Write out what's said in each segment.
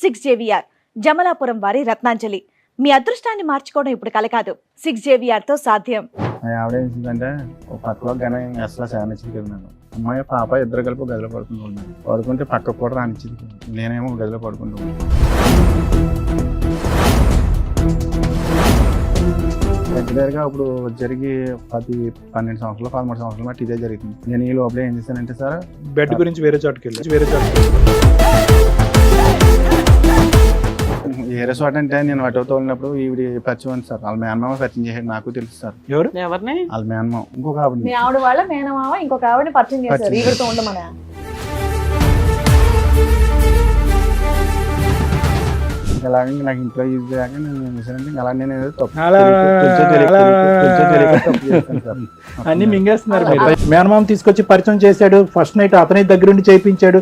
6JVR Jamalapuram వారి రత్నాంజలి. మీ అదృష్టాన్ని మార్చుకోవడం ఇప్పుడు కల కాదు, 6JVR తో సాధ్యం. ఆవిడ ఏం చేసిందంటే ఒక పక్కలో కానీ అసలు శానిచ్చింది కదా నన్ను. అమ్మాయి పాప ఇద్దరు కలిపి గదిలో పడుకుంటున్నాను. పడుకుంటే పక్కకు కూడా రానిచ్చింది. నేనేమో గదిలో పడుకుంటున్నాను. రెగ్యులర్గా ఇప్పుడు జరిగి 12 సంవత్సరాలు 13 సంవత్సరాలు బట్టి ఇదే జరుగుతుంది. నేను ఈ లోపల ఏం చేశానంటే సార్ బెడ్ గురించి వేరే చోటుకి వెళ్ళి వేరే చోట అంటే నేను అటు తోలినప్పుడు ఈవిడ పరిచయం ఉంది సార్. వాళ్ళ మేనమామ పరిచయం చేసాడు, నాకు తెలుసు సార్. ఎవరిని? వాళ్ళ మేనమామ ఇంకొక ఆవిడ. మీ ఆవిడ వాళ్ళ మేనమామ ఇంకొక ఆవిడని పరిచయం చేశారు. ఈవిడతో ఉండమని అలాగే నాకు ఇంట్లో యూజ్ చేయక నేను ఏం చేశానంటే అలా నేను ఏదో తప్పు అన్ని మింగేస్తున్నారు. మేనమామ తీసుకొచ్చి పరిచయం చేశాడు, ఫస్ట్ నైట్ అతని దగ్గరుండి చేయించాడు.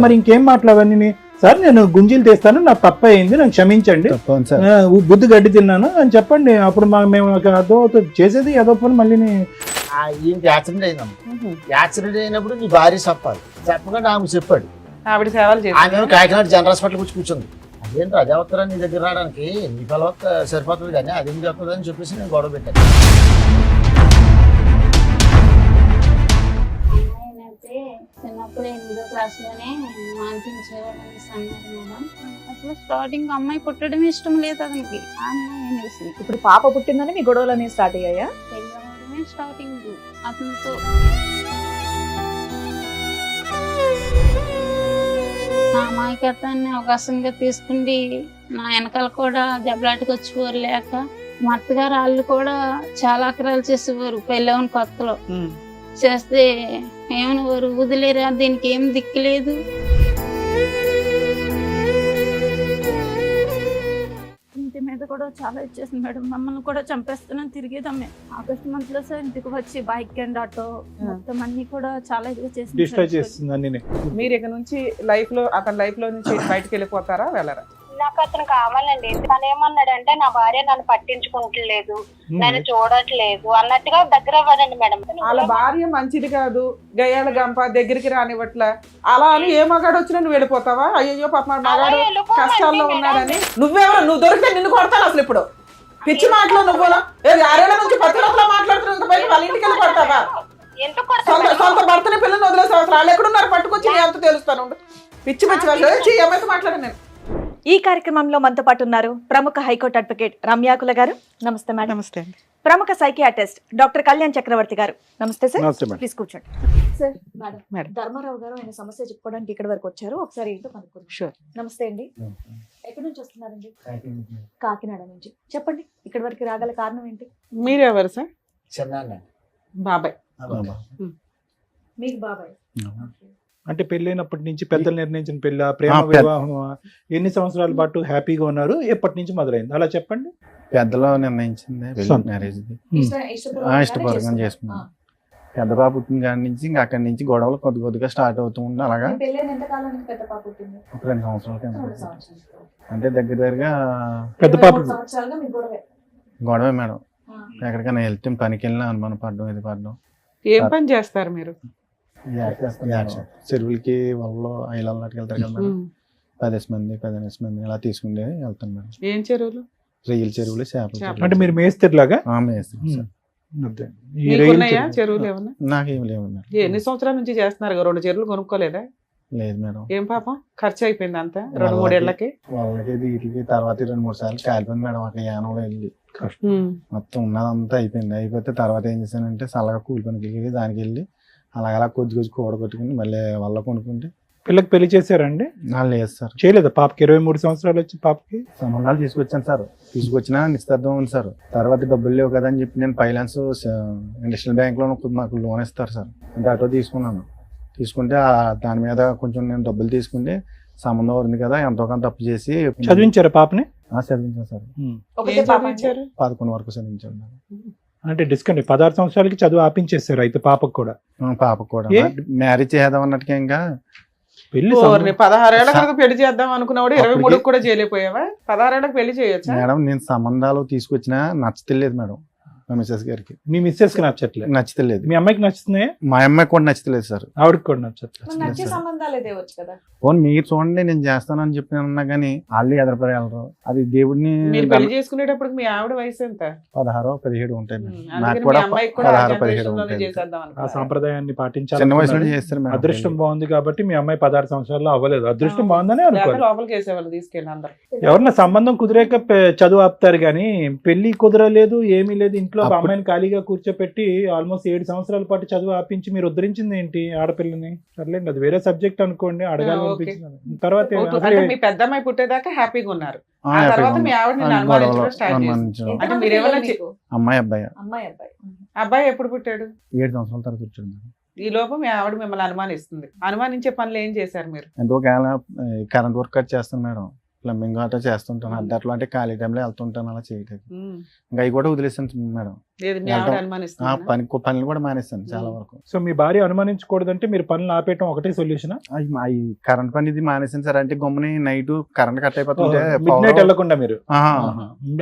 మరి ఇంకేం మాట్లాడవన్నీ సార్, నేను గుంజీలు తీస్తాను, నాకు తప్ప అయింది, నాకు క్షమించండి, బుద్ధి గడ్డి తిన్నాను అని చెప్పండి. అప్పుడు మేము అదో చేసేది ఏదో పని మళ్ళీ యాక్సిడెంట్ అయిందమ్మా. యాక్సిడెంట్ అయినప్పుడు నీ భార్య చెప్పాలి, చెప్పకుండా ఆమె చెప్పాడు. ఆవిడ సేవలు చేసి ఆమె కాకినాడ జనరల్ హాస్పిటల్ వచ్చి కూర్చుంది. అదేంటి అదే వస్తారా నీ దగ్గర రావడానికి, నీ పిల్లవత్త సరిపోతుంది కానీ అదేం చెప్తుంది అని చెప్పేసి నేను గొడవ పెట్టాను. చిన్నప్పుడు 8వ క్లాస్లోనే మాన్పించేవాడు అనేసి అన్నారు మేడం. అసలు స్టార్టింగ్ అమ్మాయి పుట్టడం ఇష్టం లేదు అతనికి. ఆ అమ్మాయి అనేసి ఇప్పుడు పాప పుట్టిందని మీ గొడవలు అనేవి స్టార్ట్ అయ్యాయా? పెళ్ళవడమే స్టార్టింగ్ అతనితో. నా అమాయకత్వాన్ని అవకాశంగా తీసుకుండి నా వెనకాల కూడా దెబ్బలాటకు వచ్చేవారు. లేక మా అత్తగారు వాళ్ళు కూడా చాలా అక్రాలు చేసేవారు. పెళ్ళవని కొత్తలో చేస్తే ఏమనేవారు, వదిలేరా దీనికి ఏం దిక్కులేదు. ఇంటి మీద కూడా చాలా ఇచ్చేసింది మేడం. మమ్మల్ని కూడా చంపేస్తున్నాను తిరిగేదమ్మే. ఆగస్ట్ మంత్ లో సార్ ఇంటికి వచ్చి బైక్ అండ్ ఆటో మొత్తం అన్ని కూడా చాలా ఇదిగా డిస్ట్రాయ్ చేస్తుంది అన్ని. మీరు ఇక నుంచి అతని లైఫ్ లో నుంచి బయటకు వెళ్ళిపోతారా, వెళ్ళరా? నాకు అతను కావాలండి. తను ఏమన్నాడంటే నా భార్య నన్ను పట్టించుకుంటలేదు, నన్ను చూడట్లేదు అన్నట్టుగా దగ్గర అవ్వదండి మేడం. వాళ్ళ భార్య మంచిది కాదు, గయ్యాల గంప దగ్గరికి రానివ్వట్ల అలా అని ఏ మగాడు వచ్చినా నువ్వు వెళ్ళిపోతావా? అయ్యో పాప మగాడు కష్టాల్లో ఉన్నాడని. నువ్వెవరు? నువ్వు దొరికితే నిన్ను కొడతాను అసలు. ఇప్పుడు పిచ్చి మాటలు నువ్వు 6 నుంచి 10 రోజులు మాట్లాడుతున్నా వాళ్ళ ఇంటికి వెళ్ళి కొడతావా? సొంత భర్తని పిల్లల్ని వదిలేసే అవసరం. వాళ్ళు ఎక్కడున్నారు పట్టుకొచ్చి నేను ఎంత తెలుస్తాను. పిచ్చి పిచ్చి వాళ్ళు ఏమైతే మాట్లాడాను నేను. ఈ కార్యక్రమంలో మనతో పాటు ఉన్నారు ప్రముఖ హైకోర్టు అడ్వకేట్ రమ్యాకుల గారు. నమస్తే మేడం. నమస్తే. ప్రముఖ సైకియాట్రిస్ట్ డాక్టర్ కళ్యాణ్ చక్రవర్తి గారు. నమస్తే సార్. ప్లీజ్ కూర్చోండి సార్. మేడం ధర్మారావు గారు ఆయన సమస్య చెప్పుకోవడానికి ఇక్కడ వరకు వచ్చారు. ఒకసారి ఏంటో కనుక్కుందాం. షూర్. నమస్తే అండి. ఎక్కడి నుంచి వస్తున్నారండి? కాకినాడ నుంచి. చెప్పండి, ఇక్కడ వరకు రాగల కారణం ఏంటి? మీరెవరు సార్? చిన్న బాబాయ్. మీకు బాబాయ్. అంటే పెళ్ళైనప్పటి నుంచి పెద్దలు నిర్ణయించిన పెళ్ళ, ప్రేమ వివాహం, ఎన్ని సంవత్సరాల పాటు హ్యాపీగా ఉన్నారు, ఎప్పటి నుంచి మొదలైంది అలా చెప్పండి. పెద్దలో నిర్ణయించింది మ్యారేజ్. ఇష్టపూర్వకంగా చేసుకున్నాను. పెద్ద పాప పుట్టిన కాడి నుంచి ఇంకా అక్కడి నుంచి గొడవలు కొద్దిగా స్టార్ట్ అవుతూ ఉంది. అలాగా 2 సంవత్సరాల కింద అంటే దగ్గరగా పెద్ద పాప గొడవే మేడం. ఎక్కడికైనా వెళ్తే పనికి వెళ్ళినా అనుమానం పడడం, ఇది పడడం. ఏం పని చేస్తారు మీరు? చెరువులకి వాళ్ళలో ఐలాలకి వెళ్తారు కదా మేడం. 10 మంది ఇలా తీసుకుంటే వెళ్తాను మేడం. ఏం చెరువులు? రొయ్యల చెరువులు, చేపల. అంటే మీరు మేస్తేలాగా చెరువులు ఏమన్నా? నాకేం లేవు మేడం. ఎన్ని సంవత్సరాల నుంచి చేస్తున్నారు? 2 చెరువులు కొనుక్కోలేదా? లేదు మేడం. ఏం పాపం ఖర్చు అయిపోయింది అంతా 2-3 ఏళ్ళకి? వాళ్ళకి వీటికి తర్వాత 2-3 సార్లు కాలిపోయింది మేడం. ఒక యానంలో వెళ్ళి మొత్తం ఉన్నదంతా అయిపోతే తర్వాత ఏం చేశానంటే చల్లగా కూలి పనికి వెళ్ళి దానికి వెళ్ళి అలా కొద్ది కూడగొట్టుకుని మళ్ళీ వాళ్ళ కొనుక్కుంటే. పిల్లకి పెళ్లి చేశారండి? లేదు సార్, చేయలేదు. పాపకి 23 సంవత్సరాలు వచ్చి పాపకి సంబంధాలు తీసుకొచ్చాను సార్. తీసుకొచ్చినా నిశ్చితార్థం ఉంది సార్. తర్వాత డబ్బులు లేవు కదా అని చెప్పి నేను ఫైనాన్స్ ఇండస్ట్రియల్ బ్యాంక్ లో నాకు లోన్ ఇస్తారు సార్. అంటే ఆటో తీసుకుంటే దాని మీద కొంచెం నేను డబ్బులు తీసుకుంటే సంబంధం ఉంది కదా, ఎంతో కొంత తప్పు చేసి చదివించారు పాపని? చదివించాను సార్. 11 వరకు చదివించాను. అంటే డిస్కౌంట్ 16 సంవత్సరాలకి చదువు ఆపించేస్తారు అయితే పాపకు కూడా? పాపకు కూడా మ్యారేజ్ చేద్దాం అన్నట్టుగా ఇంకా పెళ్లి 16 ఏళ్ళ కనుక పెళ్లి చేద్దాం అనుకున్నాడు. 23 కూడా చేయలేకపోయావా? 16 ఏళ్ళకి పెళ్లి చేయొచ్చు మేడం. నేను సంబంధాలు తీసుకొచ్చినా నచ్చలేదు మేడం. మా మిస్సెస్ గారికి మీ మిస్సెస్ కి నచ్చట్లేదు, నచ్చలేదు. మీ అమ్మాయికి నచ్చుతున్నాయి, మా అమ్మాయికి కూడా నచ్చలేదు సార్. ఆవిడకి కూడా నచ్చట్లేదు. మరి నచ్చే సంబంధాలే తేవచ్చు కదా. పోనీ మీరు చూడండి నేను చేస్తానని చెప్పి అన్నా కానీ వాళ్ళు ఎదరపడగలరు. అది దేవుడిని మీరు పెళ్లి చేసుకునేటప్పుడు మీ ఆవిడ వయసు ఎంత? 16, 17 ఉంటాయి మేడం. అందుకని నాకు మీ కూడా అమ్మాయికి కూడా 16, 17 generation లోనే ఉంటాయి. చేసేద్దాం ఆ అనుకున్నారా? సాంప్రదాయాన్ని చిన్న పాటించాలి. వయసులో చేస్తారు మేడం. అదృష్టం బాగుంది కాబట్టి మీ అమ్మాయి 16 సంవత్సరాల్లో అవ్వలేదు. అదృష్టం బాగుందని లేకపోతే అనుకోవాలి. లోపలికి వేసేవాళ్ళు తీసుకెళ్ళి అందరు. ఎవరన్నా సంబంధం కుదిరేక చదువు ఆపుతారు కానీ పెళ్లి కుదరలేదు, ఏమీ లేదు, ఇంట్లో అప్పుడు- అమ్మాయిని ఖాళీగా కూర్చోపెట్టి ఆల్మోస్ట్ 7 సంవత్సరాల పాటు చదువు ఆపించి మీరు ఉద్ధరించింది ఏంటి ఆడపిల్లని? సర్లేండి, అది వేరే సబ్జెక్ట్ అనుకోండి, అడగాలి ఓకే. అనిపించింది. తర్వాత అంటే మీ పెద్దమ్మాయి పుట్టేదాకా హ్యాపీగా ఉన్నారు. ఆ తర్వాత మీ ఆవిడ నిన్ను అనుమానించడం స్టార్ట్ చేసింది. అనుమానించడం. అంటే ఎంతమంది మీరేమన్నా పిల్లలు మీకు? అమ్మాయి అబ్బాయి అమ్మాయి అబ్బాయి. అబ్బాయి ఎప్పుడు పుట్టాడు? 7 సంవత్సరాల తర్వాత వచ్చాడు. ఈ లోపు మీ ఆవిడ మిమ్మల్ని అనుమానిస్తుంది. అనుమానించే పనులు ఏం చేశారు మీరు? ఎంతో కరెంట్ వర్క్ కట్ చేస్తాను మేడం. ప్లంబింగ్ అట్లా చేస్తుంటాను. అట్లా అంటే ఖాళీ టైంలో వెళ్తుంటాను అలా చేయడానికి. ఇంకా అవి కూడా వదిలేస్తాను మేడం. లేదు మీ ఆవిడ వెళ్తాం. అనుమానిస్తుంది. పనులు కూడా మానేస్తాను చాలా వరకు. సో మీ భార్య అనుమానించకూడదంటే మీరు పనులు ఆపేయటం ఒకటే సొల్యూషన్? అవి కరెంట్ పని ఇది మానేసాను సార్. అంటే గమ్ముని నైట్ కరెంట్ కట్ అయిపోతుంటే మిడ్ నైట్ వెళ్ళకుండా మీరు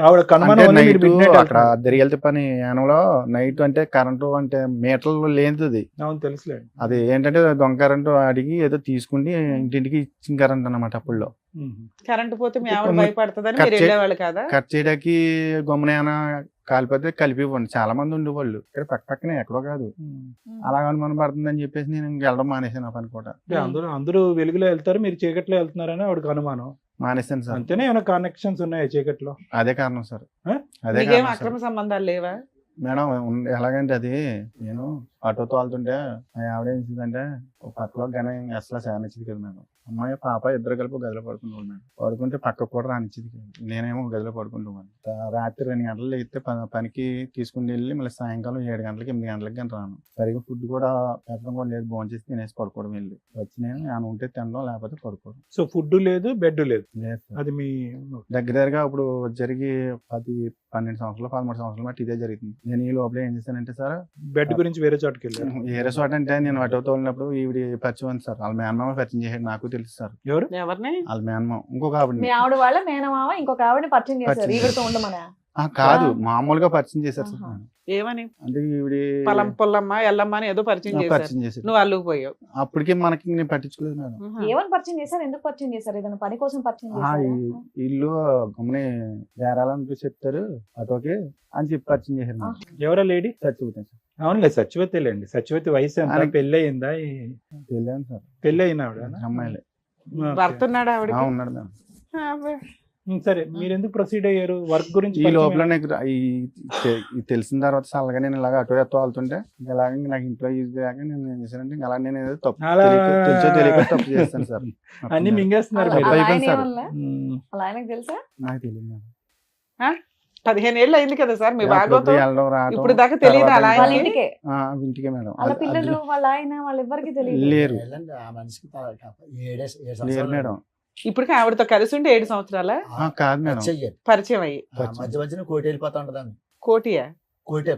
ఆవిడ కనుమనం వల్ల మీరు midnight అక్కడ వెళ్తున్నారు. దెరియల్తి పని యానంలో నైట్ అంటే కరెంటు అంటే మీటర్లు లేనిది. అవును తెలుసులే. అది ఏంటంటే దొంగ కరెంటు అడిగి ఏదో తీసుకుని ఇంటింటికి ఇచ్చిన కరెంట్ అన్నమాట. అప్పుల్లో కరెంట్ పోతే మీ ఆవిడ ఇప్పుడు భయపడుతుందని కట్ మీరు చే- వెళ్ళేవాళ్ళు కదా? కట్ చేయడానికి గమ్మున ఏమైనా కాలిపోతే కలిపి ఇవ్వండి. చాలా మంది ఉండేవాళ్ళు ఇక్కడ పక్కనే, ఎక్కడో కాదు. అలా అనుమానం పడుతుందని చెప్పేసి నేను ఇంక వెళ్ళడం మానేసాను. ఆ పని కూడా అంటే అందరూ వెలుగులో వెళ్తారు, మీరు చీకట్లో వెళ్తున్నారని ఆవిడకి అనుమానం. మానేసాను సార్. అంతేనే, ఏమైనా కనెక్షన్స్ ఉన్నాయా చీకట్లో? అదే కారణం సార్. ఆ? అదే మీకేం కారణం అక్రమ సార్. సంబంధాలు లేవా? మేడం ఎలాగంటే అది నేను ఆటో తోలుతుంటే మా ఆవిడ ఏం చేసిందంటే ఒక పక్కలో గన అసలు చాలా కదా మేడం. అమ్మాయి పాప ఇద్దరు కలిపి గదిలో పడుకునేవాళ్ళు మేడం. పడుకుంటే పక్కకు కూడా రానిచ్చేది కాదు. నేనేమో గదిలో పడుకుంటాను. రాత్రి 2 గంటలు లేస్తే పనికి తీసుకుని వెళ్ళి మళ్ళీ సాయంకాలం 7 గంటలకి 8 గంటలకి కానీ రాను. సరిగ్గా ఫుడ్ కూడా పెట్టడం కూడా లేదు. భోంచేసి తినేసి పడుకోవడం వెళ్ళి వచ్చి నేను ఏమైనా ఉంటే తినడం, లేకపోతే పడుకోవడం. సో ఫుడ్ లేదు, బెడ్ లేదు. లేదు సార్. అది మీ దగ్గరగా ఇప్పుడు జరిగి 12 సంవత్సరాలు 13 సంవత్సరాలు బట్టి ఇదే జరుగుతుంది. నేను ఈ లోపల ఏం చేశానంటే సార్, బెడ్ గురించి వేరే చోటుకి వెళ్ళారు. ఏరే చోట అంటే నేను ఆటో తోలినప్పుడు ఈవిడ పరిచయం ఉంది సార్. వాళ్ళ మేనమామ పరిచయం చేశాడు. నాకు తెలుసు సార్. ఎవరు? ఎవరిని? వాళ్ళ మేనమామ ఇంకొక మీ ఆవిడ ఆవిడ వాళ్ళ మేనమామ ఇంకొక ఆవిడని పరిచయం చేశారు పరిచయం ఈవిడతో ఉండమనా? కాదు, మామూలుగా పరిచయం చేశారు సార్. ఆహా. ఏమని? అంటే ఈవిడ పొలం పొల్లమ్మ ఎల్లమ్మ అని ఏదో పరిచయం చేశారు. పరిచయం చేశారు. నువ్వు అల్లుకు పోయావు. అప్పటికే మనకి నేను పట్టించుకోలేదు మేడం. ఏమని పరిచయం చేశారు? ఎందుకు పరిచయం చేశారు? ఏదైనా పని కోసం పరిచయం ఆ, చేశారా? ఈ ఇల్లు గమని వేరాలని చెప్తారు ఆటోకి అని చెప్పి పరిచయం చేశారు మేడం. ఎవరా లేడీ? చచ్చిపోతాను సార్. అవునులే, సచివతిలేండి. సచివతి వయసు ఎంత? ఆయనకి- పెళ్ళి అయిందా? తెలియదు సార్. పెళ్ళి అయిన ఆవిడ? అమ్మాయిలే భర్త ఉన్నాడు ఆవిడ. ఉన్నాడు మేడం. సరే, మీరు ఎందుకు ప్రొసీడ్ అయ్యారు? వర్క్ గురించి ఈ పరిచయం లోపల నాకు ఈ తెలిసిన తర్వాత చల్లగా నేను ఇలాగ అటో ఎత్తో వెళ్తుంటే ఇలాగ నాకు ఇంట్లో ఈజీ కాక నేను ఏం చేశానంటే అలా నేను ఏదో తప్పు అలా- తెలుసో తెలియక తప్పు చేస్తాను సార్. అన్ని మింగేస్తున్నారు అలా మీరు. అలా- ఆయన అయిపోయింది సార్. ఏమనలా? ఉమ్. అలా ఆయనకు తెలుసా? నాకు తెలియదు మేడం. 15 ఏళ్ళు అయింది కదా సార్ మీ అప్పుడప్పుడు బాగోతో. వెళ్ళడం రావడం ఇప్పుడు దాకా తెలియదు తర్వాత అలా వాళ్ళ ఆయనకి? ఇంటికే ఇంటికే మేడం. వాళ్ళ పిల్లలు వాళ్ళ ఆయన వాళ్ళెవ్వరికి తెలియదు. లేరు వెళ్ళండి, ఆ మనిషికి 7 లేరు సంవత్సరాలు మేడం. ఇప్పటికి ఆవిడతో కలిసి ఉంటే 7 సంవత్సరాల కాదు మేడం. చెయ్యాలి. పరిచయం అయ్యి. మధ్య మధ్యన కోటి వెళ్ళిపోతా ఉంటుందండి. కోటియా? కోటే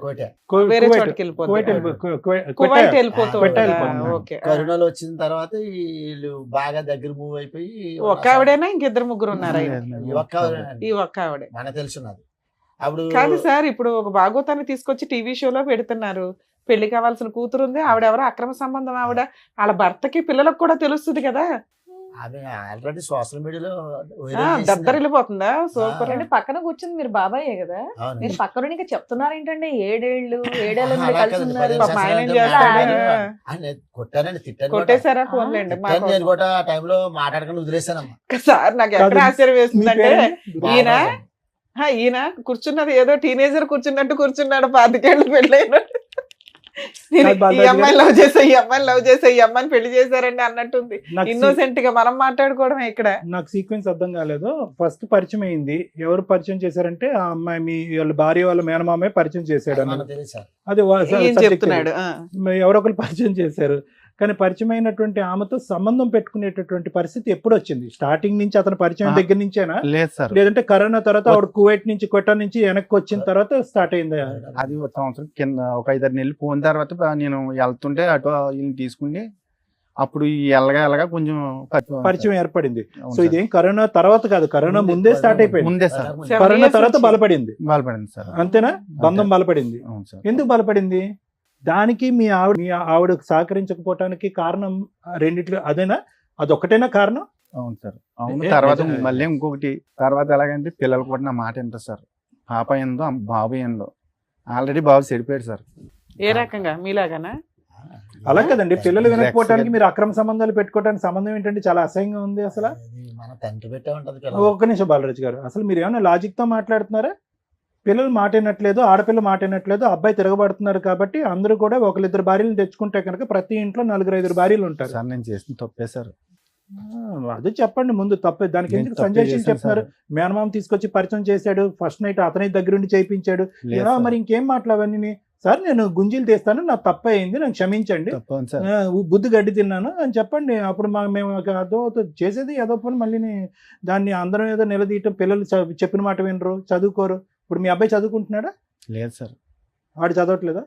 వేరే కువైట్. చోటుకి వెళ్ళిపోతుంది. కువైట్ కువైట్ వెళ్ళిపోతూ కువైట్ ఉంటుందా? వెళ్ళిపోతుంది. ఓకే. కరోనాలో వచ్చిన తర్వాత వీళ్ళు బాగా దగ్గర మూవ్ అయిపోయి ఒక్క ఆవిడేనా ఇంకిద్దరు ముగ్గురు ఉన్నారా? లేదు మేడం. ఈ ఒక్క ఆవిడేనండి. ఈ ఒక్క ఆవిడే. మనకు తెలుసున్నది. అప్పుడు కాదు సార్, ఇప్పుడు ఒక భాగవతాన్ని తీసుకొచ్చి టీవీ షోలో పెడుతున్నారు. పెళ్లి కావాల్సిన కూతురు ఉంది, ఆవిడెవరో అక్రమ సంబంధం ఆవిడ. వాళ్ళ భర్తకి పిల్లలకు కూడా తెలుస్తుంది కదా. ఆమె ఆల్రెడీ సోషల్ మీడియాలో దద్దరిల్లిపోతుందా? సూపర్. అంటే పక్కన కూర్చుంది మీరు బాబాయే కదా, మీరు పక్కన ఇంకా చెప్తున్నారు ఏంటంటే 7 ఏళ్ళ నుండి కలిసి ఉన్నారు. పాపం ఆయన ఏం చేస్తాడు? కొట్టానండి, తిట్టాను. కొట్టేశారా? ఫోన్లేండి తిట్టాను నేను కూడా. ఆ టైంలో మాట్లాడకుండా వదిలేసానమ్మా. సార్ నాకు ఎక్కడ కాదు. ఆశ్చర్యం వేస్తుందంటే ఈయన బాగా ఈయన కూర్చున్నది ఏదో టీనేజర్ కూర్చున్నట్టు కూర్చున్నాడు. 25 ఏళ్ళు పెళ్ళైన ఈ అమ్మాయిని లవ్ చేసా, ఈ అమ్మాయిని లవ్ చేసా, ఈ అమ్మాయిని పెళ్లి చేశారండి అన్నట్టుంది. ఇన్నోసెంట్ గా మనం మాట్లాడుకోవడమే ఇక్కడ. నాకు సీక్వెన్స్ అర్థం కాలేదు. ఫస్ట్ పరిచయం అయింది, ఎవరు పరిచయం చేశారంటే ఆ అమ్మాయి మీ వాళ్ళ భార్య వాళ్ళ మేనమామే పరిచయం చేశాడు అన్న. మనకు తెలుసు సార్. అది ఏం చెప్తున్నాడు? ఎవరో ఒకరు పరిచయం చేశారు. కానీ పరిచయం అయినటువంటి ఆమెతో సంబంధం పెట్టుకునేటటువంటి పరిస్థితి ఎప్పుడు వచ్చింది? స్టార్టింగ్ నుంచి అతను పరిచయం దగ్గర నుంచేనా, లేదు సార్. లేదంటే కరోనా తర్వాత ఆవిడ కువైట్ నుంచి క్వెటా నుంచి వెనక్కి వచ్చిన తర్వాత స్టార్ట్ అయిందా? అది ఒక సంవత్సరం కింద ఒక 5-6 నెలలు పోయిన తర్వాత నేను వెళ్తుంటే అటు ఈయన తీసుకుని అప్పుడు ఈ ఎల్లగా కొంచెం పరిచయం ఏర్పడింది. అవును సో సార్. ఇదేం కరోనా తర్వాత కాదు, కరోనా ముందే స్టార్ట్ అయిపోయింది. ముందే సార్ కరోనా తర్వాత బలపడింది, బలపడింది సార్. అంతేనా? బంధం బలపడింది. అవును సార్. ఎందుకు బలపడింది? దానికి మీ ఆవిడ సహకరించకపోవటానికి కారణం రెండిట్లో అదేనా? అదొక్కటేనా కారణం? అవును సార్. అవును. ఏ, తర్వాత నిజమే. మళ్ళీ ఇంకొకటి తర్వాత ఎలాగంటే పిల్లలు కూడా నా మాట వింటారు సార్. పాప ఏందో బాబు ఏందో. ఆల్రెడీ బాబు చెడిపోయాడు సార్. ఏ రకంగా మీలాగానా? అలా కదండి, పిల్లలు వినకపోవటానికి మీరు అక్రమ సంబంధాలు పెట్టుకోవడానికి సంబంధం ఏంటంటే చాలా అసహ్యంగా ఉంది అసలు. అది మన తండ్రి పెట్టే ఉంటది ఒక్క నిమిషం బాలరాజు గారు, అసలు మీరు ఏమైనా లాజిక్ తో మాట్లాడుతున్నారా? పిల్లలు మాట వినట్లేదు, ఆడపిల్ల మాట వినట్లేదు, అబ్బాయి తిరగబడుతున్నారు కాబట్టి అందరూ కూడా ఒకరిద్దరు భార్యలు తెచ్చుకుంటే కనుక ప్రతి ఇంట్లో 4-5 భార్యలు ఉంటారు. సార్ నేను చేసిన తప్పే సార్. అదే చెప్పండి ముందు, తప్పే. దానికి నేను ఎందుకు తప్పే సంజయ్ చేశాను చెప్తున్నారు? సార్. మేనమామ తీసుకొచ్చి పరిచయం చేశాడు, ఫస్ట్ నైట్ అతని దగ్గరుండి చేయించాడు. లేదు సార్. మరి ఇంకేం మాట్లాడవన్నీ? సార్ నేను గుంజీలు తీస్తాను, నాకు తప్ప అయింది, నాకు క్షమించండి, తప్పని సార్. బుద్ధి గడ్డి తిన్నాను అని చెప్పండి. అప్పుడు మేము అదో చేసేది ఏదో పని మళ్ళీ దాన్ని అందరం ఏదో నిలదీయటం. పిల్లలు చెప్పిన మాట వినరు, చదువుకోరు. ఇప్పుడు మీ అబ్బాయి చదువుకుంటున్నాడా? లేదు సార్. వాడు చదవట్లేదా?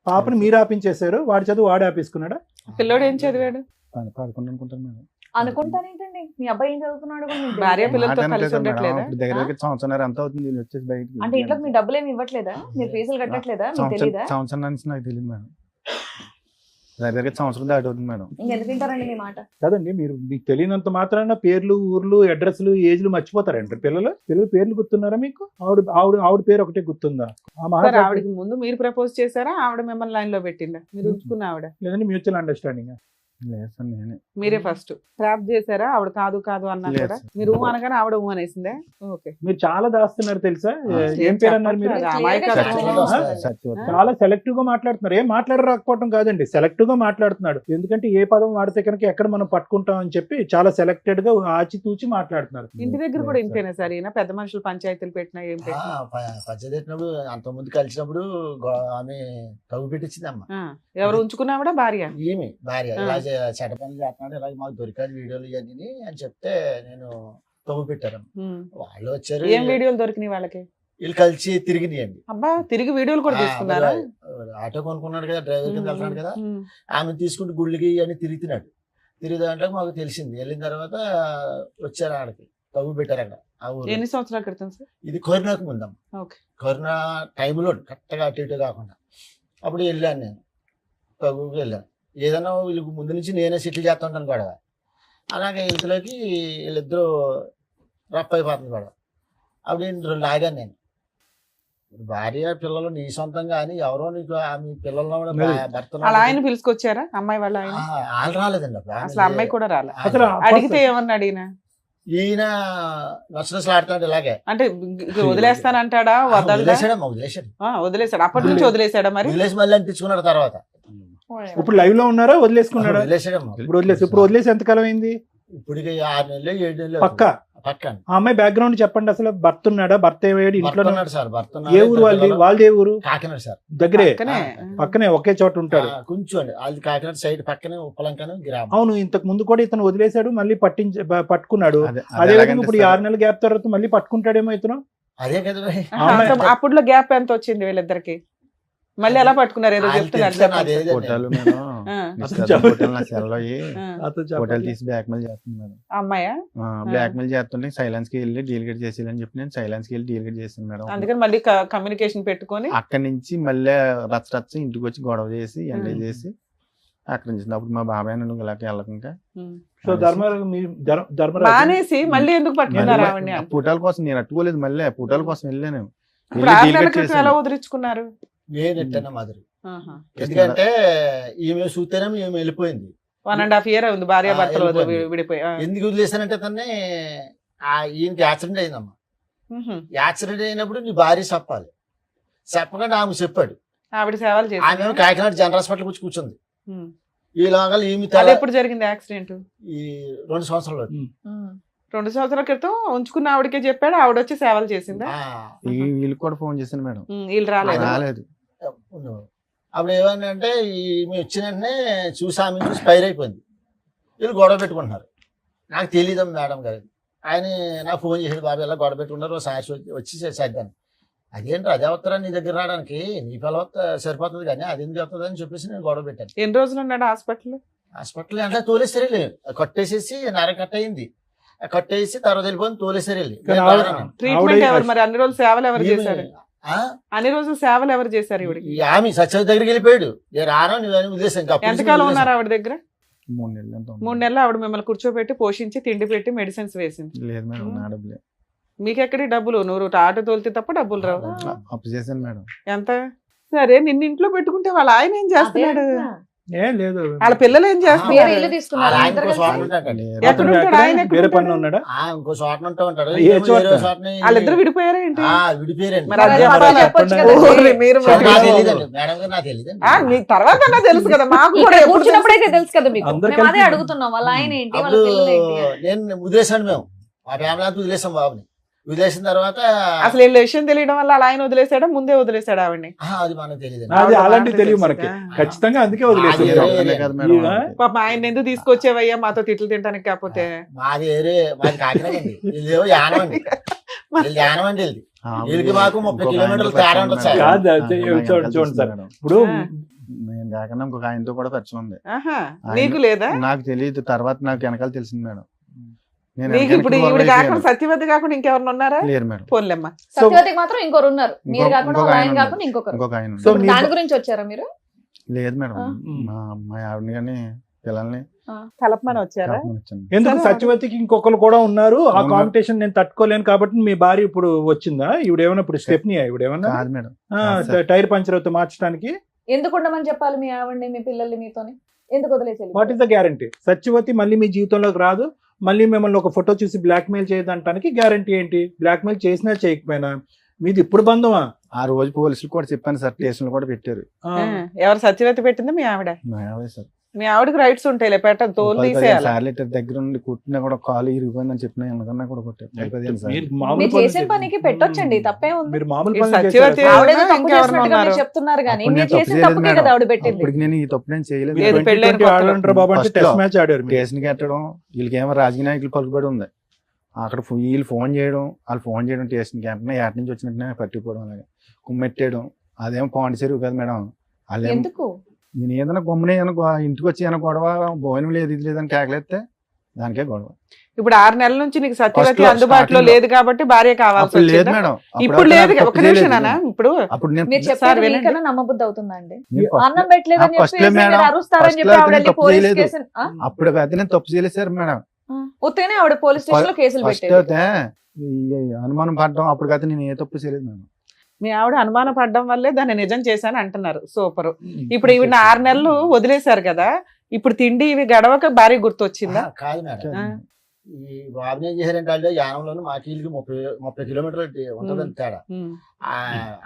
పాపని మీరు ఆపించేశారు, వాడి చదువు వాడు ఆపేసుకున్నాడా? పిల్లోడు ఏం చదివాడు? 11 అనుకుంటాను మేడం. అనుకుంటానేంటండి మీ అబ్బాయి ఏం చదువుతున్నాడు కూడా మీకు భార్య తెలీదా? పిల్లలతో మాట కలిసి వినట్లేదు మేడం. ఉండట్లేదా? ఇప్పుడు దగ్గర సంవత్సరం ఎంత అవుతుంది వీళ్ళు వచ్చేసి బయటికి. అంటే ఇంట్లో మీ డబ్బులు ఏమి ఇవ్వట్లేదా? మీరు ఫీజులు కట్టట్లేదా? మీకు తెలీదా? సంవత్సరం నుంచి నాకు తెలియదు మేడం. దగ్గర సంవత్సరం దాటి అవుతుంది మేడం. ఇంకెందుకు తింటారండి మీ మాట? కదండి, మీరు మీకు తెలియనంత మాత్రాన పేర్లు, ఊర్లు, అడ్రస్లు, ఏజ్లు మర్చిపోతారండి పిల్లలు. పేర్లు గుర్తున్నారా మీకు? ఆవిడ పేరు ఒకటే గుర్తుందా? ఆ సార్ మహారాజు ఆవిడకి ముందు మీరు ప్రపోజ్ చేశారా? ఆవిడ మిమ్మల్ని లైన్ లో పెట్టిందా? మీరు ఉంచుకున్న ఆవిడ? లేదండి, మ్యూచువల్ అండర్స్టాండింగ్. లేదు సార్ నేనే. మీరే ఫస్ట్ ట్రాప్ చేశారా? ఆవిడ కాదు అన్నా లేదు కూడా సార్. మీరు అనగానే ఆవిడ అనేసిందే. ఓకే. మీరు చాలా దాస్తున్నారు తెలుసా? ఏం పేరు అన్నారు మీరు? చెప్పట్లేదు. అమాయకత్వం. సత్యవతి. చాలా సెలెక్టివ్ గా మాట్లాడుతున్నారు. ఏం మాట్లాడరాకపోవడం కాదండి, సెలెక్టివ్ గా మాట్లాడుతున్నాడు. ఎందుకంటే ఏ పదం వాడితే కనుక ఎక్కడ మనం పట్టుకుంటాం అని చెప్పి చాలా సెలెక్టెడ్ గా ఆచితూచి మాట్లాడుతున్నారు. ఇంటి దగ్గర కూడా ఇంతేనా సార్? ఈయన పెద్ద మనుషులు పంచాయతీలు పెట్టినా ఏం పెట్టినా పంచాయతీ పెట్టినప్పుడు అంతకుముందు కలిసినప్పుడు ఆమె తవ్వు పెట్టించింది అమ్మ. ఎవరు ఉంచుకున్నావిడ? భార్య. ఈమె భార్య ఇలా చెడ్డ పనులు చేస్తున్నాడు, ఇలా మాకు దొరికాడు వీడియోలు ఇవన్నీ అని చెప్తే నేను తవ్వు పెట్టాను. వాళ్ళు వచ్చారు, ఏం వీడియోలు దొరికినాయి వాళ్ళకి? వీళ్ళు కలిసి తిరిగినాయండి. అబ్బా, తిరిగి వీడియోలు కూడా తీసుకున్నారా? ఆటో కొనుక్కున్నాడు కదా, డ్రైవర్ కింద వెళ్తున్నాడు కదా, ఆమె తీసుకుంటూ గుళ్ళకి అని తిరుగుతున్నాడు. తిరిగిదాంట్లో మాకు తెలిసింది. వెళ్ళిన తర్వాత వచ్చారు ఆడకి, తవ్వు పెట్టారు అక్కడ. ఆ ఊరు ఎన్ని సంవత్సరాల క్రితం సార్? ఇది కరోనాకు ముందమ్మ. ఓకే. కరోనా టైంలో కరెక్ట్గా అటు ఇటు కాకుండా అప్పుడు వెళ్ళాను నేను, తవ్వుకి వెళ్ళాను. ఏదైనా వీళ్ళకి ముందు నుంచి నేనే సెటిల్ చేస్తుంటాను గొడవ. అలాగే ఇంతలోకి వీళ్ళిద్దరూ రఫ్ అయిపోతుంది గొడవ. అప్పుడు నేను లాగాను. నేను భార్య పిల్లలు నీ సొంతం కానీ ఎవరో నీకు ఆమె పిల్లల్లో కూడా భర్త అలా ఆయన పిలుచుకొచ్చారా అమ్మాయి వాళ్ళ ఆయన? వాళ్ళు రాలేదండి అప్పుడు. అసలు అమ్మాయి కూడా రాలే. అసలు అడిగితే ఏమన్నా అడిగినా? ఈయన నచ్చలు ఆడుతున్నాడు ఇలాగే. అంటే వదిలేస్తానంటాడా? వదిలేసాడు. వదిలేసాడు. అప్పటి నుంచి వదిలేసాడా? మరి వదిలేసి మళ్ళీ అనిపించుకున్నాడు తర్వాత. ఇప్పుడు లైవ్ లో ఉన్నారా? వదిలేసుకున్నాడా? వదిలేసాడమ్మా. ఇప్పుడు వదిలేసి ఎంతకాలం అయింది? ఇప్పటికి 6 నెలలు 7 నెలలు పక్క ఆ అమ్మాయి బ్యాక్గ్రౌండ్ చెప్పండి. అసలు భర్త ఉన్నాడా? భర్త ఏవాడు? ఇంట్లో ఉన్నాడు సార్. భర్త ఏ ఊరు వాళ్ళది? వాళ్ళది ఏ ఊరు? కాకినాడ సార్. దగ్గరే, పక్కనే. పక్కనే ఒకే చోట ఉంటాడు. కొంచెం అండి వాళ్ళది కాకినాడ సైడ్ పక్కనే ఉప్పలంకను గ్రామం. అవును, ఇంతకు ముందు కూడా ఇతను వదిలేశాడు, మళ్ళీ పట్టుకున్నాడు. అదే విధంగా ఇప్పుడు 6 నెలల గ్యాప్ తర్వాత మళ్ళీ పట్టుకుంటాడేమో ఇతను. అదే కదా. అప్పుడులో గ్యాప్ ఎంత వచ్చింది వీళ్ళిద్దరికి? మళ్ళీ ఎలా పట్టుకున్నారు? ఏదో చెప్తున్నారు. ఫోటోలు మేడం ఫోటోలు తీసి బ్లాక్ మెయిల్ చేస్తున్నాను. అమ్మాయా? బ్లాక్ మెయిల్ చేస్తుంటే సైలెన్స్ కి వెళ్ళి డీలిగేట్ చేసేయాలని చెప్పి నేను సైలెన్స్ కి వెళ్ళి డీలిగేట్ చేశాను మేడం. అందుకని మళ్ళీ కమ్యూనికేషన్ పెట్టుకొని అక్కడి నుంచి మళ్ళీ రచ్చ ఇంటికి వచ్చి గొడవ చేసి ఎంజాయ్ చేసి అక్కడ నుంచి అప్పుడు మా బాబాయ్ నన్ను ఇలాగ వెళ్ళకుండా సో ధర్మరాజు మానేసి మళ్ళీ ఎందుకు పట్టుకున్నారు ఆవిడని? ఫోటోల కోసం నేను అట్టుకోలేదు, మళ్ళీ ఫోటోల కోసం వెళ్ళాను. ఇప్పుడు 6 నెలల క్రితం ఎలా వదిలించుకున్నారు? నేను ఎట్టన్నా మాదిరి. ఎందుకంటే ఈమె చూస్తేనే ఈమె వెళ్ళిపోయింది. 1.5 year ఉంది భార్య భర్తలు విడిపోయి. ఎందుకు వదిలేసానంటే తన్ని ఈయనకి యాక్సిడెంట్ అయిందమ్మా. యాక్సిడెంట్ అయినప్పుడు నీ భార్య చెప్పాలి, చెప్పకుండా ఆమె చెప్పాడు. ఆవిడ సేవలు చేసి ఆమె కాకినాడ జనరల్ హాస్పిటల్ వచ్చి కూర్చుంది. ఈ లోగా ఈమె ఎప్పుడు జరిగింది యాక్సిడెంట్? ఈ 2 సంవత్సరాలు. 2 సంవత్సరాల క్రితం ఉంచుకున్న ఆవిడకే చెప్పాడు, ఆవిడ వచ్చి సేవలు చేసిందా? వీళ్ళు కూడా ఫోన్ చేశాను మేడం, వీళ్ళు రాలేదు. అప్పుడు ఏమంటే ఈమె వచ్చిన వెంటనే చూసి ఆమె చూసి ఫైర్ అయిపోయింది. వీళ్ళు గొడవ పెట్టుకుంటున్నారు. నాకు తెలియదు మేడం గారు. ఆయన నాకు ఫోన్ చేసాడు, బాబు ఇలా గొడవ పెట్టుకున్నారు, సాక్షి వచ్చి చేద్దాను. అదేంటి అదే వస్తారా నీ దగ్గర రావడానికి? నీ పిల్ల సరిపోతుంది కానీ అది ఎందుకు వస్తుంది అని చెప్పేసి నేను గొడవ పెట్టాను. ఎన్ని రోజులు ఉన్నాడు హాస్పిటల్? హాస్పిటల్ అంటే తోలేసారు వెళ్ళి కట్టేసేసి నర కట్ అయింది, కట్టేసి తర్వాత వెళ్ళిపోయి తోలేసారు వెళ్ళి. కానీ నేను ఆవిడ- బాగానే ట్రీట్మెంట్ ఆవిడ- ఎవరు మరి అన్ని రోజులు సేవలు ఎవరు ఉన్నాను. చేశారు? ఆ? అన్ని రోజులు సేవలు ఎవరు చేశారు ఈవిడికి? ఈ ఆమె సత్యవతి దగ్గరికి వెళ్ళిపోయాడు. నేను రాను నువ్వు ఉద్దేశం ఎంతకాలం ఉన్నారు ఆవిడ దగ్గర? 3 నెలలు ఎంత ఉంది? 3 నెలలు ఆవిడ మిమ్మల్ని కూర్చోబెట్టి పోషించి తిండి పెట్టి మెడిసిన్స్ వేసింది. లేదు మేడం, నా డబ్బులే. మీకెక్కడి డబ్బులు? నువ్వు ఆటో తోలితే తప్ప డబ్బులు రావు. అప్పు చేశాను మేడం. ఎంత? సరే నిన్ను ఇంట్లో పెట్టుకుంటే వాళ్ళ ఆయన ఏం చేస్తున్నాడు? ఏం లేదు, వాళ్ళ పిల్లలు ఏం వేరే చేస్తున్నారు? ఇల్లు తీసుకున్నారు ఆయన ఇద్దరు ఇంకో కలిసి? చోట ఉంటాడు. లేదు. ఎక్కడ అతను ఉంటాడు? ఎక్కడ? ఆయన ఎక్కడ వేరే ఉంటాడు? పనిలో ఉన్నాడా? ఇంకో చోట ఉంటా ఉంటాడు. ఏ ఏమో చోట? వేరే చోటని వాళ్ళిద్దరు విడిపోయారా ఏంటి? విడిపోయారండి. మరి అది మరి చెప్పాలి. చెప్పొచ్చు చెప్పండి. కదా. ఓరి మీరు నాకు మరి. తెలియదండి మేడం గారు, నాకు తెలియదండి. మీ తర్వాత అన్నా తెలుసు కదా మాకు కూడా. ఇక్కడ ఎప్పుడు కూర్చున్నప్పుడైతే తెలుసు కదా మీకు. అందరు మేము అదే కలిసి- అడుగుతున్నాం, వాళ్ళ ఆయన ఏంటి, వాళ్ళ అప్పుడు పిల్లలు ఏంటి అని. నేను వదిలేసాను, మేము మా ఫ్యామిలీ అంతా వదిలేసాం బాబుని. వదిలేసిన తర్వాత అసలు వీళ్ళ విషయం తెలియడం వల్ల అలా ఆయన వదిలేసాడా ముందే వదిలేసాడా ఆవిడ్ని? అది మనకు తెలియదండి. అది ఆవిడ అలాంటివి మాట తెలియదు తెలుసు మనకి, కదా. ఖచ్చితంగా అందుకే అది వదిలేసారు. ఒక్కనే కాదు మేడం, ఈయన? వాళ్ళకి. పాప ఆయన ఎందుకు తీసుకొచ్చేవయ్యా మాతో తిట్లు తింటానికి? కాకపోతే మాది ఏరే, మాది కాకినాడ అండి. వీళ్ళేమో యానం అండి, వీళ్ళు యానం అండి. వీళ్ళది వీళ్ళకి మాకు 30 ఇంకొక కిలోమీటర్లు ఆయనతో తేడా ఉంటుంది సార్. కాదు, అది ఆయన చూడండి వెనకాల చూడండి సార్, మేడం. ఇప్పుడు నేను కాకుండా ఇంకొక ఆయనతో కూడా పరిచయం ఉంది. ఆహా, ఆయన- నీకు లేదా? నాకు తెలియదు, తర్వాత నాకు వెనకాల తెలిసింది మేడం. నేను నీకు ఇప్పుడు వెనకాల ఈవిడ వాళ్ళు కాకుండా అయిపోయాను. సత్యవతి కాకుండా ఇంకెవరు ఉన్నారా? లేరు మేడం. ఫోన్లేమ్మా. సత్యవతికి మాత్రం ఇంకొకరు ఉన్నారు, మీరు ఇంకొక- కాకుండా ఇంకొక వాళ్ళ ఆయన ఆయన ఉన్నారు. కాకుండా ఇంకొకరు. ఇంకొక ఆయన సో ఉన్నారు. మీ- దాని గురించి వచ్చారా మీరు? లేదు మేడం, ఆ. మా అమ్మాయి ఆవిడని కానీ పిల్లల్ని కలపమని వచ్చారా? కలపమని వచ్చాను. ఎందుకు సరే, సత్యవతికి ఇంకొకరు కూడా ఉన్నారు, ఆ అవును. కాంపిటీషన్ నేను తట్టుకోలేను కాబట్టి మీ భార్య ఇప్పుడు వచ్చిందా? ఇవిడేమన్నా ఇప్పుడు స్టెప్ని ఇవిడేమన్నా కాదు మేడం, కాదు సార్. టైర్ పంచర్ అవుతే మార్చడానికి? ఎందుకు ఉండమని చెప్పాలి మీ ఆవిడ్ని, మీ పిల్లల్ని మీతోని? ఎందుకు వదిలేసి what is the guarantee? Satyavathi మళ్ళీ మీ జీవితంలోకి రాదు, మళ్ళీ మిమ్మల్ని ఒక ఫోటో చూసి బ్లాక్మెయిల్ చేయదంటానికి గ్యారంటీ ఏంటి? బ్లాక్మెయిల్ చేసినా చేయకపోయినా మీది ఇప్పుడు బంధమా? ఆ రోజు పోలీసులు కూడా చెప్పాను సార్, స్టేషన్లు కూడా పెట్టారు. ఎవరు సత్యవతి పెట్టిందా? మీ ఆవిడ. మా ఆవిడే సార్. మీ ఆవిడకి రైట్స్ ఉంటాయిలే, పెట్టదు, తోలు 10-15 తీసేయాలి. సార్లు ఇట్లా దగ్గర నుండి కుట్టినా కూడా కాలు ఇరిగిపోయిందని చెప్పినా ఎందుకన్నా కూడా కొట్టారు. 10-15 సార్లు. మీరు మీరు మామూలు చేసిన పనులు పనికి పెట్టొచ్చండి, తప్పే ఉంది. మీరు మామూలు ఈ పనులు సత్యవతి చేశారా? ఆవిడేదో తప్పు ఇంకెవరు చేసినట్టుగా మీరు ఉన్నారు? చెప్తున్నారు కానీ అప్పుడు మీరు నేను తప్పు చేసిన చేయలేదు తప్పుకే మేడం. కదా ఆవిడ పెట్టింది. అప్పటికి నేను ఈ తప్పు నేను చేయలేదు. లేదు, మీరు పెళ్ళైన 2020 కొత్తలో. ఆడంటారు బాబు అంటే First టెస్ట్ లో. మ్యాచ్ ఆడారు మీరు. స్టేషన్ కట్టడం, వీళ్ళకేమో రాజకీయ నాయకులు పలుకుబడి ఉంది. అక్కడ వీళ్ళు ఫోన్ చేయడం, వాళ్ళు ఫోన్ చేయడం స్టేషన్కి వెంటనే ఏట నుంచి వచ్చినట్టునే పట్టిపోవడం, అలాగే కుమ్మెట్టేయడం. అదేమో పాండిచేరు కాదు మేడం. వాళ్ళేమో ఎందుకు? నేను ఏదైనా గమ్మునే ఇంటికి వచ్చి ఏమైనా గొడవ, భోజనం లేదు ఇది లేదని కేకలేస్తే దానికే గొడవ. ఇప్పుడు 6 నెలల నుంచి నీకు సత్యవతి First లో, అందుబాటులో starting లో. లేదు కాబట్టి భార్య కావాల్సి అప్పుడు లేదు వచ్చిందా? మేడం. ఇప్పుడు అప్పుడు లేదు. నాకు ఒక తప్పు నిమిషం చేయలేదు. నాన్న, ఇప్పుడు అప్పుడు నేను మీరు సార్ చెప్పారు వినండి. మీకన్నా నమ్మబుద్ధి అవుతుందా అండి? నేను first అన్నం లో- పెట్టలేదని first లో చెప్పేసి మేడం, మీరు అరుస్తారని first చెప్పి లో ఆవిడ నేను వెళ్ళి తప్పు పోలీస్ చేయలేదు. కేసు అప్పుడు అయితే నేను తప్పు చేయలేదు సార్ మేడం. ఉత్తగానే ఆవిడ పోలీస్ స్టేషన్ లో కేసులు ఫస్ట్ పెట్టేది. అయితే ఈ అనుమానం పడడం, అప్పటికైతే నేను ఏ తప్పు చేయలేదు మేడం. మీ ఆవిడ అనుమాన పడడం వల్లే దాన్ని నిజం చేశాను అంటున్నారు. సూపర్. ఇప్పుడు ఈవిడ 6 నెలలు వదిలేశారు కదా, ఇప్పుడు తిండి ఇవి గడవక భార్య గుర్తొచ్చిందా? కాదు మేడం, ఆ. ఈ బాబుని ఏం చేశారంటే వాళ్ళు యానంలోను మాకు వీళ్ళకి 30 కిలోమీటర్లు ఉంటుందని తేడా. ఉమ్.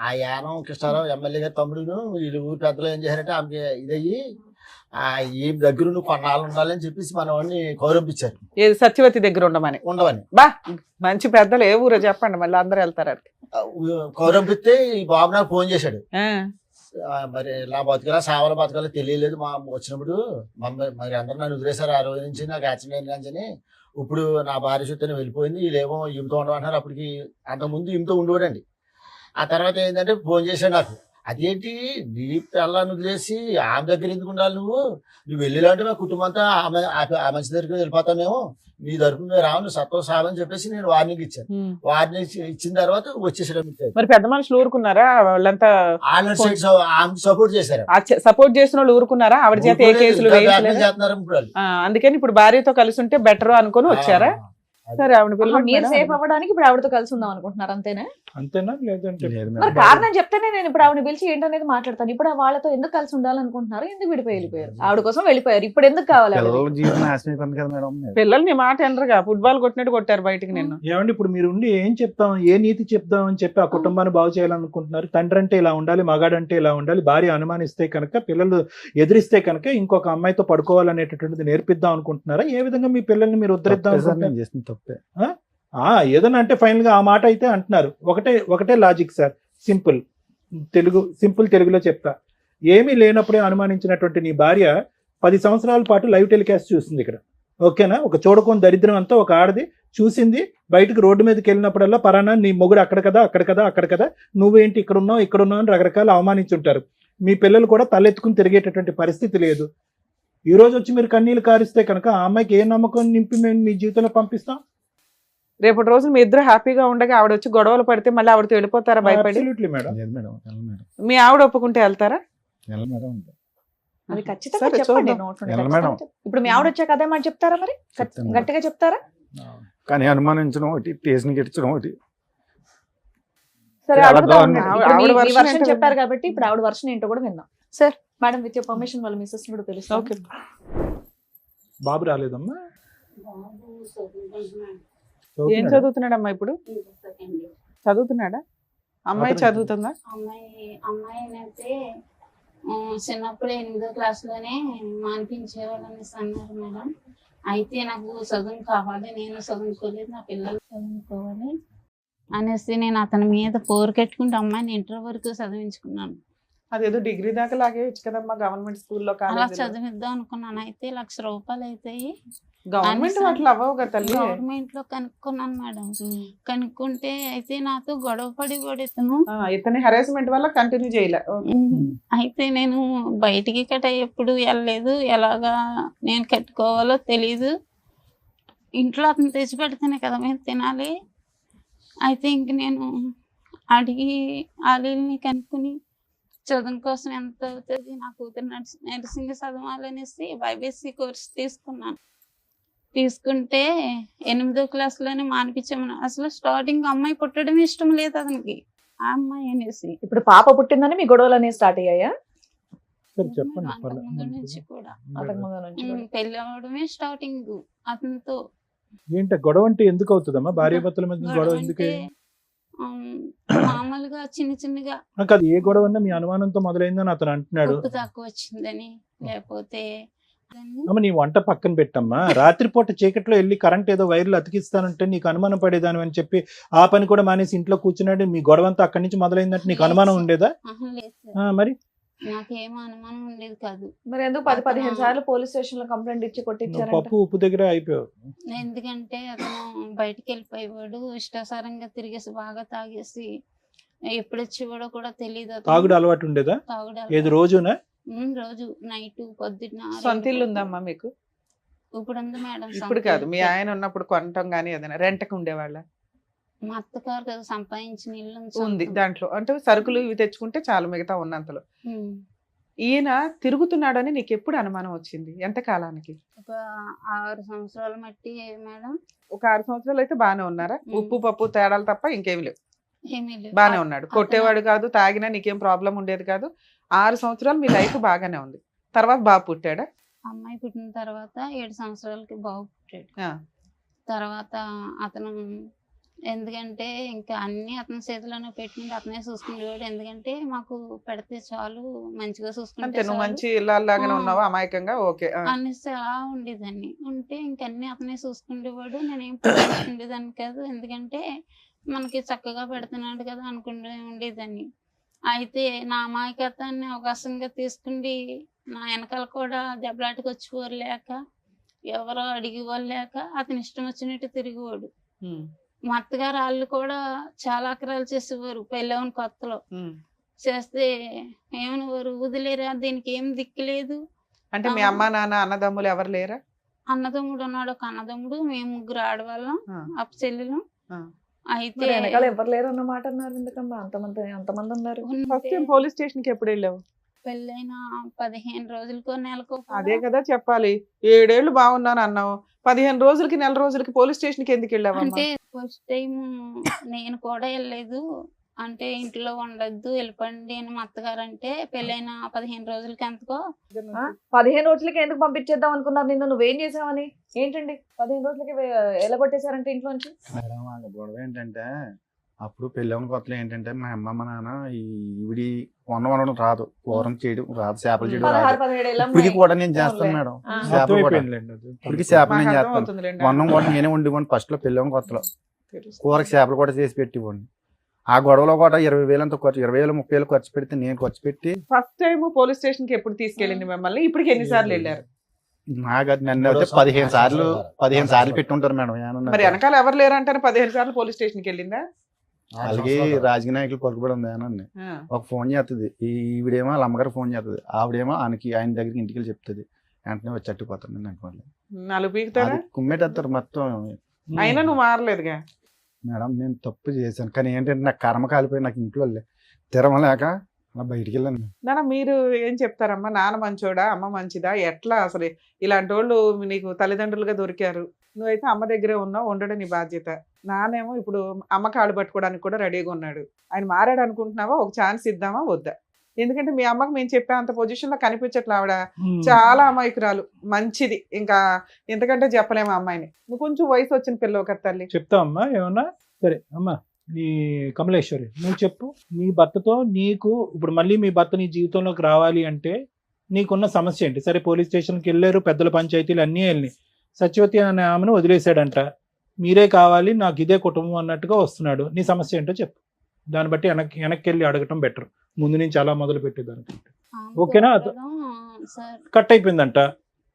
ఆ యానం కృష్ణారావు ఎమ్మెల్యే గారి తమ్ముడును వీళ్ళు ఊరి పెద్దలు ఏం చేశారంటే ఆమెకి ఇదయ్యి ఈ దగ్గర నువ్వు కొన్నాళ్ళు ఉండాలని చెప్పేసి మన వాడిని కౌరంపించారు, ఏది సత్యవతి దగ్గర ఉండమని. ఉండవని. బా, మంచి పెద్దలు ఏ ఊరో చెప్పండి, మళ్ళీ అందరూ వెళ్తారు అక్కడికి. కౌరంపిస్తే ఈ బాబు నాకు ఫోన్ చేశాడు. ఆ. మరి ఇలా బతకలా సావల బతకాలో తెలియలేదు మా వచ్చినప్పుడు మరి అందరూ నన్ను వదిలేశారు. ఆ రోజు నుంచి నాకు యాక్సిడెంట్ అని ఇప్పుడు నా భార్య చుట్టూ వెళ్ళిపోయింది, వీళ్ళేమో ఈమెతో ఉండమంటున్నారు. అప్పటికి అంతకుముందు ఈమెతో ఉండేవాడండి. ఆ తర్వాత ఏంటంటే ఫోన్ చేశాడు నాకు, అదేంటి నీ పిల్లని వదిలేసి ఆమె దగ్గర ఎందుకు ఉండాలి, నువ్వు వెళ్ళేలాంటి మా కుటుంబం అంతా ఆ మంచి దగ్గరికి వెళ్ళిపోతావు, మేము నీ తరపున మేము రావు, నువ్వు సత్వం సావని చెప్పేసి నేను వార్నింగ్ ఇచ్చాను. ఉమ్. వార్నింగ్ ఇచ్చిన తర్వాత వచ్చేసడం మరి పెద్ద మనుషులు ఊరుకున్నారా? వాళ్ళంతా ఆమె సపోర్ట్ చేశారు. సపోర్ట్ చేసిన వాళ్ళు ఊరుకున్నారా? ఆవిడ చేత ఏ కేసులు వేయలేదు. చేస్తున్నారు ఇప్పుడు వాళ్ళు. అందుకని ఇప్పుడు భార్యతో కలిసి ఉంటే బెటర్ అనుకుని వచ్చారా? సరే, ఆవిడ మీరు సేఫ్ అవ్వడానికి ఇప్పుడు ఆవిడతో కలిసి ఉందాం అనుకుంటున్నారు అంతేనా? అంతేనా? లేదంటే లేదు మరి మేడం. కారణం చెప్తేనే నేను ఇప్పుడు ఆవిడ పిలిచి ఏంటనేది మాట్లాడతాను. ఇప్పుడు వాళ్ళతో ఎందుకు కలిసి ఉండాలనుకుంటున్నారు? ఎందుకు విడిపోయి వెళ్ళిపోయారు? ఆవిడ కోసం వెళ్ళిపోయారు, ఇప్పుడు ఎందుకు కావాలి ఆవిడ? పిల్లల జీవితం నాశనం అయిపోయింది కదా మేడం. పిల్లల్ని మాట ఎనరుగా ఫుట్బాల్ కొట్టినట్టు కొట్టారు బయటికి నిన్ను. ఏమండి ఇప్పుడు మీరు ఉండి ఏం చెప్తాం, ఏ నీతి చెప్తాం అని చెప్పి ఆ కుటుంబాన్ని బాగు చేయాలనుకుంటున్నారు? తండ్రి అంటే ఇలా ఉండాలి, మగాడంటే ఇలా ఉండాలి, భార్య అనుమానిస్తే కనుక, పిల్లలు ఎదిరిస్తే కనుక ఇంకొక అమ్మాయితో పడుకోవాలనేటటువంటిది నేర్పిద్దాం అనుకుంటున్నారా? ఏ విధంగా మీ పిల్లల్ని మీరు ఉద్ధరిద్దాం తప్పే సార్, అనుకుంటున్నారు? నేను చేసిన తప్పే. ఏదన్నా అంటే ఫైనల్ గా ఆ మాట అయితే అంటున్నారు. ఒకటే లాజిక్ సార్, సింపుల్ తెలుగులో చెప్తా. ఏమీ లేనప్పుడే అనుమానించినటువంటి నీ భార్య 10 సంవత్సరాల పాటు లైవ్ టెలికాస్ట్ చూసింది ఇక్కడ, ఓకేనా? ఒక చూడకొని దరిద్రం అంతా ఒక ఆడది చూసింది. బయటకు రోడ్డు మీదకి వెళ్ళినప్పుడల్లా పరానా నీ మొగుడు అక్కడ కదా, అక్కడ కదా, నువ్వేంటి ఇక్కడ ఉన్నావు అని రకరకాల అవమానించుంటారు. మీ పిల్లలు కూడా తలెత్తుకుని తిరిగేటటువంటి పరిస్థితి లేదు. ఈ రోజు వచ్చి మీరు కన్నీళ్ళు కారిస్తే కనుక ఆ అమ్మాయికి ఏ నమ్మకం నింపి మేము మీ జీవితంలో పంపిస్తాం? రేపటి రోజు మీ ఇద్దరు హ్యాపీగా ఉండగా ఆవిడ వచ్చి గొడవలు పడితే మళ్ళీ ఆవిడతో వెళ్ళిపోతారా భయపడి? Absolutely madam. లేదు మేడం, వెళ్ళను మేడం, మీ ఆవిడ ఒప్పుకుంటే వెళ్తారా? వెళ్ళను మేడం. అది ఖచ్చితంగా సరే, చెప్పండి చూద్దాం. నోట్ నుండి ఎలా ఖచ్చితంగా మేడం? చెప్పండి. ఇప్పుడు మీ ఆవిడ వచ్చాక అదే మాట చెప్తారా మరి? చెప్తాను. గట్టిగా చెప్తారా? కానీ అనుమానించడం ఒకటి, టేషన్ గెచ్చడం ఒకటి. సరే చాలా అడుగుతా దారుణం. ఉండండి. ఆవిడ- ఇప్పుడు ఆవిడ మీ version version ఏంటో చెప్పారు విందాం. కాబట్టి ఇప్పుడు ఆవిడ వర్షన్ ఏంటో కూడా విందాం. Sir madam with your permission వాళ్ళ మిస్సెస్ కూడా తెలుసు. ఓకే. బాబు రాలేదమ్మా? ఏం చదువుతున్నాడమ్మా ఇప్పుడు? చదువుతున్నాడా? అమ్మాయి అతను- చదువుతుందా? అమ్మాయి అయితే చిన్నప్పుడు 8వ క్లాస్లోనే మానిపించేవాళ్ళు అనేసి అన్నారు మేడం. అయితే నాకు చదువు కావాలి, నేను చదువుకోలేదు, నా పిల్లలు చదువుకోవాలి అనేసి నేను అతని మీద పోరుకెట్టుకుంటే అమ్మాయిని ఇంటర్ వరకు చదివించుకున్నాను. అదేదో డిగ్రీ దాకా లాగేయచ్చు కదమ్మా గవర్నమెంట్ స్కూల్లో, అలా కాలేజీలో. చదివిద్దాం అనుకున్నాను. అయితే ₹1,00,000 అవుతాయి. గవర్నమెంట్ అనేసి వాటిలో అవ్వవు కదా తల్లి. గవర్నమెంట్ లో కనుక్కున్నాను మేడం. కనుక్కుంటే అయితే నాతో గొడవ పడి ఇతను. ఇతని హెరాస్మెంట్ వల్ల కంటిన్యూ చేయలే. అయితే నేను బయటికి కట్ట ఎప్పుడు వెళ్ళలేదు. ఎలాగా నేను కట్టుకోవాలో తెలీదు. ఇంట్లో అతను తెచ్చి పెడితేనే కదా మేము తినాలి. అయితే ఇంక నేను అడిగి ఆలీల్ని కనుక్కుని చదువు కోసం ఎంత అవుతుంది, నా కూతురు నర్సింగ్ చదవాలనేసి బైబీసీ కోర్స్ తీసుకున్నాను. తీసుకుంటే 8వ క్లాస్లోనే మానిపించామని. అసలు స్టార్టింగ్ అమ్మాయి పుట్టడం ఇష్టం లేదు అతనికి, ఆ అమ్మాయి అనేసి. ఇప్పుడు పాప పుట్టిందని మీ గొడవలు అనేవి స్టార్ట్ అయ్యాయా? సరే చెప్పండి. అంతకు ముందు నుంచి కూడా అంతకు ముందు నుంచి కూడా. పెళ్లి అవడమే స్టార్టింగ్ అతనితో. ఏంటి గొడవ అంటే ఎందుకు అవుతుందమ్మా? భార్యాభర్తల మధ్య గొడవ గొడవ ఎందుకు? అంటే మామూలుగా చిన్న చిన్నగా అది ఏ గొడవ అన్నా మీ అనుమానంతో మొదలైందని అతను అంటున్నాడు. ఉప్పు తక్కువ వచ్చిందని, లేకపోతే అమ్మ నీ వంట పక్కన పెట్టమ్మా. రాత్రిపూట చీకట్లో వెళ్ళి కరెంట్ ఏదో వైర్లు అతికిస్తానంటే నీకు అనుమానం పడేదాని అని చెప్పి ఆ పని కూడా మానేసి ఇంట్లో కూర్చున్నాడు. మీ గొడవ అంతా అక్కడి నుంచి మొదలైందంటే నీకు అనుమానం ఉండేదా? లేదు సార్, మరి నాకేమో అనుమానం ఉండేది కాదు. మరి ఎందుకు 10-15 సార్లు పోలీస్ స్టేషన్ లో కంప్లైంట్ ఇచ్చి నువ్వు కొట్టించారంట? పప్పు ఉప్పు దగ్గర అయిపోయావు. ఎందుకంటే అతను బయటికి వెళ్ళిపోయేవాడు, ఇష్టాసారంగా తిరిగేసి బాగా తాగేసి ఎప్పుడు వచ్చేవాడో కూడా తెలియదు. తాగుడు అలవాటు ఉండేదా? తాగుడు ఏది రోజునా? రోజు నైట్ పొద్దున్న. సొంత ఇల్లు ఉందమ్మా మీకు? ఇప్పుడు ఉంది మేడం. ఇప్పుడు కాదు, మీ ఆయన ఉన్నప్పుడు కొనటం గానీ ఏదైనా రెంట్కి ఉండేవాళ్ళ? మా అత్తగారు కదా సంపాదించిన ఇల్లు ఉంది దాంట్లో. అంటే సరుకులు ఇవి తెచ్చుకుంటే చాలు మిగతా ఉన్నంతలో. ఈయన తిరుగుతున్నాడని నీకు ఎప్పుడు అనుమానం వచ్చింది? ఎంత కాలానికి? ఒక 6 సంవత్సరాల మట్టి మేడం. ఒక 6 సంవత్సరాలు అయితే బాగానే ఉన్నారా? ఉప్పు పప్పు తేడాలు తప్ప ఇంకేమి లేవు. ఏమీ లేవు. బాగానే ఉన్నాడు, కొట్టేవాడు కాదు, తాగినా నీకేం ప్రాబ్లం ఉండేది కాదు. 6 సంవత్సరాలు మీ లైఫ్ బాగానే ఉంది. తర్వాత బాబు పుట్టాడా? అమ్మాయి పుట్టిన తర్వాత 7 సంవత్సరాలకి బాబు పుట్టాడు. తర్వాత అతను ఎందుకంటే ఇంకా అన్ని అతని చేతిలోనే పెట్టుకుంటే అతనే చూసుకునేవాడు. ఎందుకంటే మాకు పెడితే చాలు, మంచిగా అంతే, చూసుకుంటే నువ్వు చాలు మంచి ఇళ్ళలాగానే ఉన్నావా అమాయకంగా? ఓకే. అనేసి అలా ఉండేదాన్ని. ఉంటే ఇంకన్నీ అతనే చూసుకునేవాడు. నేనేం పట్టించుకునేదాన్ని కాదు. ఎందుకంటే మనకి చక్కగా పెడుతున్నాడు కదా అనుకుంటూ ఉండేదాన్ని. అయితే నా అమాయకత్వాన్ని అవకాశంగా తీసుకుండి నా వెనకాల కూడా దెబ్బలాటకు వచ్చేవారు లేక, ఎవరో అడిగేవాళ్ళు లేక అతని ఇష్టం వచ్చినట్టు తిరిగేవాడు. మా అత్తగారు వాళ్ళు కూడా చాలా అక్రాలు చేసేవారు పెళ్ళవని కొత్తలో. చేస్తే ఏమనేవారు, వదిలేరా, దీనికి ఏం దిక్కులేదు. అంటే మీ అమ్మ నాన్న అన్నదమ్ములు ఎవరు లేరా? అన్నదమ్ముడు ఉన్నాడు, ఒక అన్నదమ్ముడు, మేము 3 ఆడవాళ్ళం, అప్ప చెల్లెలు. అయితే మరి వెనకాల ఎవరు లేరు అన్నమాట అన్నారు. ఎందుకమ్మా అంతమంది ఉన్నారు? ఫస్ట్ టైం పోలీస్ స్టేషన్ కి ఎప్పుడు వెళ్ళావు? పెళ్ళైన 15 రోజులకో నెలకో. అదే కదా చెప్పాలి. 7 ఏళ్ళు బాగున్నాను అన్నావు, 15 రోజులకి నెల రోజులకి పోలీస్ స్టేషన్ కి ఎందుకు వెళ్ళావు? అంటే ఫస్ట్ టైం నేను కూడా వెళ్ళలేదు. అంటే ఇంట్లో ఉండొద్దు, వెళ్ళిపోండి అని మా అత్తగారు అంటే, పెళ్ళైన 15 రోజులకి ఎంతకో. 15 రోజులకి ఎందుకు పంపించేద్దాం అనుకున్నారు నిన్ను? నువ్వేం చేసావని? ఏంటండి 15 రోజులకి ఎలా కొట్టేశారంటే ఇంట్లోంచి? మేడం ఆ గొడవ ఏంటంటే, అప్పుడు పెళ్ళవని కొత్తలో ఏంటంటే మా అమ్మ మా నాన్న ఈవిడి వండడం రాదు, కూరం చేయడం రాదు, చేపలు చేయడం రాదు. 16-17 ఏళ్ళ ఇప్పటికి అమ్మాయి. కూడా నేను చేస్తాను మేడం. చేపలు కూడా ఇప్పటికి చేపలు నేను చేస్తాను. వండం కూడా నేనే వండివ్వండి. ఫస్ట్ లో పెళ్ళవని కొత్తలో కూరకి చేపలు కూడా చేసి పెట్టివ్వండి. ఆ గొడవలో కూడా 20,000 అంత ఖర్చు, 20,000 30,000 ఖర్చు పెడితే నేను ఖర్చు పెట్టి. ఫస్ట్ టైం పోలీస్ స్టేషన్ కి ఎప్పుడు తీసుకెళ్ళింది మిమ్మల్ని? ఇప్పటికి ఎన్నిసార్లు వెళ్ళారు? నాకు నన్ను అయితే 15 సార్లు పెట్టుంటారు మేడం. మరి వెనకాల ఎవరు లేరంటారు 15 సార్లు పోలీస్ స్టేషన్ కి వెళ్ళిందా? అలాగే రాజకీయ నాయకులు పలుకుబడి ఉంది అని ఒక ఫోన్ చేస్తుంది, ఈవిడేమో వాళ్ళ అమ్మగారు ఫోన్ చేస్తుంది, ఆవిడేమో ఆయన దగ్గరికి ఇంటికి వెళ్ళి చెప్తుంది. వెంటనే వచ్చి అట్టుకుపోతాను అనుకోలేదు. నాలుగు పీకుతారా? కుమ్మేటేస్తారు మొత్తం. అయినా నువ్వు మారలేదుగా. మేడం నేను తప్పు చేశాను, కానీ ఏంటంటే నాకు కర్మ కాలిపోయి నాకు ఇంట్లో తిరమలేక అలా బయటికి వెళ్ళాను. నాన్న మీరు ఏం చెప్తారమ్మా? నాన్న మంచోడా, అమ్మ మంచిదా, ఎట్లా అసలు ఇలాంటి వాళ్ళు నీకు తల్లిదండ్రులుగా దొరికారు, నువ్వైతే అమ్మ దగ్గరే ఉన్నావు, ఉండడం నీ బాధ్యత. నానేమో ఇప్పుడు అమ్మ కాళ్ళు పట్టుకోవడానికి కూడా రెడీగా ఉన్నాడు. ఆయన మారాడు అనుకుంటున్నావా? ఒక ఛాన్స్ ఇద్దామా వద్దా? ఎందుకంటే మీ అమ్మకి మేము చెప్పే అంత పొజిషన్ లో కనిపించట్లా. ఆవిడ చాలా అమాయకురాలు, మంచిది, ఇంకా ఎంతకంటే చెప్పలేము అమ్మాయిని. నువ్వు కొంచెం వయసు వచ్చిన పిల్లవు కదా తల్లి. చెప్తావు అమ్మా ఏమన్నా? సరే అమ్మా, నీ కమలేశ్వరి నువ్వు చెప్పు. నీ భర్తతో నీకు ఇప్పుడు మళ్ళీ మీ భర్త నీ జీవితంలోకి రావాలి అంటే నీకున్న సమస్య ఏంటి? సరే పోలీస్ స్టేషన్కి వెళ్ళారు, పెద్దల పంచాయతీలు అన్నీ వెళ్ళినాయి. సత్యవతి అనే ఆమెను వదిలేశాడంట, మీరే కావాలి నాకు ఇదే కుటుంబం అన్నట్టుగా వస్తున్నాడు. నీ సమస్య ఏంటో చెప్పు, దాన్ని బట్టి వెనక్కి వెళ్ళి అడగటం బెటర్ ముందు నుంచి అలా మొదలు పెట్టేదానికంటే. ఓకేనా? కట్ అయిపోయిందంట,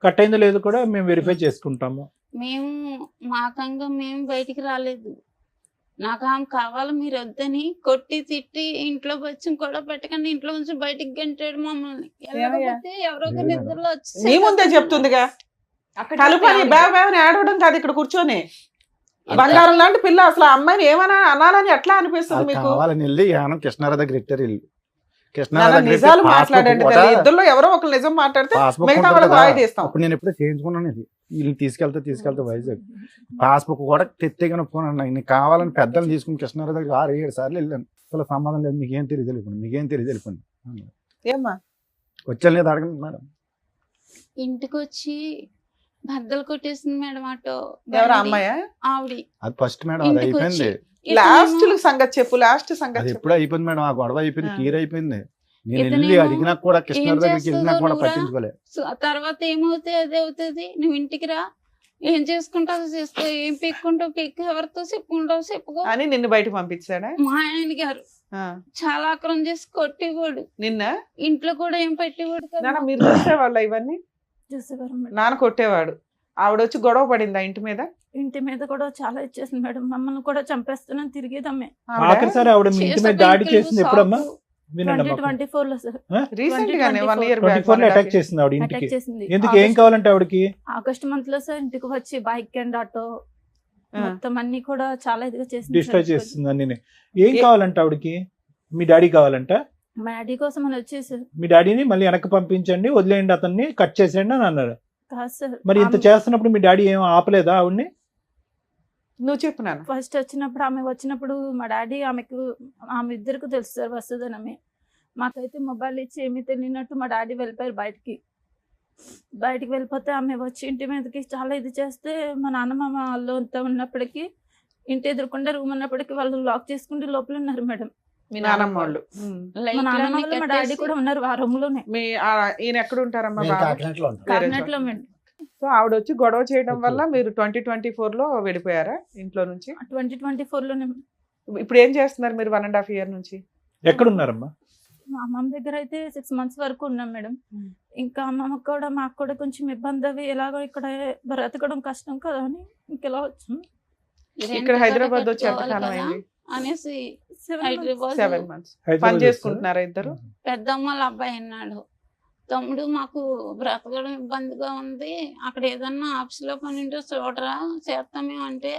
కట్ అయిందో లేదో కూడా మేము వెరిఫై చేసుకుంటాము. మేము మాకంగా మేము బయటికి రాలేదు. నాకు ఆమె కావాలి మీరు వద్దని కొట్టి తిట్టి ఇంట్లో వచ్చి కూడా పెట్టకండి ఇంట్లో నుంచి బయటికి గంటాడు మమ్మల్ని. వెళ్ళకపోతే ఎవరో ఒక నిద్రలో నీ ముందే చెప్తుందిగా, కలుపని బాబాని ఆడవడం కాదు ఇక్కడ కూర్చొని. బంగారం లాంటి పిల్ల, అసలు ఆ అమ్మాయిని ఏమైనా అనాలని ఎట్లా అనిపిస్తుంది మీకు? కావాలని వెళ్ళి యానం కృష్ణారావు దగ్గర ఇట్టారు ఇల్లు. నిజాలు మాట్లాడండి తల్లి, ఇద్దరులో ఎవరో ఒకరు నిజం మాట్లాడితే మిగతా వాళ్ళకి వాయిదా ఇస్తాం. అప్పుడు నేను ఎప్పుడో చేయించుకున్నాను ఇది, వీళ్ళు తీసుకెళ్తే వైజాగ్ పాస్బుక్ కూడా తెత్తేగా ఒప్పుకున్నాను. నీకు కావాలని పెద్దలు తీసుకుని కృష్ణారావు దగ్గర 6-7 సార్లు వెళ్ళాను. అసలు సమాధానం లేదు, మీకేం తెలియదు వెళ్ళిపోయింది, మీకేం తెలియదు వెళ్ళిపోయింది. ఏమ్మా వచ్చాను లేదు అడగండి మేడం. ఇంటికి వచ్చి బద్దలు కొట్టేసింది మేడం ఆటో. ఎవరు అమ్మాయా? ఆవిడ. అది ఫస్ట్ మేడం, అది అయిపోయింది. లాస్ట్ సంగతి చెప్పు, లాస్ట్ అది సంగతి ఎప్పుడు అయిపోయింది మేడం, ఆ గొడవ అయిపోయింది, క్లియర్ అయిపోయింది. నేను వెళ్ళి అడిగినా కూడా కృష్ణారావు దగ్గరికి వెళ్ళినా కూడా పట్టించుకోలేదు. తర్వాత ఏమవుతాయి అదే అవుతుంది. నువ్వు ఇంటికి రా, ఏం చేసుకుంటావు చేసుకో, ఏం పెక్కుంటావు పెక్కు, ఎవరితో చెప్పుకుంటావు చెప్పుకో అని నిన్ను బయట పంపించాడా మా ఆయన గారు. చాలా ఆక్రమం చేసి కొట్టేవాడు. నిన్న ఇంట్లో కూడా ఏం పెట్టేవాడు కదా. మీరు చూసేవాళ్ళ ఇవన్నీ? నాన్న కొట్టేవాడు. ఆవిడ వచ్చి గొడవ పడిందా ఇంటి మీద? ఇంటి మీద కూడా చాలా ఇచ్చేసింది మేడం, మమ్మల్ని కూడా చంపేస్తున్నాను తిరిగేదమ్మే. ఆఖరిసారి ఆవిడ మీ ఇంటి మీద దాడి చేసింది ఎప్పుడమ్మా? 2024 లో సార్, రీసెంట్ గానే 1 year 24 లో అటాక్ చేసింది ఆవిడ ఇంటికి. అటాక్ చేసింది. ఎందుకు, ఏం కావాలంటే ఆవిడకి? ఆగస్ట్ మంత్ లో సార్ ఇంటికి వచ్చి బైక్ అండ్ ఆటో మొత్తం అన్ని కూడా చాలా ఇదిగా చేసింది, డిస్ట్రాయ్ చేస్తుంది అన్ని. ఏం కావాలంటే ఆవిడకి? మీ డాడీ కావాలంట? మా డాడీ కోసం అని వచ్చేసారు. మీ డాడీని మళ్ళీ వెనక్కి పంపించండి, వదిలేయండి, అతన్ని కట్ చేసేయండి అని అన్నారు. కాదు సార్, మరి ఇంత చేస్తున్నప్పుడు మీ డాడీ ఏం ఆపలేదా ఆవిడ్ని? నువ్వు చెప్పు నాన్న. ఫస్ట్ వచ్చినప్పుడు ఆమె వచ్చినప్పుడు మా డాడీ ఆమె ఇద్దరికి తెలుసు సార్ వస్తుందని. మాకైతే మొబైల్ ఇచ్చి ఏమీ తెలియనట్టు మా డాడీ వెళ్ళిపోయారు బయటికి వెళ్ళిపోతే ఆమె వచ్చి ఇంటి మీదకి చాలా ఇది చేస్తే మా నాన్నమ్మ వాళ్ళు అంతా ఉన్నప్పటికీ ఇంటి ఎదురుకుండా రూమ్ ఉన్నప్పటికీ వాళ్ళు లాక్ చేసుకుంటే లోపల ఉన్నారు మేడం. మీ నాన్నమ్మ వాళ్ళు? మా నాన్నమ్మ వాళ్ళు మా డాడీ కూడా ఉన్నారు ఆ రూమ్ లోనే. మీ ఈయన ఎక్కడ ఉంటారమ్మా? కాకినాడలో మేడం. సో ఆవిడ వచ్చి గొడవ చేయడం వల్ల మీరు 2024 లో వెళ్ళిపోయారా ఇంట్లో నుంచి? 2024 లోనే. ఇప్పుడు ఏం చేస్తున్నారు మీరు 1.5 year నుంచి? ఎక్కడున్నారమ్మా? మా అమ్మమ్మ దగ్గర అయితే 6 months వరకు ఉన్నాం మేడం. ఇంకా అమ్మమ్మకి కూడా మాకు కూడా కొంచెం ఇబ్బంది అవి ఎలాగో ఇక్కడ బ్రతకడం కష్టం కదా అని ఇంకెలా వచ్చాం. ఇక్కడ హైదరాబాద్ వచ్చి ఎంతకాలం అయింది అనేసి 7 months పని చేసుకుంటున్నారా ఇద్దరు? పెద్దమ్మ వాళ్ళ అబ్బాయి అన్నాడు, తమ్ముడు మాకు బ్రతకడం ఇబ్బందిగా ఉంది, అక్కడ ఏదన్నా ఆఫీస్ లో పని ఉంటే చూడరా చేస్తామే అంటే,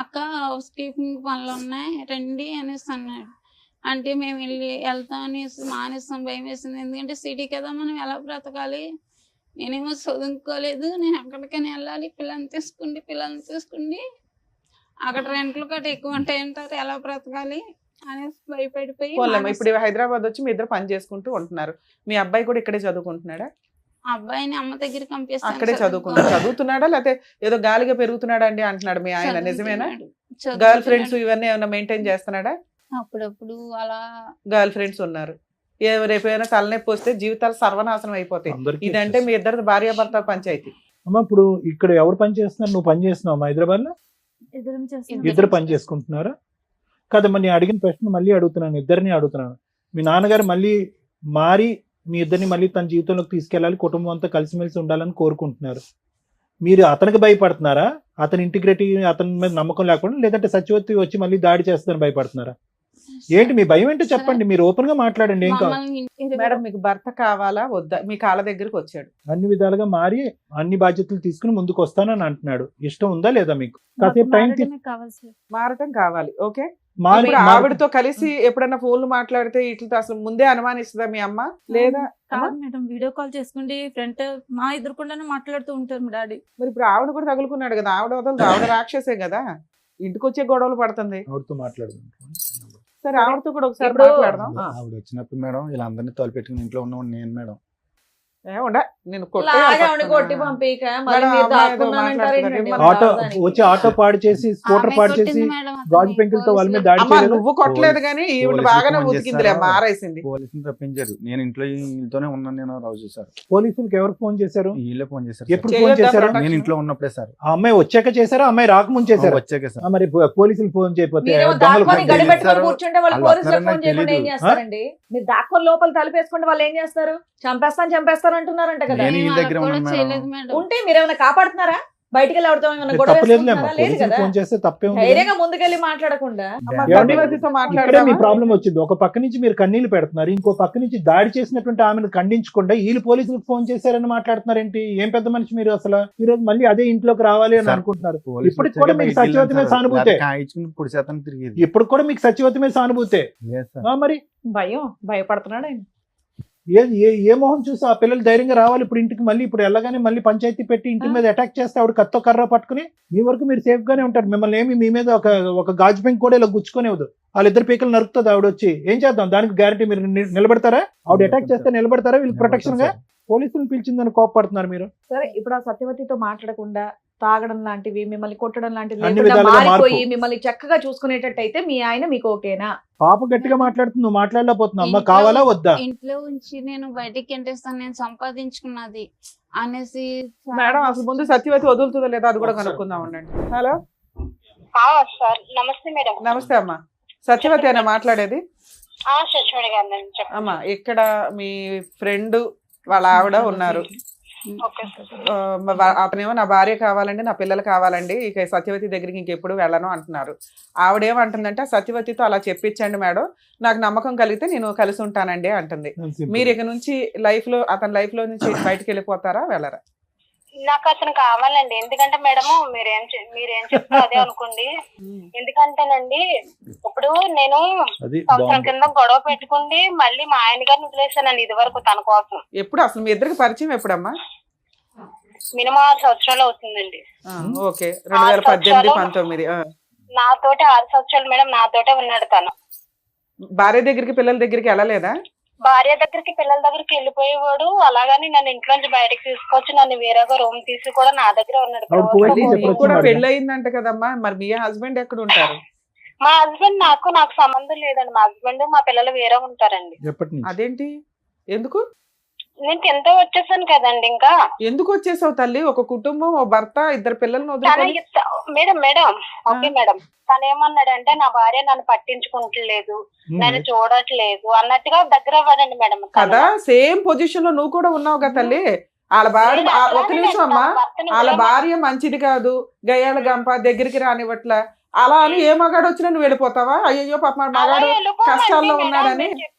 అక్క హౌస్ కీపింగ్ పనులు ఉన్నాయి రండి అనేసి అన్నాడు. అంటే మేము వెళ్తాం అనేసి మానేస్తాం, భయం వేసింది. ఎందుకంటే సిటీ కదా, మనం ఎలా బ్రతకాలి, నేనేమో చదువుకోలేదు, నేను ఎక్కడికైనా వెళ్ళాలి, పిల్లల్ని తీసుకుండి అక్కడ రెంట్లు కట్ట ఎక్కువ ఉంటాయి అంటారు, ఎలా బ్రతకాలి అనేసి భయపడిపోయి. ఇప్పుడు హైదరాబాద్ వచ్చి మీ ఇద్దరు పని చేసుకుంటూ ఉంటున్నారు. మీ అబ్బాయి కూడా ఇక్కడే చదువుకుంటున్నాడా? అబ్బాయిని అమ్మ దగ్గర పంపిస్తాను. అక్కడే చదువుతున్నాడా లేకపోతే ఏదో గాలిగా పెరుగుతున్నాడా అండి అంటున్నాడు మీ ఆయన, నిజమేనా? గర్ల్ ఫ్రెండ్స్ ఇవన్నీ ఏమైనా మెయింటైన్ చేస్తున్నాడా? అప్పుడప్పుడు అలా గర్ల్ ఫ్రెండ్స్ ఉన్నారు. రేపైనా తలనొప్పి వస్తే జీవితాలు సర్వనాశనం అయిపోతాయి. ఇదంటే మీ ఇద్దరు భార్యాభర్త పంచాయతీ. అమ్మా ఇప్పుడు ఇక్కడ ఎవరు పని చేస్తున్నారు? నువ్వు పని చేస్తున్నావు హైదరాబాద్ లో? ఇద్దరు పని చేసుకుంటున్నారా? కదమ్మా, నేను అడిగిన ప్రశ్న మళ్ళీ అడుగుతున్నాను, ఇద్దరిని అడుగుతున్నాను. మీ నాన్నగారు మళ్ళీ మారి మీ ఇద్దరిని మళ్ళీ తన జీవితంలోకి తీసుకెళ్ళాలి, కుటుంబం అంతా కలిసిమెలిసి ఉండాలని కోరుకుంటున్నారు. మీరు అతనికి భయపడుతున్నారా? అతని ఇంటిగ్రిటీ, అతని మీద నమ్మకం లేకుండా, లేదంటే సత్యవతి వచ్చి మళ్ళీ దాడి చేస్తారని భయపడుతున్నారా? ఏంటి మీ భయం ఏంటో చెప్పండి, మీరు ఓపెన్ గా మాట్లాడండి. ఏం కావాలి? మమ్మల్ని ఇంటికి మేడం మీకు భర్త కావాలా వద్దా? మీ కాళ్ళ దగ్గరికి వచ్చాడు. అన్ని విధాలుగా మారి అన్ని బాధ్యతలు తీసుకుని ముందుకు వస్తానని అంటున్నాడు. ఇష్టం ఉందా లేదా మీకు? కాసేపు టైం మారడమే కావాలి సార్. మారటం కావాలి. ఓకే, మారి ఇప్పుడు ఆవిడతో కలిసి ఎప్పుడన్నా ఫోన్లు మాట్లాడితే ఇట్లతో అసలు ముందే అనుమానిస్తుందా మీ అమ్మ? లేదా కాదు మేడం, వీడియో కాల్ చేసుకుంటే ఫ్రంట్ మా ఎదురుకుండానే మాట్లాడుతూ ఉంటారు మా డాడీ. మరి ఇప్పుడు ఆవిడ కూడా తగులుకున్నాడు కదా, ఆవిడ వదలదు, ఆవిడ రాక్షసే కదా, ఇంటికి వచ్చే గొడవలు పడుతుంది. ఆవిడతో మాట్లాడుతున్నాం. సరే ఆవిడతో కూడా ఒకసారి ఇప్పుడు- మాట్లాడదాం. ఆవిడ వచ్చినప్పుడు మేడం వీళ్ళందరినీ తోలుపెట్టుకుని ఇంట్లో ఉన్నవాడు నేను మేడం. నేను కొట్టి పంపిక మళ్ళీ మేడం, మీరు అమ్మాయి ఏదో దాక్కున్నానంటారేంటండి? మాట్లాడుతున్నారు. ఆటో దానికి. వచ్చి ఆటో పాడు చేసి స్కూటర్ ఆమె పాడు కొట్టింది చేసి మేడం అతన్ని. గాజు పెంకులతో వాళ్ళ మీద దాడి అమ్మా చేయలేదు. నువ్వు కొట్టలేదు కానీ ఈవిడ పోలీసులు బాగానే ఫోన్ ఉతికిందిలే, చేశారా? మారేసింది. పోలీసులు తప్పించారు. నేను ఇంట్లో వీళ్ళతోనే ఉన్నాను. నేను రోజు సార్ పోలీసులకు ఎవరు ఫోన్ చేశారు? వీళ్ళే ఫోన్ చేశారు. ఎప్పుడు సార్. ఫోన్ చేయొద్దా చేశారు? ప్రొటెక్షన్? నేను ఇంట్లో ఉన్నప్పుడే సార్. ఆ అమ్మాయి వచ్చాక చేశారా, అమ్మాయి రాకముందు చేశారా? వచ్చాక సార్. మరి పోలీసులు ఫోన్ చేయకపోతే మీరేమో దొంగలు దాక్కొని ఫోన్ గడి చేయలేదు. పెట్టుకొని చేశారు. కూర్చుంటే వాళ్ళు వాళ్ళు పోలీసులకు వస్తారని ఫోన్ చేయకుండా ఏం తెలీదు. చేస్తారండి? మీరు దాక్కొని లోపల తలుపేసుకుంటే వాళ్ళు ఏం చేస్తారు? చంపేస్తాను అంటున్నారంట కదా. నేను మేము వీళ్ళ దగ్గర అలా కూడా ఉన్నాను చేయలేదు మేడం. మేడం. ఉంటే మీరు ఏమైనా కాపాడుతున్నారా? బయటికి వెళ్ళి ఎవరితో ఏమైనా గొడవ తప్పలేదులేమ్మా, వేసుకుంటున్నారా? లేదు పోలీసులు కదా. ఫోన్ చేస్తే తప్పే ఉంది. ధైర్యంగా ముందుకెళ్ళి మాట్లాడకుండా అమ్మ, ఏమండి? సత్యవతితో ఇక్కడే మీ మాట్లాడదామా? ప్రాబ్లం వచ్చింది. ఒక పక్క నుంచి మీరు కన్నీళ్లు పెడుతున్నారు, ఇంకో పక్క నుంచి దాడి చేసినటువంటి ఆమెను ఖండించకుండా వీళ్ళు పోలీసులకు ఫోన్ చేశారని మాట్లాడుతున్నారు ఏంటి? ఏం పెద్ద మనిషి మీరు అసలు? ఈ రోజు మళ్ళీ అదే ఇంట్లోకి రావాలి అని సార్, అనుకుంటున్నారు. పోలీసులు ఇప్పటికి వచ్చాక కూడా మీకు బయటికి సత్యవతి మీద వెళ్ళాను సార్. సానుభూతే. లేకపోతే కాయించుకుని పొడి శాతం తిరిగేది. ఇప్పుడు కూడా మీకు సత్యవతి మీద సానుభూతే. లేదు సార్. మరి భయపడుతున్నాడు ఆయన. ఏ మొహం చూసి ఆ పిల్లలు ధైర్యంగా రావాలి ఇప్పుడు ఇంటికి? మళ్ళీ ఇప్పుడు వెళ్ళగానే మళ్ళీ పంచాయతీ పెట్టి ఇంటి మీద అటాక్ చేస్తే ఆవిడ కత్తో కర్ర పట్టుకుని మీ వరకు మీరు సేఫ్ గానే ఉంటారు. మిమ్మల్ని ఏమి మీ మీద ఒక గాజు పెంక్ కూడా ఇలా గుచ్చుకునేవద్దు. వాళ్ళిద్దరు పీకలు నరుకుతుంది ఆవిడ వచ్చి. ఏం చేద్దాం దానికి గ్యారంటీ? మీరు నిలబడతారా? ఆవిడ అటాక్ చేస్తే నిలబడతారా? వీళ్ళు ప్రొటెక్షన్ గా పోలీసులు పిలిచిందని కోపడుతున్నారు మీరు. సరే ఇప్పుడు ఆ సత్యవతితో మాట్లాడకుండా తాగడం లాంటివి, మిమ్మల్ని కొట్టడం లాంటివి అన్ని లేకుండా విధాలుగా మారిపోయి మార్పు. మిమ్మల్ని చక్కగా చూసుకునేటట్టయితే మీ ఆయన మీకు ఓకేనా? పాప గట్టిగా మాట్లాడుతుంది, నువ్వు మాట్లాడలేకపోతున్నావు. అమ్మ కావాలా వద్దా? ఇంట్లో ఉంచి నేను బయటికి ఎంటేస్తాను, నేను సంపాదించుకున్నది అనేసి. మేడం అసలు ముందు సత్యవతి వదులుతుందో లేదా అది కూడా కనుక్కుందాం ఉండండి. హలో సార్ నమస్తే మేడం. నమస్తే అమ్మా, సత్యవతి అనే మాట్లాడేది? సచివాడి గారు చెప్పండి. అమ్మా ఇక్కడ మీ ఫ్రెండ్ వాళ్ళ ఆవిడ ఉన్నారు. Okay sir. అతనేమో నా భార్య కావాలండి, నా పిల్లలు కావాలండి, ఇక సత్యవతి దగ్గరికి ఇంకెప్పుడు వెళ్ళను అంటున్నారు. ఆవిడేమంటుందంటే సత్యవతితో అలా చెప్పించండి మేడం, నాకు నమ్మకం కలిగితే నేను కలిసి ఉంటానండి అంటుంది. మీరు ఇక నుంచి అతని లైఫ్ లో నుంచి బయటకు వెళ్ళిపోతారా వెళ్ళరా? నాకు అతను కావాలండి. ఎందుకంటే మేడం మీరేం చెప్తారో అదే అనుకోండి. ఎందుకంటేనండి ఇప్పుడు నేను అది సంవత్సరం కింద గొడవ పెట్టుకుంది మళ్ళీ మా ఆయన గారిని వదిలేసానండి ఇది వరకు తన కోసం. ఎప్పుడు అసలు మీ ఇద్దరికి పరిచయం ఎప్పుడమ్మా? మినిమం 6 సంవత్సరాలు అవుతుందండి. ఓకే, 2018, 19. నాతోటి 6 సంవత్సరాలు మేడం నాతోటే ఉన్నాడు తను. భార్య దగ్గరికి పిల్లల దగ్గరికి వెళ్ళలేదా? భార్య దగ్గరికి పిల్లల దగ్గరికి వెళ్ళిపోయేవాడు. అలాగని నన్ను ఇంట్లో నుంచి బయటకు తీసుకొచ్చి నన్ను వేరేగా రూమ్ తీసి కూడా నా దగ్గర ఉన్నాడు. ఆవిడ నీకు కూడా పెళ్లి అయిందంట కదమ్మా, మరి మీ హస్బెండ్ ఎక్కడ ఉంటారు? మా హస్బెండ్ నాకు సంబంధం లేదండి. మా హస్బెండ్ మా పిల్లలు వేరే ఉంటారండి. ఎప్పటి నుంచి? అదేంటి? ఎందుకు? నేను ఎంతో వచ్చేసాను కదండి. ఇంకా ఎందుకు వచ్చేసావు తల్లి? ఒక కుటుంబం, ఓ భర్త, 2 పిల్లల్ని వదిలికొని. మేడం ఓకే మేడం, తను ఏమన్నాడంటే నా భార్య నన్ను పట్టించుకుంటలేదు, నన్ను చూడట్లేదు అన్నట్టుగా దగ్గర అవ్వడండి మేడం. కదా సేమ్ పొజిషన్ లో నువ్వు కూడా ఉన్నావు కదా తల్లి. వాళ్ళ భార్య ఒక నిమిషం అమ్మా, వాళ్ళ భార్య మంచిది కాదు, గయ్యాల గంప, దగ్గరికి రానివ్వట్లా, అలా అని ఏ మగాడు వచ్చినా నువ్వు వెళ్ళిపోతావా? అయ్యో పాప మగాడు కష్టాల్లో ఉన్నాడని.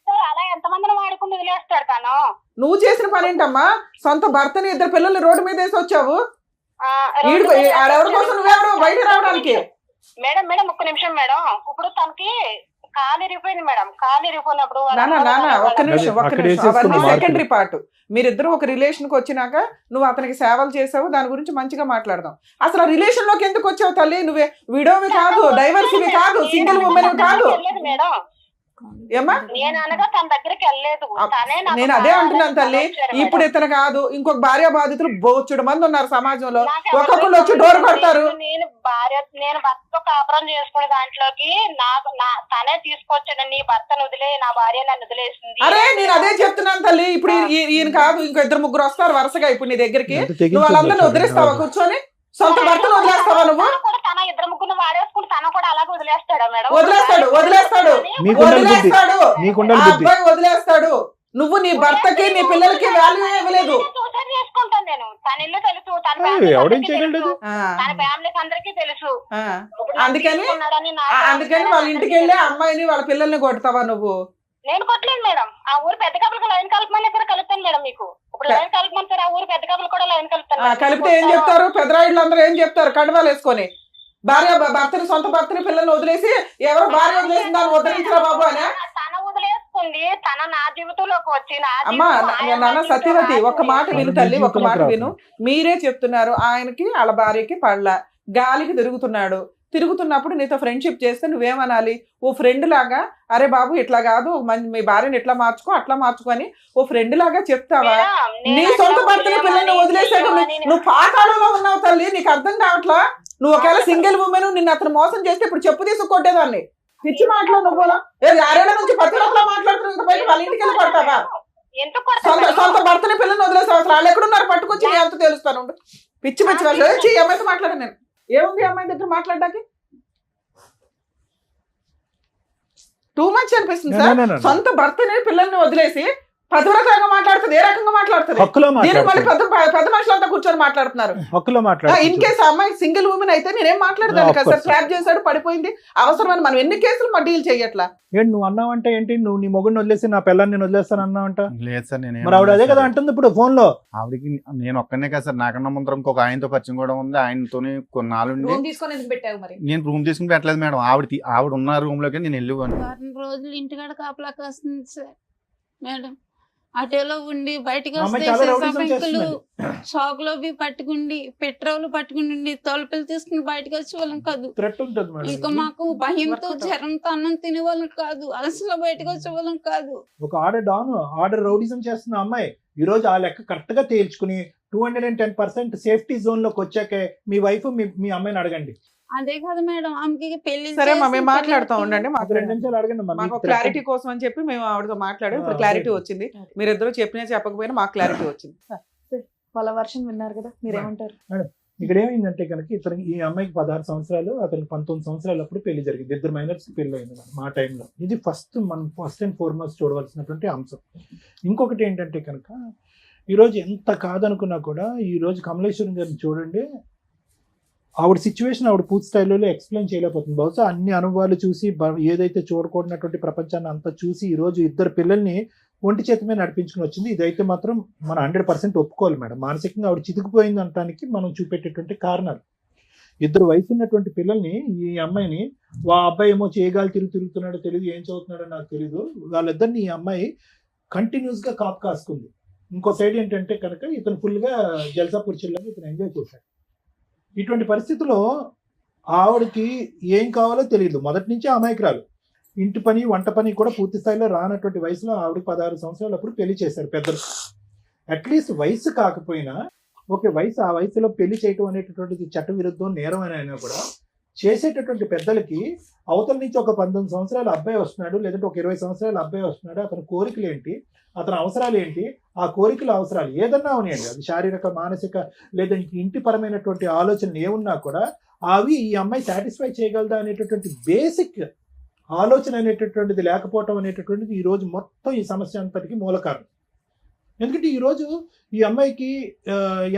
అలా ఎంతమందిని వాడుకుని వదిలేస్తాడు తను. నువ్వు చేసిన పని ఏంటమ్మా? సొంత భర్తని 2 పిల్లల్ని రోడ్డు మీద వేసి వచ్చావు. ఆడెవరి కోసం నువ్వెవరు బయట రావడానికి? మేడం ఒక్క నిమిషం మేడం. ఇప్పుడు తనకి కాలు ఇరిగిపోయింది మేడం. కాలు ఇరిగిపోయినప్పుడు నానా ఒక్క నిమిషం అవన్నీ సెకండరీ పార్ట్. మీరిద్దరు ఒక రిలేషన్ కి వచ్చినాక నువ్వు అతనికి సేవలు చేసావు, దాని గురించి మంచిగా మాట్లాడదాం. అసలు ఆ రిలేషన్ లోకి ఎందుకు వచ్చావు తల్లి? నువ్వే విడోవి కాదు, డైవర్సివి కాదు, సింగిల్ ఉమెన్ కాదు. మేడం ఏమ్మా నేను అనగా తన దగ్గరికి వెళ్ళలేదు. నేను అదే అంటున్నాను తల్లి. ఇప్పుడు ఇతను కాదు, ఇంకొక భార్య బాధితులు బోచుడు మంది ఉన్నారు సమాజంలో. ఒక్కొక్కరు వచ్చి డోర్ కొడతారు. నేను భర్తతో కాపురం చేసుకునే దాంట్లోకి తనే తీసుకొచ్చాడు. నీ భర్తను వదిలే, నా భార్య నన్ను వదిలేసింది. అరే నేను అదే చెప్తున్నాను తల్లి. ఇప్పుడు ఈయన కాదు, ఇంకో 2-3 వస్తారు వరుసగా ఇప్పుడు నీ దగ్గరికి. నువ్వు వాళ్ళందరినీ వదిలేస్తావా కూర్చొని? సొంత భర్తను వదిలేస్తావా నువ్వు? తన 2-3 వాడేసుకుని తను కూడా అలాగే వదిలేస్తాడా మేడం? వదిలేస్తాడు. వదిలేస్తాడు. నువ్వు నీ భర్తకి నీ పిల్లలకి వాల్యూ ఇవ్వలేదు. సూసైడ్ చేసుకుంటాను నేను. తన ఇల్లు తెలుసు, తన ఏయ్, ఫ్యామిలీకి ఎవడేం అందరికీ చేయగలడు? తెలుసు. ఆ, తన ఫ్యామిలీకి అందరికీ తెలుసు. ఆ. ఇప్పుడు నన్ను అందుకని తీసుకున్నాడని నాకు అందుకని వాళ్ళ ఇంటికి వెళ్ళి ఆ అమ్మాయిని వాళ్ళ పిల్లల్ని కొడతావా నువ్వు? నేను కొట్టలేదు మేడం. ఆ ఊరు పెద్ద కప్పులకు లైన్ కలపమని ఇక్కడ కలుపుతాను మేడం మీకు. ఇప్పుడు లైన్ కలపమని సార్, ఆ ఊరు పెద్ద కప్పులు కూడా లైన్ కలుపుతాను మేడం. కలిపితే ఏం చెప్తారు పెద్దరాయిళ్ళు అందరూ? ఏం చెప్తారు? కండువాలు వేసుకొని భార్య భర్తని, సొంత భర్తని, పిల్లల్ని వదిలేసి ఎవరో భార్య వదిలేసి దాన్ని వదిలించరా బాబు అని. తన వదిలేసుకుంది, తన నా జీవితంలోకి వచ్చి నా అమ్మా జీవితం ఆయన నాన్న సత్యవతి, ఒక్క మాట విను తల్లి, ఒక్క మాట జీవితంలోకి విను. మీరే చెప్తున్నారు ఆయనకి వాళ్ళ భార్యకి పడలా, గాలికి తిరుగుతున్నాడు. తిరుగుతున్నప్పుడు నీతో ఫ్రెండ్షిప్ చేస్తే నువ్వేమనాలి? ఓ ఫ్రెండ్ లాగా, అరే బాబు ఇట్లా కాదు, మీ భార్యని ఎట్లా మార్చుకో అట్లా మార్చుకొని ఓ ఫ్రెండ్ లాగా చెప్తావా? నీ సొంత భర్తని, పిల్లల్ని వదిలేసాక నువ్వు పాతాళంలో ఉన్నావు తల్లి. నీకు అర్థం కావట్లా? నువ్వు ఒకవేళ సింగిల్ ఉమెన్ నిన్ను అతను మోసం చేస్తే ఇప్పుడు చెప్పు తీసుకొట్టేదాన్ని. పిచ్చి మాటలో నువ్వు 6 నుంచి 10 రోజులు మాట్లాడుతున్నా బయట వాళ్ళ ఇంటికి వెళ్ళి పడతావా? సొంత భర్తని, పిల్లల్ని వదిలేసావు. అసలు వాళ్ళు ఎక్కడున్నారు పట్టుకొచ్చి నీ అంత తెలుస్తాను. పిచ్చి పిచ్చి వాళ్ళు అమ్మాయితో మాట్లాడాను నేను. ఏముంది అమ్మాయి దగ్గర మాట్లాడడానికి? టూ మచ్ అనిపిస్తుంది సార్. సొంత భర్తని, పిల్లల్ని వదిలేసి పతివ్రతగా మాట్లాడుతుంది. ఏ రకంగా మాట్లాడుతుంది? హక్కులో దీనికి మళ్ళీ మాట్లాడుతుంది. పెద్ద మనుషులంతా కూర్చొని మాట్లాడుతున్నారు. హక్కులో ఇన్ మాట్లాడుతుంది. కేసు అమ్మాయి సింగిల్ ఉమెన్ అయితే నేనేం మాట్లాడదాను కదా సార్. ట్రాప్ చేశాడు, పడిపోయింది, అవసరమని మనం ఎన్ని కేసులు మా డీల్ చెయ్యట్లా. ఏంటి నువ్వు అన్నావంటే ఏంటి? నువ్వు నీ మొగుడిని వదిలేసి నా పిల్లని నేను వదిలేస్తాను అన్నావంట? లేదు సార్, నేను మరి ఆవిడ అదే కదా అంటుంది ఇప్పుడు ఫోన్ లో. ఆవిడకి నేను ఒక్కనే కదా సార్, నాకన్నా ముందర ఇంకొక ఆయనతో పరిచయం కూడా ఉంది. ఆయనతోనే కొన్నాళ్ళు ఉండి రూమ్ తీసుకొని ఎందుకు పెట్టావు మరి? నేను రూమ్ తీసుకుని పెట్టలేదు మేడం. ఆవిడ ఉన్న రూమ్ లోకి నేను వెళ్ళిపోయాను. వారం రోజులు ఇంటికాడ కాపలా కాస్తుంది సార్ మేడం. అటేలో ఉండి బయటకు ఆ అమ్మాయి వస్తే చాలా సీసా రౌడీజం పెంకులు చేస్తుందండి. షాక్ లో పెట్టుకుండి, పెట్రోల్ పట్టుకుని తలుపులు తీసుకుని బయటకు వచ్చే వాళ్ళం కాదు. థ్రెట్ ఉంటుంది ఇక మేడం. మాకు భయంతో జ్వరంతో అన్నం తినే వాళ్ళం కాదు, అలసలో బయటకు వచ్చే వాళ్ళం కాదు. ఒక ఆర్డర్ రౌడీజం చేస్తున్న అమ్మాయి ఈ రోజు ఆ లెక్క కరెక్ట్ గా తేల్చుకుని 210% సేఫ్టీ జోన్ లోకి వచ్చాకే మీ వైఫ్ మీ అమ్మాయిని అడగండి. అదే కదా మేడం, ఆమెకి పెళ్లి సరే మా మేము మాట్లాడుతూ ఉండండి. ఒక 2 నిమిషాలు అడగండి అమ్మా. మాకు మీకు క్లారిటీ కోసం అని చెప్పి మేము ఆవిడతో మాట్లాడాం. ఇప్పుడు క్లారిటీ వచ్చింది. మీరిద్దరూ చెప్పినా చెప్పకపోయినా మాకు క్లారిటీ వచ్చింది. వాళ్ళ వర్షన్ విన్నారు కదా, మీరేమంటారు? ఇక్కడ ఏమైందంటే కనుక ఈ అమ్మాయికి 16 సంవత్సరాలు, అతనికి 19 సంవత్సరాలు అప్పుడు పెళ్లి జరిగింది. 2 మైనర్స్ పెళ్లి అయింది మా టైంలో. ఇది మనం ఫస్ట్ అండ్ ఫార్మోస్ట్ చూడవలసినటువంటి అంశం. ఇంకొకటి ఏంటంటే కనుక ఈరోజు ఎంత కాదనుకున్నా కూడా ఈరోజు కమలేశ్వరం గారిని చూడండి, ఆవిడ సిచ్యువేషన్ ఆవిడ పూర్తి స్థాయిలో ఎక్స్ప్లెయిన్ చేయలేకపోతుంది. బహుశా అన్ని అనుభవాలు చూసి ఏదైతే చూడకూడనటువంటి ప్రపంచాన్ని అంతా చూసి ఈరోజు 2 పిల్లల్ని ఒంటి చేతి మీద నడిపించుకుని వచ్చింది. ఇదైతే మాత్రం మనం 100% ఒప్పుకోవాలి మేడం. మానసికంగా ఆవిడ చితికిపోయింది అనడానికి మనం చూపెట్టేటువంటి కారణాలు. 2 వయసు ఉన్నటువంటి పిల్లల్ని, ఈ అమ్మాయిని, అబ్బాయి ఏమో చేయగాలి తిరుగుతున్నాడో తెలియదు, ఏం చదువుతున్నాడో నాకు తెలియదు, వాళ్ళిద్దరిని ఈ అమ్మాయి కంటిన్యూస్ గా కాపు కాసుకుంది. ఇంకో సైడ్ ఏంటంటే కనుక ఇతను ఫుల్గా జల్సాపూర్ చిల్లని ఇతను ఎంజాయ్ చేశాడు. ఇటువంటి పరిస్థితుల్లో ఆవిడకి ఏం కావాలో తెలియదు. మొదటి నుంచి అమాయకురాలు. ఇంటి పని, వంట పని కూడా పూర్తి స్థాయిలో రానటువంటి వయసులో ఆవిడకి 16 సంవత్సరాలు అప్పుడు పెళ్లి చేశారు పెద్దలు. అట్లీస్ట్ వయసు కాకపోయినా ఆ వయసులో పెళ్లి చేయటం అనేటటువంటిది చట్ట విరుద్ధం, నేరం అయినా కూడా చేసేటటువంటి పెద్దలకి అవతల నుంచి ఒక 19 సంవత్సరాల అబ్బాయి వస్తున్నాడు, లేదంటే ఒక 20 సంవత్సరాల అబ్బాయి వస్తున్నాడు, అతని కోరికలు ఏంటి, అతని అవసరాలు ఏంటి, ఆ కోరికల అవసరాలు ఏదన్నా ఉన్నాయండి, అది శారీరక, మానసిక లేదా ఇంటి పరమైనటువంటి ఆలోచనలు ఏమున్నా కూడా అవి ఈ అమ్మాయి సాటిస్ఫై చేయగలదా అనేటటువంటి బేసిక్ ఆలోచన అనేటటువంటిది లేకపోవటం అనేటటువంటిది ఈరోజు మొత్తం ఈ సమస్య అంతటికి మూల కారణం. ఎందుకంటే ఈరోజు ఈ అమ్మాయికి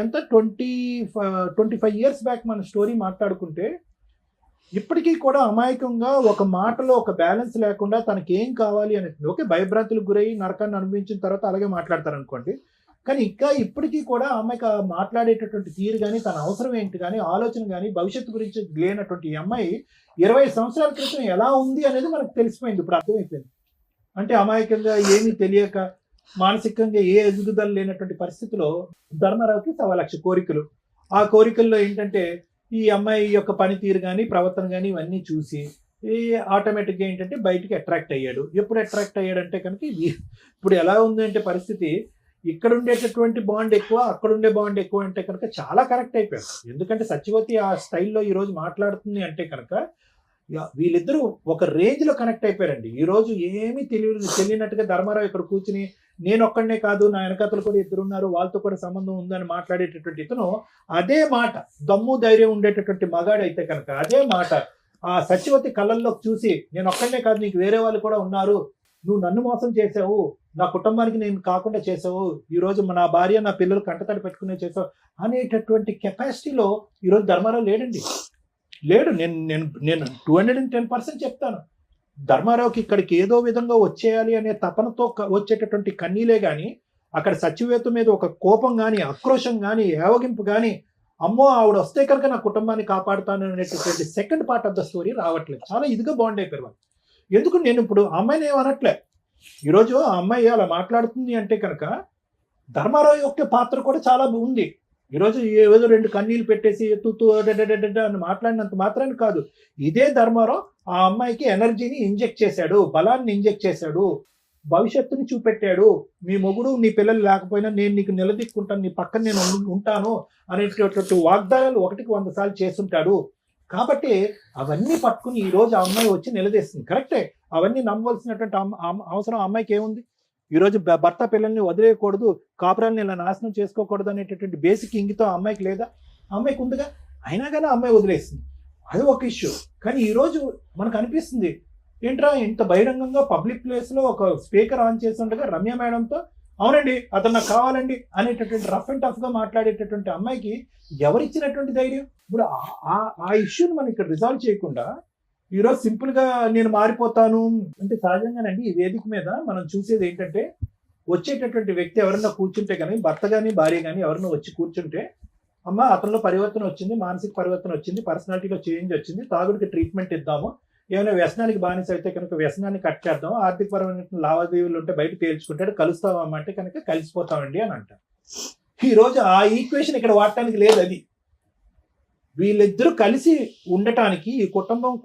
ఎంత 25 ఇయర్స్ బ్యాక్ మన స్టోరీ మాట్లాడుకుంటే ఇప్పటికీ కూడా అమాయకంగా ఒక మాటలో ఒక బ్యాలెన్స్ లేకుండా తనకి ఏం కావాలి అనేది, ఓకే భయభ్రాంతులకు గురై నరకాన్ని అనుభవించిన తర్వాత అలాగే మాట్లాడతారు అనుకోండి, కానీ ఇంకా ఇప్పటికీ కూడా అమ్మాయికి మాట్లాడేటటువంటి తీరు కానీ, తన అవసరం ఏంటి కానీ, ఆలోచన కానీ, భవిష్యత్తు గురించి లేనటువంటి ఈ అమ్మాయి 20 సంవత్సరాల క్రితం ఎలా ఉంది అనేది మనకు తెలిసిపోయింది, ఇప్పుడు అర్థమైపోయింది. అంటే అమాయకంగా ఏమీ తెలియక మానసికంగా ఏ ఎదుగుదల లేనటువంటి పరిస్థితిలో ధర్మారావుకి 1,00,000 కోరికలు. ఆ కోరికల్లో ఏంటంటే ఈ అమ్మాయి యొక్క పనితీరు కానీ, ప్రవర్తన కానీ ఇవన్నీ చూసి ఆటోమేటిక్గా ఏంటంటే బయటికి అట్రాక్ట్ అయ్యాడు. ఎప్పుడు అట్రాక్ట్ అయ్యాడంటే కనుక ఇది ఇప్పుడు ఎలా ఉందంటే పరిస్థితి, ఇక్కడ ఉండేటటువంటి బాండ్ ఎక్కువ, అక్కడ ఉండే బాండ్ ఎక్కువ అంటే కనుక చాలా కనెక్ట్ అయిపోయాడు. ఎందుకంటే సత్యవతి ఆ స్టైల్లో ఈరోజు మాట్లాడుతుంది అంటే కనుక వీళ్ళిద్దరూ ఒక రేంజ్లో కనెక్ట్ అయిపోయారండి. ఈరోజు ఏమీ తెలియనట్టుగా ధర్మారావు ఇక్కడ కూర్చుని నేను ఒక్కడనే కాదు, నా వెనకతలు కూడా 2 ఉన్నారు, వాళ్ళతో కూడా సంబంధం ఉందని మాట్లాడేటటువంటి ఇతను అదే మాట, దమ్ము ధైర్యం ఉండేటటువంటి మగాడు అయితే కనుక అదే మాట ఆ సత్యవతి కళ్ళల్లో చూసి నేను ఒక్కడనే కాదు, నీకు వేరే వాళ్ళు కూడా ఉన్నారు, నువ్వు నన్ను మోసం చేసావు, నా కుటుంబానికి నేను కాకుండా చేసావు, ఈరోజు నా భార్య నా పిల్లలు కంటతడి పెట్టుకునే చేసావు అనేటటువంటి కెపాసిటీలో ఈరోజు ధర్మారావు లేడండి. లేడు. నేను 210% చెప్తాను. ధర్మారావుకి ఇక్కడికి ఏదో విధంగా వచ్చేయాలి అనే తపనతో వచ్చేటటువంటి కన్నీలే కానీ అక్కడ సచివేత మీద ఒక కోపం కానీ ఆక్రోశం కానీ ఏవగింపు కానీ అమ్మో ఆవిడ వస్తే కనుక నా కుటుంబాన్ని కాపాడుతాను అనేటటువంటి second part of the story రావట్లేదు. చాలా ఇదిగా బాండ్ అయిపోయారు వాళ్ళు. ఎందుకు నేను ఇప్పుడు అమ్మాయిని ఏమనట్లే, ఈరోజు ఆ అమ్మాయి అలా మాట్లాడుతుంది అంటే కనుక ధర్మారావు యొక్క పాత్ర కూడా చాలా ఉంది. ఈరోజు ఏదో 2 కన్నీళ్ళు పెట్టేసి ఎత్తుతూ అని మాట్లాడినంత మాత్రాన్ని కాదు, ఇదే ధర్మారావు ఆ అమ్మాయికి ఎనర్జీని ఇంజెక్ట్ చేశాడు, బలాన్ని ఇంజెక్ట్ చేశాడు, భవిష్యత్తుని చూపెట్టాడు. మీ మొగుడు నీ పిల్లలు లేకపోయినా నేను నీకు నిలదీక్కుంటాను, నీ పక్కన నేను ఉంటాను అనేటటువంటి వాగ్దానాలు 1కి 100 సార్లు చేస్తుంటాడు. కాబట్టి అవన్నీ పట్టుకుని ఈ రోజు ఆ అమ్మాయి వచ్చి నిలదీస్తుంది. కరెక్టే, అవన్నీ నమ్మవలసినటువంటి అవసరం ఆ అమ్మాయికి ఏముంది? ఈరోజు భర్త పిల్లల్ని వదిలేయకూడదు, కాపురాన్ని ఇలా నాశనం చేసుకోకూడదు అనేటటువంటి బేసిక్ ఇంగితో ఆ అమ్మాయికి లేదా? అమ్మాయికి ఉందిగా. అయినా కానీ ఆ అమ్మాయి వదిలేస్తుంది, అది ఒక ఇష్యూ. కానీ ఈరోజు మనకు అనిపిస్తుంది ఏంట్రా ఇంత బహిరంగంగా పబ్లిక్ ప్లేస్లో ఒక స్పీకర్ ఆన్ చేసి ఉండగా రమ్య మేడంతో అవునండి అతను నాకు కావాలండి అనేటటువంటి రఫ్ అండ్ టఫ్గా మాట్లాడేటటువంటి అమ్మాయికి ఎవరిచ్చినటువంటి ధైర్యం? ఇప్పుడు ఆ ఇష్యూని మనం ఇక్కడ రిజాల్వ్ చేయకుండా ఈరోజు సింపుల్గా నేను మారిపోతాను అంటే సహజంగానండి ఈ వేదిక మీద మనం చూసేది ఏంటంటే వచ్చేటటువంటి వ్యక్తి ఎవరన్నా కూర్చుంటే కానీ భర్త కానీ భార్య కానీ ఎవరన్నా వచ్చి కూర్చుంటే అమ్మ అతనిలో పరివర్తన వచ్చింది, మానసిక పరివర్తన వచ్చింది, పర్సనాలిటీలో చేంజ్ వచ్చింది, తాగుడికి ట్రీట్మెంట్ ఇద్దాము, ఏమైనా వ్యసనానికి బానిస అయితే కనుక వ్యసనాన్ని కట్ చేద్దాం, ఆర్థికపరమైన లావాదేవీలు ఉంటే బయట తేల్చుకుంటాడు, కలుస్తామమ్మ అంటే కనుక కలిసిపోతామండి అని అంటారు. ఈరోజు ఆ ఈక్వేషన్ ఇక్కడ వాడటానికి లేదు. అది వీళ్ళిద్దరూ కలిసి ఉండటానికి ఈ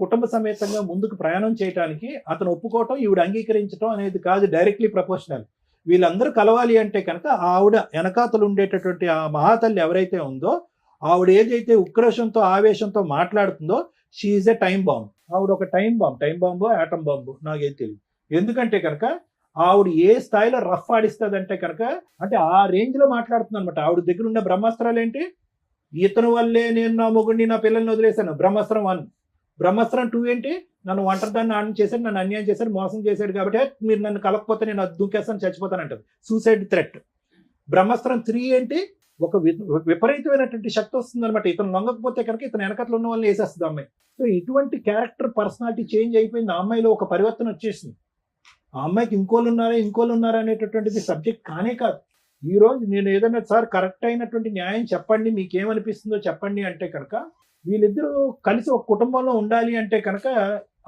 కుటుంబ సమేతంగా ముందుకు ప్రయాణం చేయడానికి అతను ఒప్పుకోవటం ఈవిడ అంగీకరించడం అనేది కాదు డైరెక్ట్లీ ప్రపోర్షనల్. వీళ్ళందరూ కలవాలి అంటే కనుక ఆవిడ వెనకాతలు ఉండేటటువంటి ఆ మహాతల్లి ఎవరైతే ఉందో ఆవిడ ఏదైతే ఉక్రోషంతో ఆవేశంతో మాట్లాడుతుందో she is a time bomb. ఆవిడ ఒక టైం బాంబు ఆటం బాంబు నాకేం తెలియదు. ఎందుకంటే కనుక ఆవిడ ఏ స్థాయిలో రఫ్ ఆడిస్తుందంటే కనుక అంటే ఆ రేంజ్లో మాట్లాడుతుంది అనమాట. ఆవిడ దగ్గర ఉన్న బ్రహ్మాస్త్రాలు ఏంటి? ఇతను వల్లే నేను నా మొగుడిని నా పిల్లల్ని వదిలేశాను, బ్రహ్మాస్త్రం 1. బ్రహ్మాస్త్రం 2 ఏంటి? నన్ను ఒంటరిదాన్ని ఆడిని చేశాడు, నన్ను అన్యాయం చేశాడు, మోసం చేశాడు కాబట్టి మీరు నన్ను కలపకపోతే నేను అది దూకేస్తాను చచ్చిపోతానంటది, సూసైడ్ థ్రెట్. బ్రహ్మాస్త్రం 3 ఏంటి? ఒక విపరీతమైనటువంటి శక్తి వస్తుంది అనమాట. ఇతను లొంగకపోతే కనుక ఇతను వెనకట్లు ఉన్న వాళ్ళని వేసేస్తుంది అమ్మాయి. సో ఇటువంటి క్యారెక్టర్ పర్సనాలిటీ చేంజ్ అయిపోయింది. ఆ అమ్మాయిలో ఒక పరివర్తన వచ్చేసింది. ఆ అమ్మాయికి ఇంకోళ్ళు ఉన్నారా అనేటటువంటిది సబ్జెక్ట్ కానే కాదు. ఈ రోజు నేను ఏదైనా సార్ కరెక్ట్ అయినటువంటి న్యాయం చెప్పండి, మీకేమనిపిస్తుందో చెప్పండి అంటే కనుక వీళ్ళిద్దరూ కలిసి ఒక కుటుంబంలో ఉండాలి అంటే కనుక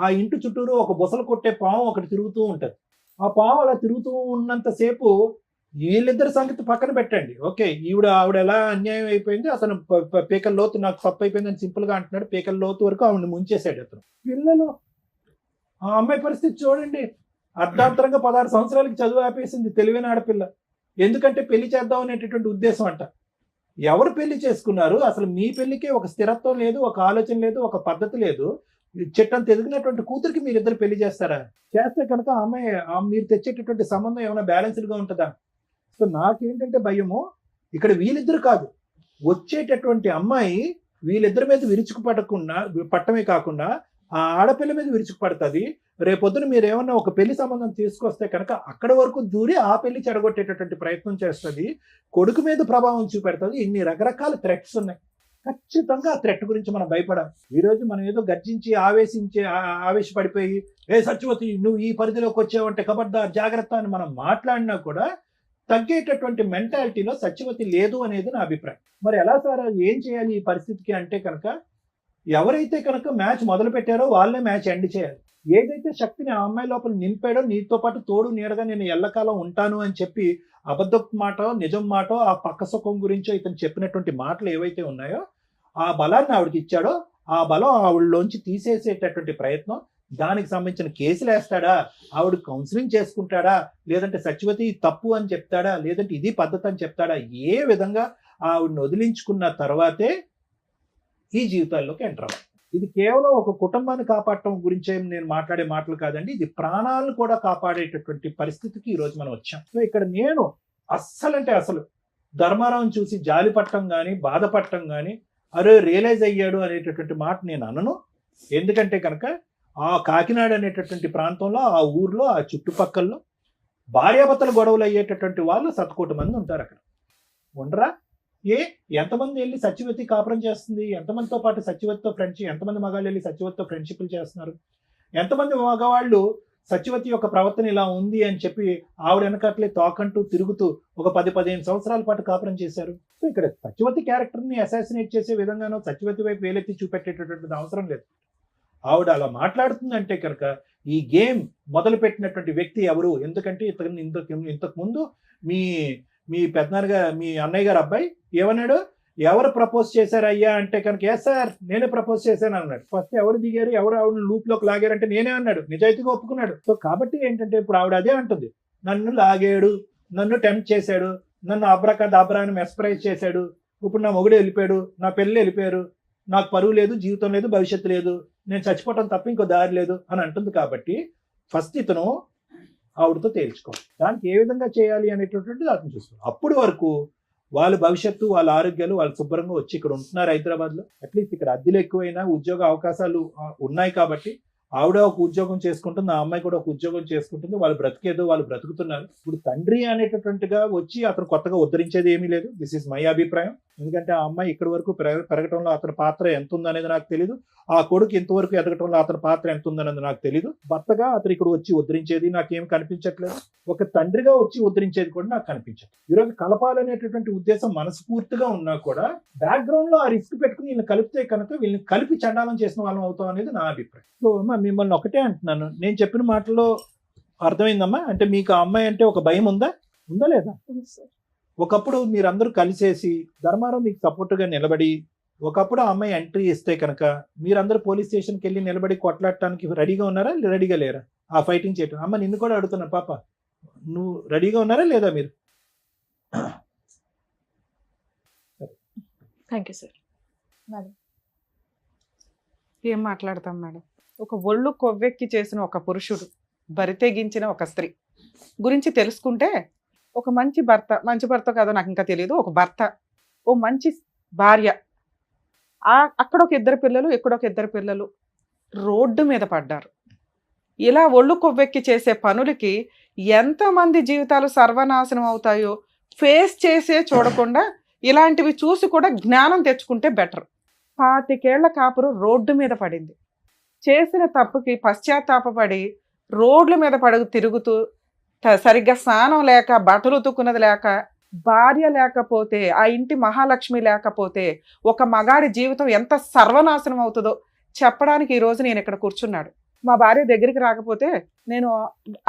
ఆ ఇంటి చుట్టూరు ఒక బుసలు కొట్టే పాము ఒకటి తిరుగుతూ ఉంటుంది. ఆ పాము అలా తిరుగుతూ ఉన్నంతసేపు వీళ్ళిద్దరి సంగతి పక్కన పెట్టండి. ఓకే, ఆవిడ ఎలా అన్యాయం అయిపోయింది, అతను పీకల లోతు నాకు తప్పు అయిపోయిందని సింపుల్గా అంటున్నాడు, పీకల లోతు వరకు ఆవిడని ముంచేశాడు అతను. పిల్లలు, ఆ అమ్మాయి పరిస్థితి చూడండి, అర్ధాంతరంగా 16 సంవత్సరాలకి చదువు ఆపేసింది, తెలివైన ఆడపిల్ల. ఎందుకంటే పెళ్లి చేద్దాం అనేటటువంటి ఉద్దేశం అంట. ఎవరు పెళ్లి చేసుకున్నారు? అసలు మీ పెళ్లికి ఒక స్థిరత్వం లేదు, ఒక ఆలోచన లేదు, ఒక పద్ధతి లేదు. చెట్టంత ఎదిగినటువంటి కూతురికి మీరిద్దరు పెళ్లి చేస్తారా? చేస్తే కనుక అమ్మాయి మీరు తెచ్చేటటువంటి సంబంధం ఏమైనా బ్యాలెన్స్డ్గా ఉంటుందా? సో నాకేంటంటే భయము, ఇక్కడ వీళ్ళిద్దరు కాదు, వచ్చేటటువంటి అమ్మాయి వీళ్ళిద్దరి మీద పట్టమే కాకుండా ఆ ఆడపిల్ల మీద విరుచుకుపడుతుంది. రేపొద్దున మీరు ఏమన్నా ఒక పెళ్లి సంబంధం తీసుకొస్తే కనుక అక్కడ వరకు దూరి ఆ పెళ్లి చెడగొట్టేటటువంటి ప్రయత్నం చేస్తుంది, కొడుకు మీద ప్రభావం చూపెడుతుంది. ఇన్ని రకరకాల థ్రెట్స్ ఉన్నాయి. ఖచ్చితంగా ఆ థ్రెట్ గురించి మనం భయపడాలి. ఈరోజు మనం ఏదో గర్జించి ఆవేశపడిపోయి సత్యవతి నువ్వు ఈ పరిధిలోకి వచ్చావంటే ఖబర్దార్ జాగ్రత్త అని మనం మాట్లాడినా కూడా తగ్గేటటువంటి మెంటాలిటీలో సత్యవతి లేదు అనేది నా అభిప్రాయం. మరి ఎలా సార్ ఏం చేయాలి ఈ పరిస్థితికి అంటే కనుక ఎవరైతే కనుక మ్యాచ్ మొదలు పెట్టారో వాళ్ళే మ్యాచ్ ఎండ్ చేయాలి. ఏదైతే శక్తిని ఆ అమ్మాయి లోపల నింపాడో నీతో పాటు తోడు నీడగా నేను ఎల్లకాలం ఉంటాను అని చెప్పి అబద్ధపు మాటో నిజం మాటో ఆ పక్క సుఖం గురించో ఇతను చెప్పినటువంటి మాటలు ఏవైతే ఉన్నాయో ఆ బలాన్ని ఆవిడకి ఇచ్చాడో ఆ బలం ఆవిడలోంచి తీసేసేటటువంటి ప్రయత్నం, దానికి సంబంధించిన కేసులు వేస్తాడా, ఆవిడ కౌన్సిలింగ్ చేసుకుంటాడా, లేదంటే సత్యవతి తప్పు అని చెప్తాడా, లేదంటే ఇది పద్ధతి అని చెప్తాడా, ఏ విధంగా ఆవిడని వదిలించుకున్న తర్వాతే ఈ జీవితాల్లోకి ఎంటర్ అవ్వాలి. ఇది కేవలం ఒక కుటుంబాన్ని కాపాడటం గురించే నేను మాట్లాడే మాటలు కాదండి, ఇది ప్రాణాలను కూడా కాపాడేటటువంటి పరిస్థితికి ఈరోజు మనం వచ్చాం. సో ఇక్కడ నేను అస్సలు ధర్మారావుని చూసి జాలి పట్టడం కానీ బాధపడటం కానీ రియలైజ్ అయ్యాడు అనేటటువంటి మాట నేను అనను. ఎందుకంటే కనుక ఆ కాకినాడ అనేటటువంటి ప్రాంతంలో, ఆ ఊర్లో, ఆ చుట్టుపక్కల్లో భార్యాభర్తల గొడవలు అయ్యేటటువంటి వాళ్ళు 1,000,000 మంది ఉంటారు అక్కడ. ఉండరా? ఎంతమంది వెళ్ళి సత్యవతి కాపురం చేస్తుంది? ఎంతమందితో పాటు సత్యవతితో ఫ్రెండ్షిప్, ఎంతమంది మగాళ్ళు వెళ్ళి సత్యవతితో ఫ్రెండ్షిప్లు చేస్తున్నారు? ఎంతమంది మగవాళ్ళు సత్యవతి యొక్క ప్రవర్తన ఇలా ఉంది అని చెప్పి ఆవిడ వెనకట్లే తోకంటూ తిరుగుతూ ఒక 10-15 సంవత్సరాల పాటు కాపురం చేశారు. సో ఇక్కడ సత్యవతి క్యారెక్టర్ని అసాసినేట్ చేసే విధంగానో సత్యవతి వైపు వేలెత్తి చూపెట్టేటటువంటి అవసరం లేదు. ఆవిడ అలా మాట్లాడుతుందంటే కనుక ఈ గేమ్ మొదలు పెట్టినటువంటి వ్యక్తి ఎవరు? ఎందుకంటే ఇంతకు ముందు మీ పెద్దనాన్నగా మీ అన్నయ్య గారు అబ్బాయి ఏమన్నాడు? ఎవరు ప్రపోజ్ చేశారు అయ్యా అంటే కనుక ఎస్ సార్ నేనే ప్రపోజ్ చేశాను అన్నాడు. ఫస్ట్ ఎవరు దిగారు, ఎవరు ఆవిడ లూప్ లోకి లాగారంటే నేనే అన్నాడు. నిజాయితీగా ఒప్పుకున్నాడు. సో కాబట్టి ఏంటంటే ఇప్పుడు ఆవిడ అదే అంటుంది, నన్ను లాగాడు, నన్ను టెంప్ట్ చేశాడు, నన్ను అబ్రాకదాబ్రా అని మెస్పరైజ్ చేశాడు, ఇప్పుడు నా మొగుడు వెళ్ళిపోయాడు, నా పెళ్ళి వెళ్ళిపోయారు, నాకు పరువు లేదు, జీవితం లేదు, భవిష్యత్తు లేదు, నేను చచ్చిపోవటం తప్ప ఇంకో దారి లేదు అని అంటుంది. కాబట్టి ఫస్ట్ ఇతను ఆవిడతో తేల్చుకోవాలి, దానికి ఏ విధంగా చేయాలి అనేటటువంటిది అతను చూసుకోవాలి. అప్పుడు వరకు వాళ్ళ భవిష్యత్తు, వాళ్ళ ఆరోగ్యాలు వాళ్ళు శుభ్రంగా వచ్చి ఇక్కడ ఉంటున్నారు హైదరాబాద్లో. అట్లీస్ట్ ఇక్కడ అద్దెలు ఎక్కువైనా ఉద్యోగ అవకాశాలు ఉన్నాయి కాబట్టి ఆవిడ ఒక ఉద్యోగం చేసుకుంటుంది, ఆ అమ్మాయి కూడా ఒక ఉద్యోగం చేసుకుంటుంది, వాళ్ళు బ్రతికేదో వాళ్ళు బ్రతుకుతున్నారు. ఇప్పుడు తండ్రి అనేటటువంటిగా వచ్చి అతను కొత్తగా ఉద్ధరించేది ఏమీ లేదు. దిస్ ఈజ్ మై అభిప్రాయం. ఎందుకంటే ఆ అమ్మాయి ఇక్కడి వరకు పెరగటంలో అతని పాత్ర ఎంత ఉందనేది నాకు తెలియదు, ఆ కొడుకు ఇంతవరకు ఎదగటంలో అతని పాత్ర ఎంత ఉందనేది నాకు తెలియదు. భర్తగా అతను ఇక్కడ వచ్చి ఉద్ధరించేది నాకేం కనిపించట్లేదు, ఒక తండ్రిగా వచ్చి ఉద్ధరించేది కూడా నాకు కనిపించట్లేదు. ఈరోజు కలపాలనేటటువంటి ఉద్దేశం మనస్ఫూర్తిగా ఉన్నా కూడా బ్యాక్గ్రౌండ్ లో ఆ రిస్క్ పెట్టుకుని వీళ్ళని కలిపితే కనుక వీళ్ళని కలిపి చండాలం చేసిన వాళ్ళం అవుతాం అనేది నా అభిప్రాయం. సో మిమ్మల్ని ఒకటే అంటున్నాను, నేను చెప్పిన మాటలో అర్థమైందమ్మా? అంటే మీకు ఆ అమ్మాయి అంటే ఒక భయం ఉందా లేదా? ఒకప్పుడు మీరందరూ కలిసేసి ధర్మారావు మీకు సపోర్ట్గా నిలబడి ఒకప్పుడు ఆ అమ్మాయి ఎంట్రీ ఇస్తే కనుక మీరందరూ పోలీస్ స్టేషన్కి వెళ్ళి నిలబడి కొట్లాడటానికి రెడీగా ఉన్నారా, రెడీగా లేరా? ఆ ఫైటింగ్ చేయటం. అమ్మ నిన్ను కూడా అడుగుతున్నా, పాప నువ్వు రెడీగా ఉన్నారా లేదా మీరు? Thank you sir. మేడం ఏం మాట్లాడతాం మేడం? ఒక ఒళ్ళు కొవ్వెక్కి చేసిన ఒక పురుషుడు, బరితెగించిన ఒక స్త్రీ గురించి తెలుసుకుంటే ఒక మంచి భర్త కాదో నాకు ఇంకా తెలియదు, ఒక భర్త, ఓ మంచి భార్య, అక్కడ ఒక 2 పిల్లలు, ఇక్కడ ఒక 2 పిల్లలు రోడ్డు మీద పడ్డారు. ఇలా ఒళ్ళు కొవ్వెక్కి చేసే పనులకి ఎంతమంది జీవితాలు సర్వనాశనం అవుతాయో ఫేస్ చేసే చూడకుండా ఇలాంటివి చూసి కూడా జ్ఞానం తెచ్చుకుంటే బెటర్. 25 ఏళ్ల కాపురు రోడ్డు మీద పడింది. చేసిన తప్పుకి పశ్చాత్తాపపడి రోడ్ల మీద తిరుగుతూ సరిగ్గా స్నానం లేక, బట్టలు ఉతుక్కున్నది లేక, భార్య లేకపోతే, ఆ ఇంటి మహాలక్ష్మి లేకపోతే ఒక మగాడి జీవితం ఎంత సర్వనాశనం అవుతుందో చెప్పడానికి ఈరోజు నేను ఇక్కడ కూర్చున్నాడు. మా భార్య దగ్గరికి రాకపోతే నేను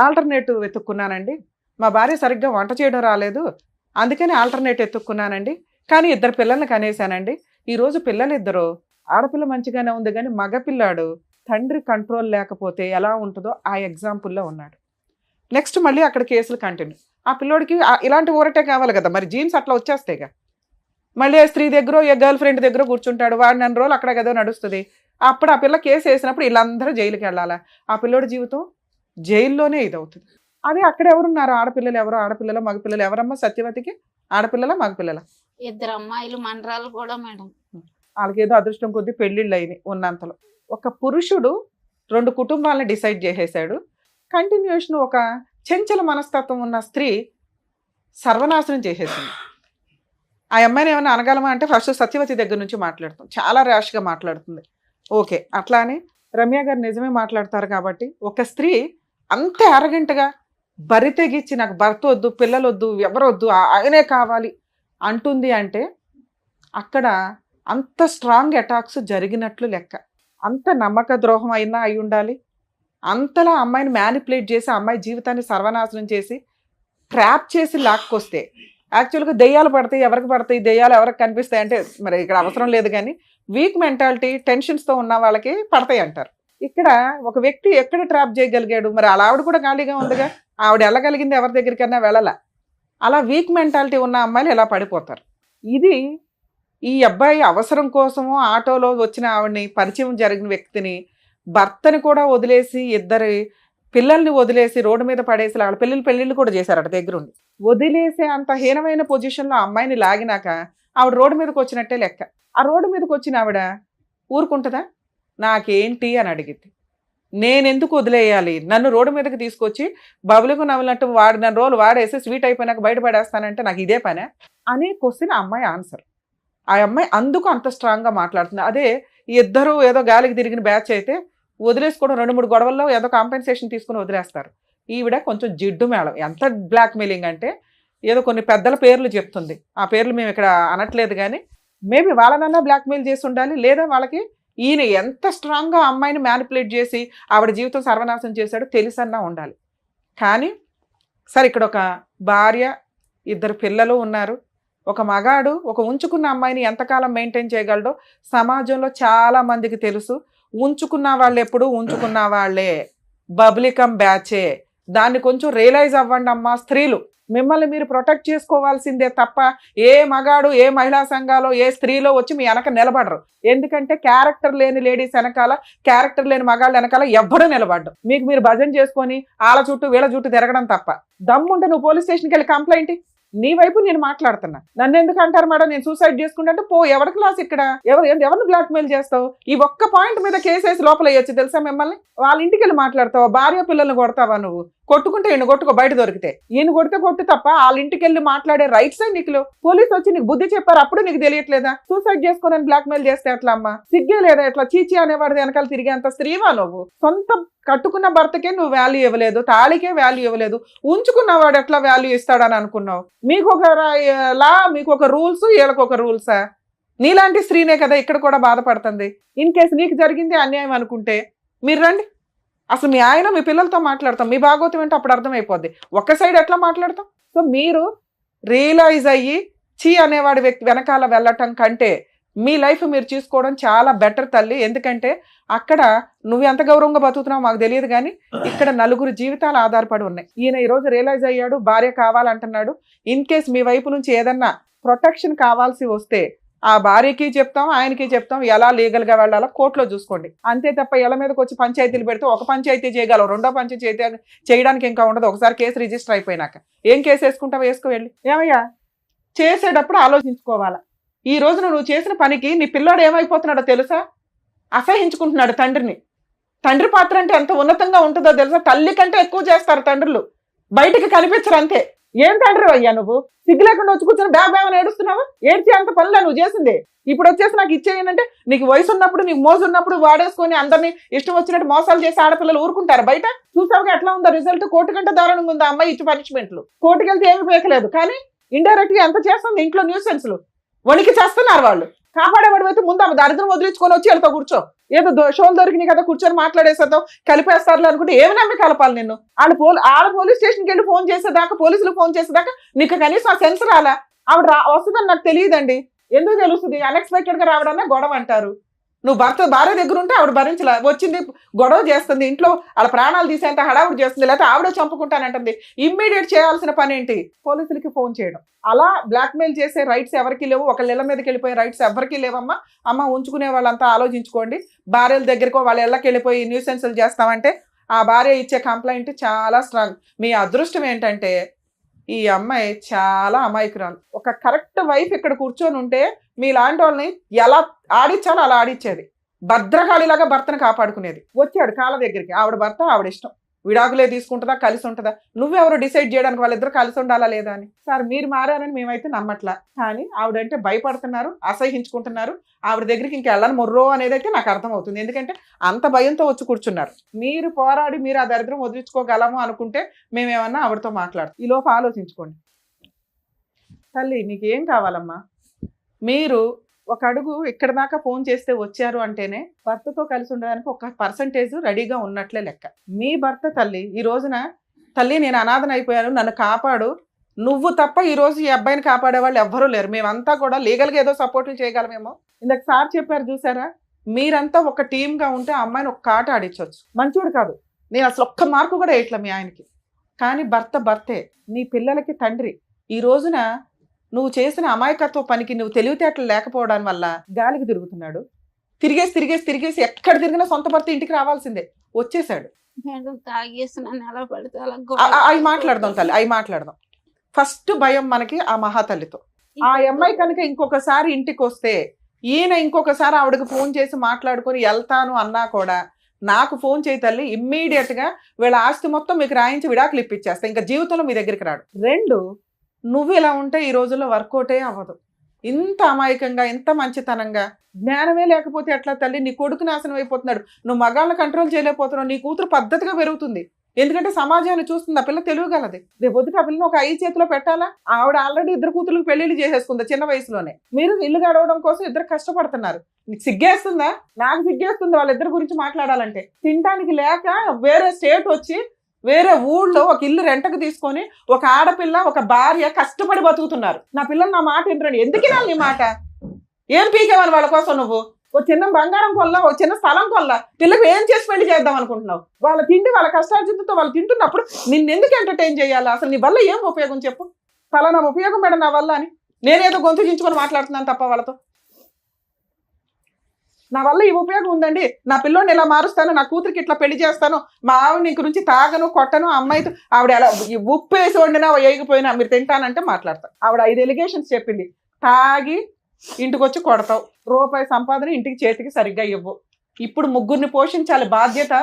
ఆల్టర్నేటివ్ వెతుక్కున్నానండి, మా భార్య సరిగ్గా వంట చేయడం రాలేదు అందుకని ఆల్టర్నేటివ్ ఎత్తుక్కున్నానండి, కానీ 2 పిల్లల్ని కనేసానండి. ఈరోజు పిల్లలిద్దరు, ఆడపిల్ల మంచిగానే ఉంది కానీ మగపిల్లాడు తండ్రి కంట్రోల్ లేకపోతే ఎలా ఉంటుందో ఆ ఎగ్జాంపుల్లో ఉన్నాడు. నెక్స్ట్ మళ్ళీ అక్కడ కేసులు కంటిన్యూ. ఆ పిల్లోడికి ఇలాంటి ఊరటే కావాలి కదా, మరి జీన్స్ అట్లా వచ్చేస్తాయిగా. మళ్ళీ ఆ స్త్రీ దగ్గర, ఏ గర్ల్ ఫ్రెండ్ దగ్గర కూర్చుంటాడు, వాడు 2 రోజులు అక్కడ కదా నడుస్తుంది. అప్పుడు ఆ పిల్ల కేసు వేసినప్పుడు వీళ్ళందరూ జైలుకి వెళ్ళాలా? ఆ పిల్లోడి జీవితం జైల్లోనే ఇదవుతుంది. అదే అక్కడ ఎవరున్నారు? ఆడపిల్లలు ఎవరు? ఆడపిల్లలు మగపిల్లలు ఎవరమ్మా సత్యవతికి? ఆడపిల్లల మగపిల్లల? 2 అమ్మాయిలు మనరాలు కూడా మేడం. వాళ్ళకి ఏదో అదృష్టం కొద్దీ పెళ్ళిళ్ళు అయినాయి ఉన్నంతలో. ఒక పురుషుడు 2 కుటుంబాలను డిసైడ్ చేసేసాడు. కంటిన్యూషన్ ఒక చెంచల మనస్తత్వం ఉన్న స్త్రీ సర్వనాశనం చేసేసింది. ఆ అమ్మాయిని ఏమైనా అనగలమా అంటే ఫస్ట్ సత్యవతి దగ్గర నుంచి మాట్లాడుతాం, చాలా ర్యాష్గా మాట్లాడుతుంది. ఓకే, అట్లా అని రమ్య గారు నిజమే మాట్లాడతారు కాబట్టి ఒక స్త్రీ అంత అరగంటగా బరి తెగించి నాకు భర్త వద్దు, పిల్లలు వద్దు, ఎవరొద్దు, ఆయనే కావాలి అంటుంది అంటే అక్కడ అంత స్ట్రాంగ్ అటాక్స్ జరిగినట్లు లెక్క. అంత నమ్మక ద్రోహం అయినా అయి ఉండాలి. అంతలా అమ్మాయిని మ్యానిపులేట్ చేసి అమ్మాయి జీవితాన్ని సర్వనాశనం చేసి ట్రాప్ చేసి లాక్కొస్తే, యాక్చువల్గా దెయ్యాలు పడతాయి, ఎవరికి పడతాయి, దెయ్యాలు ఎవరికి కనిపిస్తాయి అంటే మరి ఇక్కడ అవసరం లేదు, కానీ వీక్ మెంటాలిటీ టెన్షన్స్తో ఉన్న వాళ్ళకి పడతాయి అంటారు. ఇక్కడ ఒక వ్యక్తి ఎక్కడ ట్రాప్ చేయగలిగాడు? మరి అలా ఆవిడ కూడా ఖాళీగా ఉందిగా, ఆవిడ వెళ్ళగలిగింది ఎవరి దగ్గరికైనా వెళ్ళాల. అలా వీక్ మెంటాలిటీ ఉన్న అమ్మాయిలు ఎలా పడిపోతారు? ఇది ఈ అబ్బాయి అవసరం కోసమో ఆటోలో వచ్చిన ఆవిడని, పరిచయం జరిగిన వ్యక్తిని, భర్తని కూడా వదిలేసి 2 పిల్లల్ని వదిలేసి రోడ్డు మీద పడేసి వాళ్ళ పెళ్ళిళ్ళు కూడా చేశారట దగ్గరుండి. వదిలేసే అంత హీనమైన పొజిషన్లో అమ్మాయిని లాగినాక ఆవిడ రోడ్డు మీదకి వచ్చినట్టే లెక్క. ఆ రోడ్డు మీదకి వచ్చిన ఆవిడ ఊరుకుంటుందా? నాకేంటి అని అడిగిద్ది. నేను ఎందుకు వదిలేయాలి? నన్ను రోడ్డు మీదకి తీసుకొచ్చి బబులుకు నవ్వినట్టు వాడిన రోజులు వాడేసి స్వీట్ అయిపోయినాక బయటపడేస్తానంటే నాకు ఇదే పనే అనే క్వశ్చన్ ఆ అమ్మాయి ఆన్సర్. ఆ అమ్మాయి అందుకు అంత స్ట్రాంగ్గా మాట్లాడుతుంది. అదే ఇద్దరు ఏదో గాలికి తిరిగిన బ్యాచ్ అయితే వదిలేసుకోవడం 2-3 గొడవల్లో ఏదో కాంపెన్సేషన్ తీసుకుని వదిలేస్తారు. ఈవిడ కొంచెం జిడ్డు మేళం. ఎంత బ్లాక్మెయిలింగ్ అంటే ఏదో కొన్ని పెద్దల పేర్లు చెప్తుంది. ఆ పేర్లు మేము ఇక్కడ అనట్లేదు, కానీ మేబీ వాళ్ళనన్నా బ్లాక్మెయిల్ చేసి ఉండాలి, లేదా వాళ్ళకి ఈయన ఎంత స్ట్రాంగ్గా అమ్మాయిని మ్యానిపులేట్ చేసి ఆవిడ జీవితం సర్వనాశనం చేశాడో తెలుసన్నా ఉండాలి. కానీ సరే, ఇక్కడ ఒక భార్య, 2 పిల్లలు ఉన్నారు. ఒక మగాడు ఒక ఉంచుకున్న అమ్మాయిని ఎంతకాలం మెయింటైన్ చేయగలడో సమాజంలో చాలా మందికి తెలుసు. ఉంచుకున్న వాళ్ళు ఎప్పుడు ఉంచుకున్న వాళ్ళే, బబ్లికం బ్యాచే. దాన్ని కొంచెం రియలైజ్ అవ్వండి అమ్మా స్త్రీలు. మిమ్మల్ని మీరు ప్రొటెక్ట్ చేసుకోవాల్సిందే తప్ప ఏ మగాడు, ఏ మహిళా సంఘాలు, ఏ స్త్రీలో వచ్చి మీ వెనక నిలబడరు. ఎందుకంటే క్యారెక్టర్ లేని లేడీస్ వెనకాల, క్యారెక్టర్ లేని మగాళ్ళ వెనకాల ఎవ్వరూ నిలబడ్డం. మీకు మీరు భజన చేసుకొని వాళ్ళ చుట్టూ వీళ్ళ చుట్టూ తిరగడం తప్ప. దమ్ముంటే నువ్వు పోలీస్ స్టేషన్కి వెళ్ళి కంప్లైంట్. నీ వైపు నేను మాట్లాడుతున్నా. నన్ను ఎందుకు అంటారు మేడం నేను సూసైడ్ చేసుకుంటే? పో, ఎవరి క్లాస్ ఇక్కడ? ఎవరిని బ్లాక్మెయిల్ చేస్తావు? ఈ ఒక్క పాయింట్ మీద కేసేసి లోపల వేయచ్చు తెలుసా మిమ్మల్ని? వాళ్ళ ఇంటికి వెళ్ళి మాట్లాడతావా? భార్య పిల్లల్ని కొడతావా నువ్వు? కొట్టుకుంటే ఈయన కొట్టుకో, బయట దొరికితే. ఈయన కొడితే కొట్టు తప్ప వాళ్ళ ఇంటికి వెళ్ళి మాట్లాడే రైట్స్ నీకు పోలీసు వచ్చి నీకు బుద్ధి చెప్పారు, అప్పుడు నీకు తెలియట్లేదా? సూసైడ్ చేసుకోనని బ్లాక్మెయిల్ చేస్తే ఎట్లా అమ్మా? సిగ్గే లేదా? ఎట్లా చీచి అనేవాడి వెనకాల తిరిగేంత స్త్రీవా నువ్వు? సొంత కట్టుకున్న భర్తకే నువ్వు వాల్యూ ఇవ్వలేదు, తాళికే వాల్యూ ఇవ్వలేదు, ఉంచుకున్నవాడు ఎట్లా వాల్యూ ఇస్తాడని అనుకున్నావు? మీకు ఒక లా, మీకు ఒక రూల్స్, వీళ్ళకి ఒక రూల్సా? నీలాంటి స్త్రీనే కదా ఇక్కడ కూడా బాధపడుతుంది. ఇన్ కేసు నీకు జరిగింది అన్యాయం అనుకుంటే మీరు రండి, అసలు మీ ఆయన మీ పిల్లలతో మాట్లాడతాం, మీ భాగవతం ఏంటో అప్పుడు అర్థమైపోద్ది. ఒక్క సైడ్ ఎట్లా మాట్లాడతాం? సో మీరు రియలైజ్ అయ్యి చీ అనేవాడి వ్యక్తి వెనకాల వెళ్ళటం కంటే మీ లైఫ్ మీరు చూసుకోవడం చాలా బెటర్ తల్లి. ఎందుకంటే అక్కడ నువ్వు ఎంత గౌరవంగా బతుకుతున్నావు మాకు తెలియదు, కానీ ఇక్కడ 4 జీవితాలు ఆధారపడి ఉన్నాయి. ఈయన ఈరోజు రియలైజ్ అయ్యాడు, భార్య కావాలంటున్నాడు. ఇన్ కేస్ మీ వైపు నుంచి ఏదన్నా ప్రొటెక్షన్ కావాల్సి వస్తే ఆ భార్యకి చెప్తాం, ఆయనకి చెప్తాం, ఎలా లీగల్గా వెళ్ళాలో కోర్టులో చూసుకోండి. అంతే తప్ప ఇళ్ళ మీదకి వచ్చి పంచాయతీలు పెడితే ఒక పంచాయతీ చేయగలవు, 2వ పంచాయతీ చేయడానికి ఇంకా ఉండదు. ఒకసారి కేసు రిజిస్టర్ అయిపోయినాక ఏం కేసు వేసుకుంటావు? వేసుకో వెళ్ళి. ఏమయ్యా చేసేటప్పుడు ఆలోచించుకోవాలా. ఈ రోజున నువ్వు చేసిన పనికి నీ పిల్లాడు ఏమైపోతున్నాడో తెలుసా? అసహించుకుంటున్నాడు తండ్రిని. తండ్రి పాత్ర అంటే ఎంత ఉన్నతంగా ఉంటుందో తెలుసా? తల్లి కంటే ఎక్కువ చేస్తారు తండ్రులు, బయటికి కనిపించరు అంతే. ఏం తండ్రి అయ్యా నువ్వు? సిగ్గు లేకుండా వచ్చి కూర్చొని బ్యాగ్ ఏడుస్తున్నావా? ఏడ్చి అంత పనులే నువ్వు చేసింది. ఇప్పుడు వచ్చేసి నాకు ఇచ్చేయనంటే నీకు వయసు ఉన్నప్పుడు, నీకు మోజు ఉన్నప్పుడు వాడేసుకొని అందరినీ ఇష్టం వచ్చినట్టు మోసాలు చేసి ఆడపిల్లలు ఊరుకుంటారు బయట? చూసావుగా ఎట్లా ఉందో రిజల్ట్? కోర్టు కంటే దారుణంగా ఉంది అమ్మాయి ఇచ్చి పనిష్మెంట్లు. కోర్టుకి వెళ్తే ఏమి పేకలేదు, కానీ ఇండైరెక్ట్ గా ఎంత చేస్తుంది ఇంట్లో న్యూసెన్స్లు. వణికి చేస్తున్నారు వాళ్ళు. కాపాడేవాడు అయితే ముందు ఆమె దరిద్రం వదిలించుకొని వచ్చి వెళ్తా కూర్చో. ఏదో షోలు దొరికినాయి కదా కూర్చొని మాట్లాడేసేద్దాం, కలిపేస్తారు అనుకుంటే ఏమి నమ్మి కలపాలి నిన్ను? ఆడ పోలీస్ స్టేషన్కి వెళ్ళి ఫోన్ చేసేదాకా, పోలీసులు ఫోన్ చేసేదాకా నీకు కనీసం ఆ సెన్స్ రాలా? ఆవిడ వస్తుందని నాకు తెలియదండి. ఎందుకు తెలుస్తుంది? అన్ఎక్స్పెక్టెడ్ గా రావడమే గొడవ అంటారు. నువ్వు భార్య దగ్గర ఉంటే ఆవిడ భరించలే, వచ్చింది గొడవ చేస్తుంది, ఇంట్లో వాళ్ళ ప్రాణాలు తీసేంత హడావుడి చేస్తుంది, లేకపోతే ఆవిడే చంపుకుంటానంటుంది. ఇమ్మీడియట్ చేయాల్సిన పని ఏంటి? పోలీసులకి ఫోన్ చేయడం. అలా బ్లాక్మెయిల్ చేసే రైట్స్ ఎవరికి లేవు. ఒకళ్ళ ఇళ్ళ మీదకి వెళ్ళిపోయే రైట్స్ ఎవరికి లేవమ్మా. అమ్మ ఉంచుకునే వాళ్ళంతా ఆలోచించుకోండి. భార్యల దగ్గరకో వాళ్ళ ఇళ్ళకి వెళ్ళిపోయి న్యూసెన్సులు చేస్తామంటే ఆ భార్య ఇచ్చే కంప్లైంట్ చాలా స్ట్రాంగ్. మీ అదృష్టం ఏంటంటే ఈ అమ్మాయి చాలా అమాయకురాలు. ఒక కరెక్ట్ వైఫ్ ఇక్కడ కూర్చొని ఉంటే మీలాంటి వాళ్ళని ఎలా ఆడించాలో అలా ఆడించేది. భద్రకాళిలాగా భర్తను కాపాడుకునేది. వచ్చాడు కాళ్ళ దగ్గరికి, ఆవిడ భర్త ఆవిడ ఇష్టం, విడాకులే తీసుకుంటుందా కలిసి ఉంటుందా? నువ్వెవరు డిసైడ్ చేయడానికి వాళ్ళిద్దరు కలిసి ఉండాలా లేదా అని? సార్ మీరు మారారని మేమైతే నమ్మట్లా, కానీ ఆవిడంటే భయపడుతున్నారు, అసహించుకుంటున్నారు. ఆవిడ దగ్గరికి ఇంకా వెళ్ళని మొర్రో అనేది అయితే నాకు అర్థమవుతుంది. ఎందుకంటే అంత భయంతో వచ్చి కూర్చున్నారు. మీరు పోరాడి మీరు ఆ దరిద్రం వదిలించుకోగలము అనుకుంటే మేమేమన్నా ఆవిడతో మాట్లాడతాం. ఈ లోపు ఆలోచించుకోండి. తల్లి నీకేం కావాలమ్మా? మీరు ఒక అడుగు ఇక్కడ దాకా ఫోన్ చేస్తే వచ్చారు అంటేనే భర్తతో కలిసి ఉండడానికి 1% రెడీగా ఉన్నట్లే లెక్క. మీ భర్త తల్లి ఈ రోజున తల్లి నేను అనాథన అయిపోయాను, నన్ను కాపాడు, నువ్వు తప్ప ఈ రోజు ఈ అబ్బాయిని కాపాడే వాళ్ళు ఎవ్వరూ లేరు. మేమంతా కూడా లీగల్గా ఏదో సపోర్ట్లు చేయగలమేమో. ఇందాక సార్ చెప్పారు చూసారా, మీరంతా ఒక టీమ్గా ఉంటే ఆ అమ్మాయిని ఒక కాట ఆడించవచ్చు. మంచోడు కాదు, నేను అసలు ఒక్క మార్కు కూడా వేయట్లే మీ ఆయనకి, కానీ భర్తే, నీ పిల్లలకి తండ్రి. ఈ రోజున నువ్వు చేసిన అమాయకత్వ పనికి నువ్వు తెలివితేటలు లేకపోవడం వల్ల గాలికి తిరుగుతున్నాడు. తిరిగేసి ఎక్కడ తిరిగినా సొంత భర్త ఇంటికి రావాల్సిందే. వచ్చేసాడు. అవి మాట్లాడదాం తల్లి, అవి మాట్లాడదాం. ఫస్ట్ భయం మనకి ఆ మహాతల్లితో. ఆ అమ్మాయి కనుక ఇంకొకసారి ఇంటికి వస్తే ఈయన ఇంకొకసారి ఆవిడకి ఫోన్ చేసి మాట్లాడుకొని వెళ్తాను అన్నా కూడా నాకు ఫోన్ చేయి తల్లి, ఇమ్మీడియట్ గా వీళ్ళ ఆస్తి మొత్తం మీకు రాయించి విడాకులు ఇప్పించేస్తా, ఇంకా జీవితంలో మీ దగ్గరికి రాడు. 2, నువ్వు ఇలా ఉంటే ఈ రోజుల్లో వర్కౌటే అవ్వదు. ఇంత అమాయకంగా, ఇంత మంచితనంగా, జ్ఞానమే లేకపోతే ఎట్లా తల్లి? నీ కొడుకు నాశనం అయిపోతున్నాడు, నువ్వు మగాళ్ళని కంట్రోల్ చేయలేకపోతున్నావు, నీ కూతురు పద్ధతిగా పెరుగుతుంది. ఎందుకంటే సమాజాన్ని చూస్తుంది, ఆ పిల్ల తెలియగలది. రేపు పొద్దుట ఆ పిల్లని ఒక 5 చేతిలో పెట్టాలా? ఆవిడ ఆల్రెడీ 2 కూతుర్లకు పెళ్లిళ్ళు చేసేసుకుంది చిన్న వయసులోనే. మీరు ఇల్లు గడవడం కోసం 2 కష్టపడుతున్నారు. నీకు సిగ్గేస్తుందా? నాకు సిగ్గేస్తుంది వాళ్ళిద్దరి గురించి మాట్లాడాలంటే. తినడానికి లేక వేరే స్టేట్ వచ్చి వేరే ఊళ్ళో ఒక ఇల్లు రెంటకు తీసుకొని ఒక ఆడపిల్ల ఒక భార్య కష్టపడి బతుకుతున్నారు. నా పిల్లలు నా మాట వినరండి. ఎందుకు వినాలి నీ మాట? ఏం పీకేవాలి వాళ్ళ కోసం? నువ్వు ఓ చిన్న బంగారం కొల్లా, ఓ చిన్న స్థలం కొల్లా, పిల్లలకు ఏం చేసి పెళ్లి చేద్దాం అనుకుంటున్నావు? వాళ్ళ తిండి వాళ్ళ కష్టార్జితంతో వాళ్ళు తింటున్నప్పుడు నిన్నెందుకు ఎంటర్టైన్ చేయాలి? అసలు నీ వల్ల ఏం ఉపయోగం చెప్పు? ఫలానా ఉపయోగం మేడం నా వల్ల అని నేనేదో గొంతు చించుకొని మాట్లాడుతున్నాను తప్ప వాళ్ళతో. నా వల్ల ఈ ఉపయోగం ఉందండి, నా పిల్లోని ఇలా మారుస్తాను, నా కూతురికి ఇట్లా పెళ్లి చేస్తాను, మా ఆవిడ ఇంక నుంచి తాగను కొట్టను, అమ్మాయితో ఆవిడ ఎలా ఉప్పు వేసి వండినా వేయకపోయినా మీరు తింటానంటే మాట్లాడతాను. ఆవిడ 5 ఎలిగేషన్స్ చెప్పింది. తాగి ఇంటికి వచ్చి కొడతావు, రూపాయి సంపాదన ఇంటికి చేతికి సరిగ్గా ఇవ్వు. ఇప్పుడు 3 పోషించాలి బాధ్యత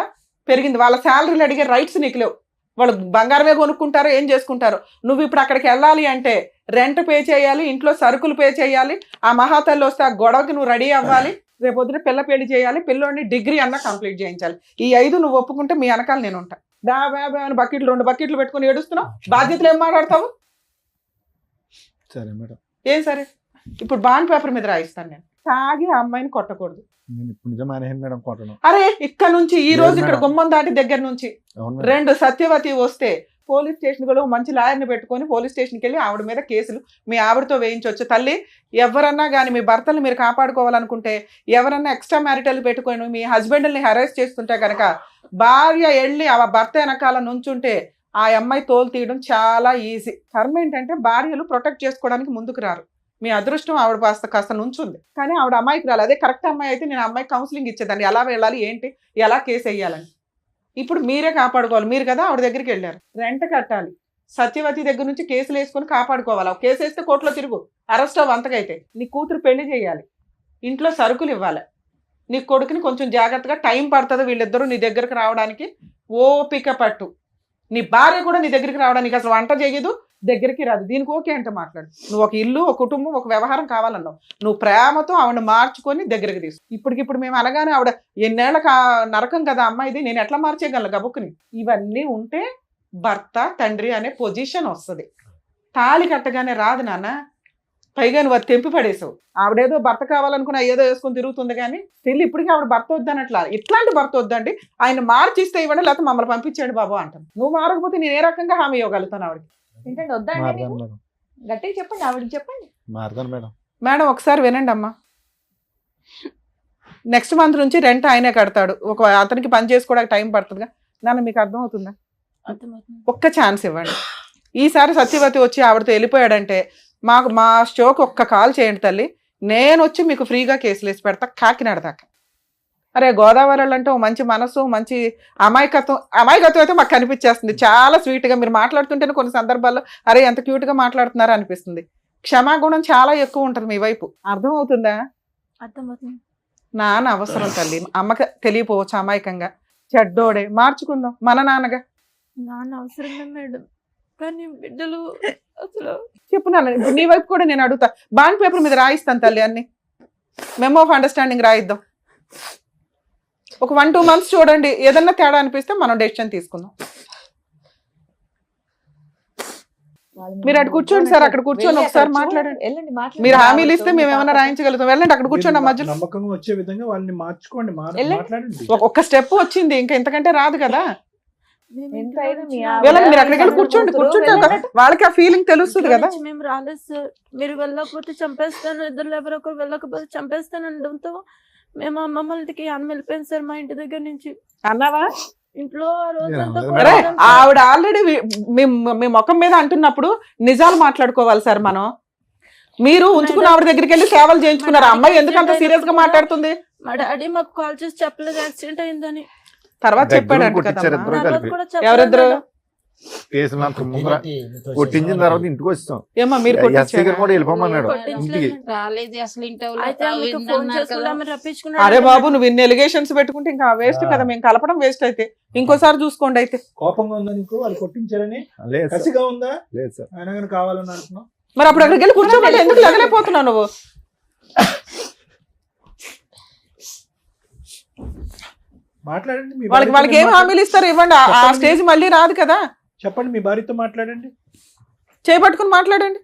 పెరిగింది. వాళ్ళ శాలరీలు అడిగే రైట్స్ నీకు లేవు. వాళ్ళు బంగారమే కొనుక్కుంటారో ఏం చేసుకుంటారో. నువ్వు ఇప్పుడు అక్కడికి వెళ్ళాలి అంటే రెంట్ పే చేయాలి, ఇంట్లో సరుకులు పే చేయాలి, ఆ మహాతల్లి వస్తే ఆ గొడవకి నువ్వు రెడీ అవ్వాలి, రేపొద్దున పిల్ల పెళ్లి చేయాలి, పిల్లోని డిగ్రీ అన్నా కంప్లీట్ చేయించాలి. ఈ 5 నువ్వు ఒప్పుకుంటే మీ వెనకాల నేను ఉంటా. అని బకెట్లు 2 బకెట్లు పెట్టుకుని ఏడుస్తున్నావు, బాధ్యతలు ఏం మాట్లాడతావు? సరే మేడం. ఏం సరే? ఇప్పుడు బాండ్ పేపర్ మీద రాయిస్తాను నేను. తాగి ఆ అమ్మాయిని కొట్టకూడదు. నేను ఇప్పుడు నిజం మానేసాను మేడం కొట్టను. అరే ఇక్కడ నుంచి ఈ రోజు లేదు ఇక్కడ మేడం. గుమ్మం దాటి దగ్గర నుంచి అవును మేడం. 2 సత్యవతి వస్తే పోలీస్ స్టేషన్ కూడా మంచి లాయర్ని పెట్టుకొని పోలీస్ స్టేషన్కి వెళ్ళి ఆవిడ మీద కేసులు మీ ఆవిడతో వేయించవచ్చు. తల్లి, ఎవరన్నా కానీ మీ భర్తలు మీరు కాపాడుకోవాలనుకుంటే, ఎవరన్నా ఎక్స్ట్రా మ్యారిటల్ పెట్టుకొని మీ హస్బెండ్ని హెరాస్ చేస్తుంటే కనుక భార్య వెళ్ళి ఆ భర్త వెనకాల నుంచుంటే ఆ అమ్మాయి తోలు తీయడం చాలా ఈజీ. కర్మ ఏంటంటే భార్యలు ప్రొటెక్ట్ చేసుకోవడానికి ముందుకు రారు. మీ అదృష్టం ఆవిడ కాస్త నుంచుంది, కానీ ఆవిడ అమ్మాయికి రాలి. అదే కరెక్ట్ అమ్మాయి అయితే నేను అమ్మాయికి కౌన్సిలింగ్ ఇచ్చేదాన్ని, ఎలా వెళ్ళాలి ఏంటి, ఎలా కేసు వేయాలని. ఇప్పుడు మీరే కాపాడుకోవాలి. మీరు కదా ఆవిడ దగ్గరికి వెళ్ళారు, రెంట్ కట్టాలి, సత్యవతి దగ్గర నుంచి కేసులు వేసుకొని కాపాడుకోవాలి. కేసు వేస్తే కోర్టులో తిరుగు, అరెస్ట్ అవ్వ. అంతకైతే నీ కూతురు పెళ్లి చేయాలి, ఇంట్లో సరుకులు ఇవ్వాలి, నీ కొడుకుని కొంచెం జాగ్రత్తగా, టైం పడుతుంది వీళ్ళిద్దరూ నీ దగ్గరికి రావడానికి, ఓపిక పట్టు. నీ భార్య కూడా నీ దగ్గరికి రావడానికి అసలు వంట చేయదు, దగ్గరికి రాదు. దీనికి ఓకే అంటే మాట్లాడు. నువ్వు ఒక ఇల్లు, ఒక కుటుంబం, ఒక వ్యవహారం కావాలన్నావు, నువ్వు ప్రేమతో ఆవిడ మార్చుకొని దగ్గరికి తీసు. ఇప్పటికిప్పుడు మేము అనగానే ఆవిడ ఎన్నేళ్ళ నరకం కదా అమ్మాయిది, నేను ఎట్లా మార్చేయగలను గబుక్కుని? ఇవన్నీ ఉంటే భర్త తండ్రి అనే పొజిషన్ వస్తుంది. తాళి కట్టగానే రాదు నాన్న. పైగా నువ్వు అది తెంపి పడేసావు. ఆవిడేదో భర్త కావాలనుకున్నా ఏదో వేసుకొని తిరుగుతుంది, కానీ తెలియ ఇప్పటికీ ఆవిడ భర్త వద్దనట్లా. ఇట్లాంటి భర్త వద్దండి, ఆయన మార్చిస్తే ఇవ్వండి, లేకపోతే మమ్మల్ని పంపించాడు బాబు అంటాను. నువ్వు మారకపోతే నేను ఏ రకంగా హామీ ఇవ్వగలుగుతాను ఆవిడకి? ఏంటంటే వద్దా అండి మారుతాను మీకు? మేడం. గట్టిగా చెప్పండి, ఆవిడకి చెప్పండి. మారుతాను మేడం. మేడం ఒకసారి వినండి అమ్మా. నెక్స్ట్ మంత్ నుంచి రెంట్ ఆయనే కడతాడు. అతనికి పని చేసుకోవడానికి టైం పడుతుందిగా నాన్న, మీకు అర్థం అవుతుందా? అర్థమవుతుంది. ఒక్క ఛాన్స్ ఇవ్వండి. ఈసారి సత్యవతి వచ్చి ఆవిడతో వెళ్ళిపోయాడంటే మా షోకి ఒక్క కాల్ చేయండి తల్లి, నేను వచ్చి మీకు ఫ్రీగా కేసులు వేసి పెడతా కాకినాడ దాకా. అరే గోదావరి అంటే ఓ మంచి మనసు, మంచి అమాయకత్వం అయితే మాకు కనిపించేస్తుంది. చాలా స్వీట్గా మీరు మాట్లాడుతుంటేనే కొన్ని సందర్భాల్లో అరే ఎంత క్యూట్గా మాట్లాడుతున్నారా అనిపిస్తుంది. క్షమాగుణం చాలా ఎక్కువ ఉంటుంది మీ వైపు. అర్థం అవుతుందా? అర్థమవుతుంది. నాన్న అవసరం తల్లి, అమ్మకి తెలియపోవచ్చు అమాయకంగా. చెడ్డోడే, మార్చుకుందాం మన నాన్నగా. నాన్న అవసరమే మేడం, కానీ బిడ్డలు అసలు. చెప్పు నాన్న, ఇప్పుడు నీ వైపు కూడా నేను అడుగుతా. బాండ్ పేపర్ మీద రాయిస్తాను తల్లి, అన్ని మెమో ఆఫ్ అండర్స్టాండింగ్ రాయిద్దాం. ఒక 1-2 months చూడండి, ఏదన్నా తేడా అనిపిస్తే మనం డెసిషన్ తీసుకుందాం. మీరు అటు కూర్చోండి సార్, అక్కడ కూర్చొని ఒకసారి మాట్లాడండి. వెళ్ళండి, మీరు హామీలు ఇస్తే మేము ఏమైనా రాయించగలుగుతాం. వెళ్ళండి అక్కడ కూర్చోండి. మధ్యలో నమ్మకంగా వచ్చే విధంగా వాళ్ళని మార్చుకోండి, వెళ్ళండి. మాట్లాడండి. ఒక్క స్టెప్ వచ్చింది, ఇంకా ఇంతకంటే రాదు కదా. మేము ఎంత ఇంట్లో అయినా మీ నుంచి ఆవిడ- వెళ్ళండి, మీరు అక్కడికి వెళ్ళి కూర్చోండి. వాళ్ళకి ఆ ఫీలింగ్ తెలుస్తుంది ఇంట్లో కదా. నుంచి మేము రాలేదు సార్. మీరు వెళ్ళకపోతే చంపేస్తాను, ఇద్దరు ఎవరొకరు వెళ్ళకపోతే చంపేస్తాను అనడంతో మేము అమ్మమ్మలకి అన్న వెళ్ళిపోయింది సార్ మా ఇంటి దగ్గర నుంచి. అన్నావా? ఇంట్లో ఆ రోజంతా అరే, అరే కొట్టడం సార్. ఆవిడ ఆల్రెడీ మీ ముఖం మీద అంటున్నప్పుడు నిజాలు మాట్లాడుకోవాలి సార్ మనం. మీరు ఉంచుకున్న ఆవిడ దగ్గరికి వెళ్ళి సేవలు చేయించుకున్నారు. అమ్మాయి ఎందుకు అంత సీరియస్ గా మాట్లాడుతుంది? మా డాడీ మాకు కాల్ చేసి చెప్పలేదు యాక్సిడెంట్ అయిందని. తర్వాత దగ్గర చెప్పాడంట కొట్టించారు కదమ్మా. ఇద్దరు తర్వాత కలిపి. కూడా చెప్పలేదు ఎవరిద్దరు? మేడం. కేసులు అంత ముందర కొట్టించిన తర్వాత ఇంటికి వచ్చాం. ఏమా మీరు ఎస్ఐ గారు కూడా వెళ్ళిపోమన్నాడు ఇంటికి. రాలేదు అసలు ఇంటి అయితే ఆమెకు ఫోన్ చేసుకుంటే ఆమె రప్పించుకున్నాడు. అరే బాబు నువ్వు ఇన్ని ఎలిగేషన్స్ పెట్టుకుంటే ఇంకా వేస్ట్ కదా, మేము కలపడం వేస్ట్ అయితే ఇంకోసారి చూసుకోండి. అయితే కోపంగా ఉందా నీకు వాళ్ళు కొట్టించారని? లేదు సార్, కసిగా ఉందా? లేదు సార్. ఆయన కానీ కావాలని అంటున్నావు. మరి అప్పుడు అక్కడికి వెళ్ళి కూర్చోబట్టి ఎందుకు లగలేకపోతున్నావు నువ్వు? మాట్లాడండి మీ వాళ్ళకి భార్యతో ఏం హామీలు ఇస్తారు ఇవ్వండి. ఆ స్టేజ్ మళ్ళీ రాదు కదా. చెప్పండి, మీ భార్యతో మాట్లాడండి. చేపట్టుకుని మాట్లాడండి.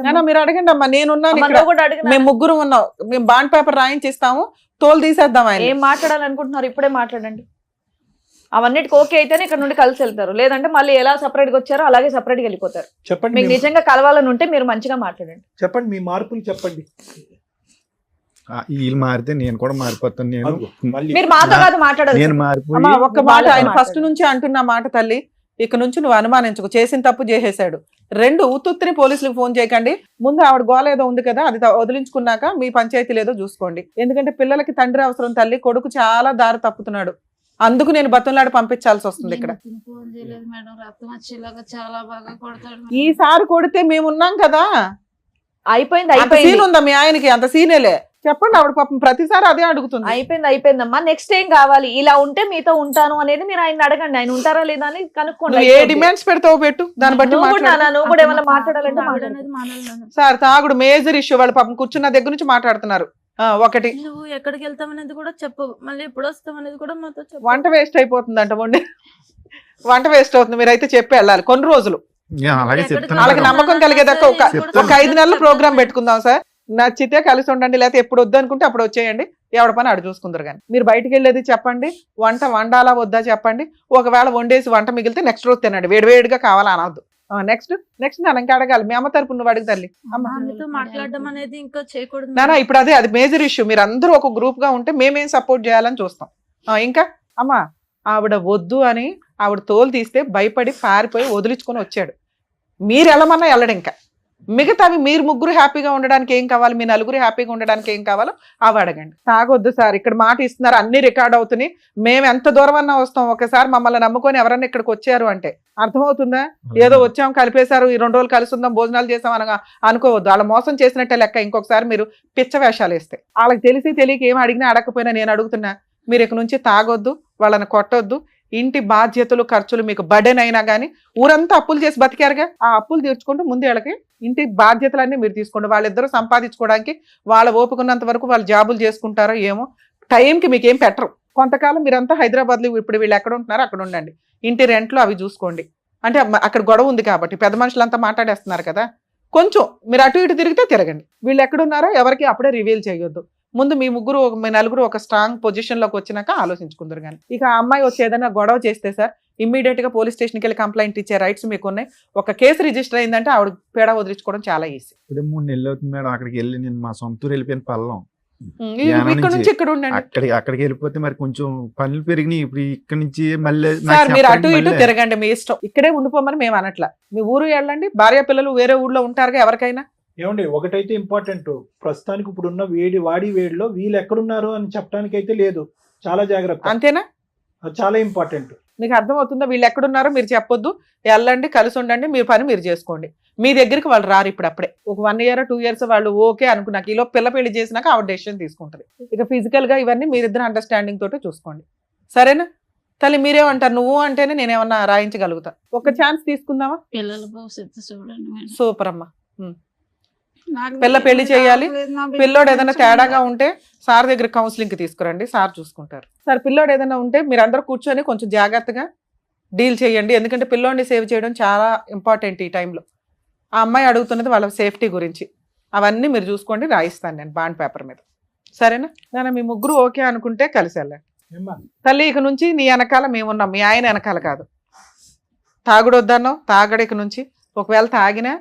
నాన్న మీరు అడగండి అమ్మా, నేనున్నాను అమ్మ, ఇక్కడ. నువ్వు కూడా అడిగినా? మేము ముగ్గురు ఉన్నాం, మేము బాండ్ పేపర్ రాయించిస్తాము, తోలు తీసేద్దాం ఆయన. ఏం మాట్లాడాలనుకుంటున్నారు ఇప్పుడే మాట్లాడండి. అవన్నిటికి ఓకే అయితేనే ఇక్కడ నుండి కలిసి వెళ్తారు, లేదంటే మళ్ళీ ఎలా సపరేట్ గా వచ్చారో అలాగే సపరేట్ గా వెళ్ళిపోతారు. చెప్పండి, మీకు నిజంగా కలవాలని ఉంటే మీరు మంచిగా మాట్లాడండి. చెప్పండి మీ మార్పులు చెప్పండి. వీళ్ళు మారితే నేను కూడా మారిపోతాను. నేను మళ్ళీ మీరు మాతో కాదు మాట్లాడాలి. నేను అమ్మా మారిపోయి ఒక్క మాట, ఆయన ఫస్ట్ నుంచి అంటున్న మాట తల్లి, ఇక నుంచి నువ్వు అనుమానించకు, చేసిన తప్పు చేసేసాడు. 2 ఉత్తుత్తిని పోలీసులకు ఫోన్ చేయకండి. ముందు ఆవిడ గోల ఏదో ఉంది కదా, అది వదిలించుకున్నాక మీ పంచాయతీ లేదో చూసుకోండి. ఎందుకంటే పిల్లలకి తండ్రి అవసరం తల్లి, కొడుకు చాలా దారి తప్పుతున్నాడు. అందుకు నేను బతంలాడి పంపించాల్సి వస్తుంది ఇక్కడ. ఫోన్ చేయలేదు మేడం, రక్తం వచ్చేలాగా చాలా బాగా కొడతాడు. ఈసారి కొడితే మేమున్నాం కదా. అయిపోయింది అంత అయిపోయింది సీన్ ఉందా మీ ఆయనకి? అంత సీనేలే. చెప్పండి, ఆవిడ పాపం ప్రతిసారి అదే అడుగుతుంది. అయిపోయిందమ్మా. నెక్స్ట్ ఏం కావాలి? ఇలా ఉంటే మీతో ఉంటాను అనేది మీరు ఆయన అడగండి. ఆయన ఉంటారా లేదా అని కనుక్కోండి. నువ్వు ఏ డిమాండ్స్ పెడతావు పెట్టు, దాన్ని బట్టి నువ్వు కూడా మాట్లాడు. నువ్వు కూడా ఏమైనా మాట్లాడాలంటే తాగుడు మాట్లాడు. అనేది మానేయాలి. సార్ తాగుడు మేజర్ ఇష్యూ. వాళ్ళు పాపం కూర్చున్న దగ్గర నుంచి మాట్లాడుతున్నారు. ఒకటి నువ్వు ఎక్కడికి వెళ్తాం అనేది కూడా చెప్పు, మళ్ళీ ఎప్పుడు వస్తాం అనేది కూడా మాతో చెప్పు. వంట వేస్ట్ అయిపోతుందంట, వంట వేస్ట్ అవుతుంది. మీరైతే చెప్పి వెళ్ళాలి కొన్ని రోజులు. అలాగే చెప్తాను. వాళ్ళకి నమ్మకం కలిగేదాకా ఒక 5 నెలల ప్రోగ్రామ్ పెట్టుకుందాం సార్. నచ్చితే కలిసి ఉండండి, లేకపోతే ఎప్పుడు వద్దు అనుకుంటే అప్పుడు వచ్చేయండి. ఎవడ పని అడు చూసుకుందరు. కానీ మీరు బయటికి వెళ్ళేది చెప్పండి, వంట వండాలా వద్దా చెప్పండి. ఒకవేళ వండేసి వంట మిగిలితే నెక్స్ట్ రోజు తినండి, వేడివేడిగా కావాలా అనవద్దు. నెక్స్ట్ నేను ఇంకా అడగాలి. మీ అమ్మ తరపు నువ్వు అడుగు తల్లి. ఆమెతో మాట్లాడడం అనేది ఇంకా చేయకూడదు. నానా ఇప్పుడు అది మేజర్ ఇష్యూ. మీరు అందరూ ఒక గ్రూప్ గా ఉంటే మేమేం సపోర్ట్ చేయాలని చూస్తాం. ఇంకా అమ్మా ఆవిడ వద్దు అని ఆవిడ తోలు తీస్తే భయపడి పారిపోయి వదిలించుకొని వచ్చాడు. మీరు వెళ్ళమన్నా వెళ్ళడు. ఇంకా మిగతావి మీరు ముగ్గురు హ్యాపీగా ఉండడానికి ఏం కావాలి, మీ నలుగురు హ్యాపీగా ఉండడానికి ఏం కావాలో అవి అడగండి. తాగొద్దు సార్, ఇక్కడ మాట ఇస్తున్నారు, అన్ని రికార్డ్ అవుతున్నాయి. మేము ఎంత దూరం అన్నా వస్తాం. ఒకసారి మమ్మల్ని నమ్ముకొని ఎవరన్నా ఇక్కడికి వచ్చారు అంటే అర్థమవుతుందా? ఏదో వచ్చాం కలిపేశారు, ఈ 2 రోజులు కలిసి ఉందాం భోజనాలు చేసాం అనగా అనుకోవద్దు. వాళ్ళ మోసం చేసినట్టే లెక్క. ఇంకొకసారి మీరు పిచ్చ వేషాలు వేస్తే వాళ్ళకి తెలియక ఏం అడిగినా అడగకపోయినా నేను అడుగుతున్నా, మీరు ఇక నుంచి తాగొద్దు, వాళ్ళని కొట్టొద్దు. ఇంటి బాధ్యతలు ఖర్చులు మీకు బర్డెన్ అయినా కానీ ఊరంతా అప్పులు చేసి బతికారుగా, ఆ అప్పులు తీర్చుకుంటూ ముందు వీళ్ళకి ఇంటి బాధ్యతలన్నీ మీరు తీసుకోండి. వాళ్ళిద్దరూ సంపాదించుకోవడానికి వాళ్ళ ఓపుకున్నంత వరకు వాళ్ళు జాబులు చేసుకుంటారో ఏమో. టైంకి మీకు ఏం పెట్టరు. కొంతకాలం మీరంతా హైదరాబాద్లో ఇప్పుడు వీళ్ళు ఎక్కడ ఉంటున్నారో అక్కడ ఉండండి. ఇంటి రెంట్లు అవి చూసుకోండి. అంటే అక్కడ గొడవ ఉంది కాబట్టి పెద్ద మనుషులంతా మాట్లాడేస్తున్నారు కదా, కొంచెం మీరు అటు ఇటు తిరిగితే తిరగండి. వీళ్ళు ఎక్కడున్నారో ఎవరికి అప్పుడే రివీల్ చేయొద్దు. ముందు మీ నలుగురు ఒక స్ట్రాంగ్ పొజిషన్ లోకి వచ్చినాక ఆలోచించుకుందరు. కానీ ఇక ఆ అమ్మాయి వచ్చి ఏదైనా గొడవ చేస్తే సార్ ఇమ్మీడియట్ గా పోలీస్ స్టేషన్కి వెళ్ళి కంప్లైంట్ ఇచ్చే రైట్స్ మీకు ఉన్నాయి. ఒక కేసు రిజిస్టర్ అయిందంటే ఆవిడ పేడ వదిలించుకోవడం చాలా ఈజీ. ఇప్పుడు 3 నెలలు అవుతుంది మేడం అక్కడికి వెళ్ళి. నేను మా సొంతూరు వెళ్ళిపోయిన పల్లం. ఇక్కడ నుంచి ఇక్కడ ఉండండి. అక్కడికి వెళ్ళిపోతే మరి కొంచెం పనులు పెరిగినాయి. ఇప్పుడు ఇక్కడ నుంచి మళ్ళీ సార్ మీరు అటు ఇటు తిరగండి, మీ ఇష్టం. ఇక్కడే ఉండిపోమని మేము అనట్లా. మీ ఊరు వెళ్ళండి, భార్య పిల్లలు వేరే ఊర్లో ఉంటారుగా ఎవరికైనా. ఏమండి ఒకటైతే ఇంపార్టెంట్, ప్రస్తుతానికి ఇప్పుడున్న వేడిలో వీళ్ళు ఎక్కడున్నారు అని చెప్పడానికి అయితే లేదు. చాలా జాగ్రత్త. అంతేనా? అది చాలా ఇంపార్టెంట్. మీకు అర్థమవుతుందా? వీళ్ళు ఎక్కడున్నారో మీరు చెప్పొద్దు, వెళ్ళండి, కలిసి ఉండండి, మీ పని మీరు చేసుకోండి. మీ దగ్గరికి వాళ్ళు రారు ఇప్పుడు. అప్పుడే ఒక 1 year 2 years వాళ్ళు ఓకే అనుకున్నాక ఈలో పిల్ల పెళ్లి చేసినాక ఆవిడ డెసిషన్ తీసుకుంటుంది. ఇక ఫిజికల్ గా ఇవన్నీ మీరిద్దరు అండర్స్టాండింగ్ తోటి చూసుకోండి. సరేనా తల్లి? మీరేమంటారు? నువ్వు అంటేనే నేనేమన్నా రాయించగలుగుతా. ఒక ఛాన్స్ తీసుకుందామా? పిల్లల భవిష్యత్తు చూడండి మేడం. సూపర్ అమ్మా. పిల్ల పెళ్లి చేయాలి. పిల్లోడు ఏదైనా తేడాగా ఉంటే సార్ దగ్గర కౌన్సిలింగ్ కి తీసుకురండి, సార్ చూసుకుంటారు. సార్ పిల్లోడు ఏదైనా ఉంటే మీరు అందరూ కూర్చొని కొంచెం జాగ్రత్తగా డీల్ చేయండి. ఎందుకంటే పిల్లోడిని సేవ్ చేయడం చాలా ఇంపార్టెంట్ ఈ టైంలో. ఆ అమ్మాయి అడుగుతున్నది వాళ్ళ సేఫ్టీ గురించి. అవన్నీ మీరు చూసుకోండి, రాయిస్తాను నేను బాండ్ పేపర్ మీద. సరేనా నాన్న? మీ ముగ్గురు ఓకే అనుకుంటే కలిసి వెళ్ళండి. తల్లి ఇక నుంచి నీ వెనకాల మేమున్నాం, మీ ఆయన వెనకాల కాదు. తాగుడు వద్దన్నావు, తాగడు ఇక నుంచి. ఒకవేళ తాగినా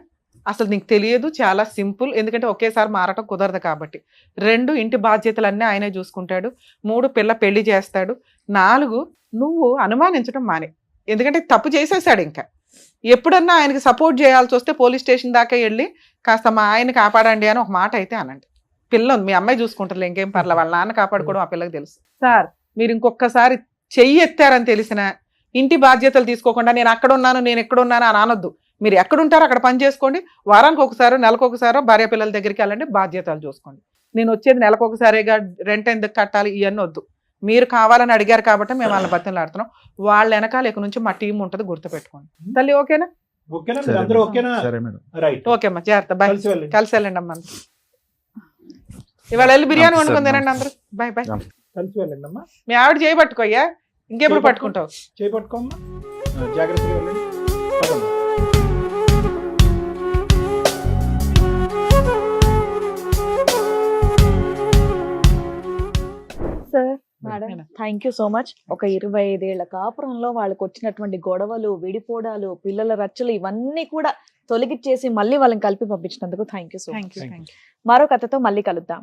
అసలు నీకు తెలియదు, చాలా సింపుల్. ఎందుకంటే ఒకేసారి మారటం కుదరదు కాబట్టి. 2 ఇంటి బాధ్యతలన్నీ ఆయనే చూసుకుంటాడు. 3 పిల్ల పెళ్లి చేస్తాడు. 4 నువ్వు అనుమానించడం మానే. ఎందుకంటే తప్పు చేసేసాడు. ఇంకా ఎప్పుడన్నా ఆయనకి సపోర్ట్ చేయాల్సి వస్తే పోలీస్ స్టేషన్ దాకా వెళ్ళి కాస్త మా ఆయన కాపాడండి అని ఒక మాట అయితే అనండి. పిల్ల ఉంది, మీ అమ్మాయి చూసుకుంటారు, ఇంకేం పర్లే. వాళ్ళ నాన్న కాపాడుకోవడం ఆ పిల్లకి తెలుసు. సార్ మీరు ఇంకొకసారి చెయ్యి ఎత్తారని తెలిసినా ఇంటి బాధ్యతలు తీసుకోకుండా నేను అక్కడ ఉన్నాను నేను ఎక్కడ ఉన్నాను అని అనొద్దు. మీరు ఎక్కడ ఉంటారో అక్కడ పని చేసుకోండి. వారానికి ఒకసారో నెలకు ఒకసారో భార్య పిల్లల దగ్గరికి వెళ్ళండి, బాధ్యతలు చూసుకోండి. నేను వచ్చేది నెలకు ఒకసారిగా రెంట్ ఎందుకు కట్టాలి ఇవన్నీ వద్దు. మీరు కావాలని అడిగారు కాబట్టి మేము వాళ్ళని బతిలాడుతున్నాం. వాళ్ళ వెనకాల ఇక నుంచి మా టీం ఉంటుంది, గుర్తుపెట్టుకోండి. తల్లి ఓకేనా? ఓకేనా సరే అందరూ మేడం. ఓకేనా? సరే మేడం. రైట్ ఓకే అమ్మా, జాగ్రత్త. బాయ్. కలిసి వెళ్ళండి. కలిసి వెళ్ళండి అమ్మా. ఇవాళ వెళ్ళి బిర్యానీ నమస్తే వండుకొని సార్, తినండి అందరూ. Bye bye. కలిసి వెళ్ళండి అమ్మా. మీ ఆవిడ చేయబట్టుకోయ్యా, ఇంకెప్పుడు పట్టుకుంటావు? చేపట్టుకోమ్మా, జాగ్రత్తగా వెళ్ళండి. పదమ్మా. Sir madam, thank you so much. ఒక 25 ఏళ్ల కాపురంలో వాళ్ళకి వచ్చినటువంటి గొడవలు, విడిపోవడాలు, పిల్లల రచ్చలు ఇవన్నీ కూడా తొలగిచ్చేసి మళ్ళీ వాళ్ళని కలిపి పంపించినందుకు thank you so much. Thank you. మరో కథతో మళ్ళీ కలుద్దాం.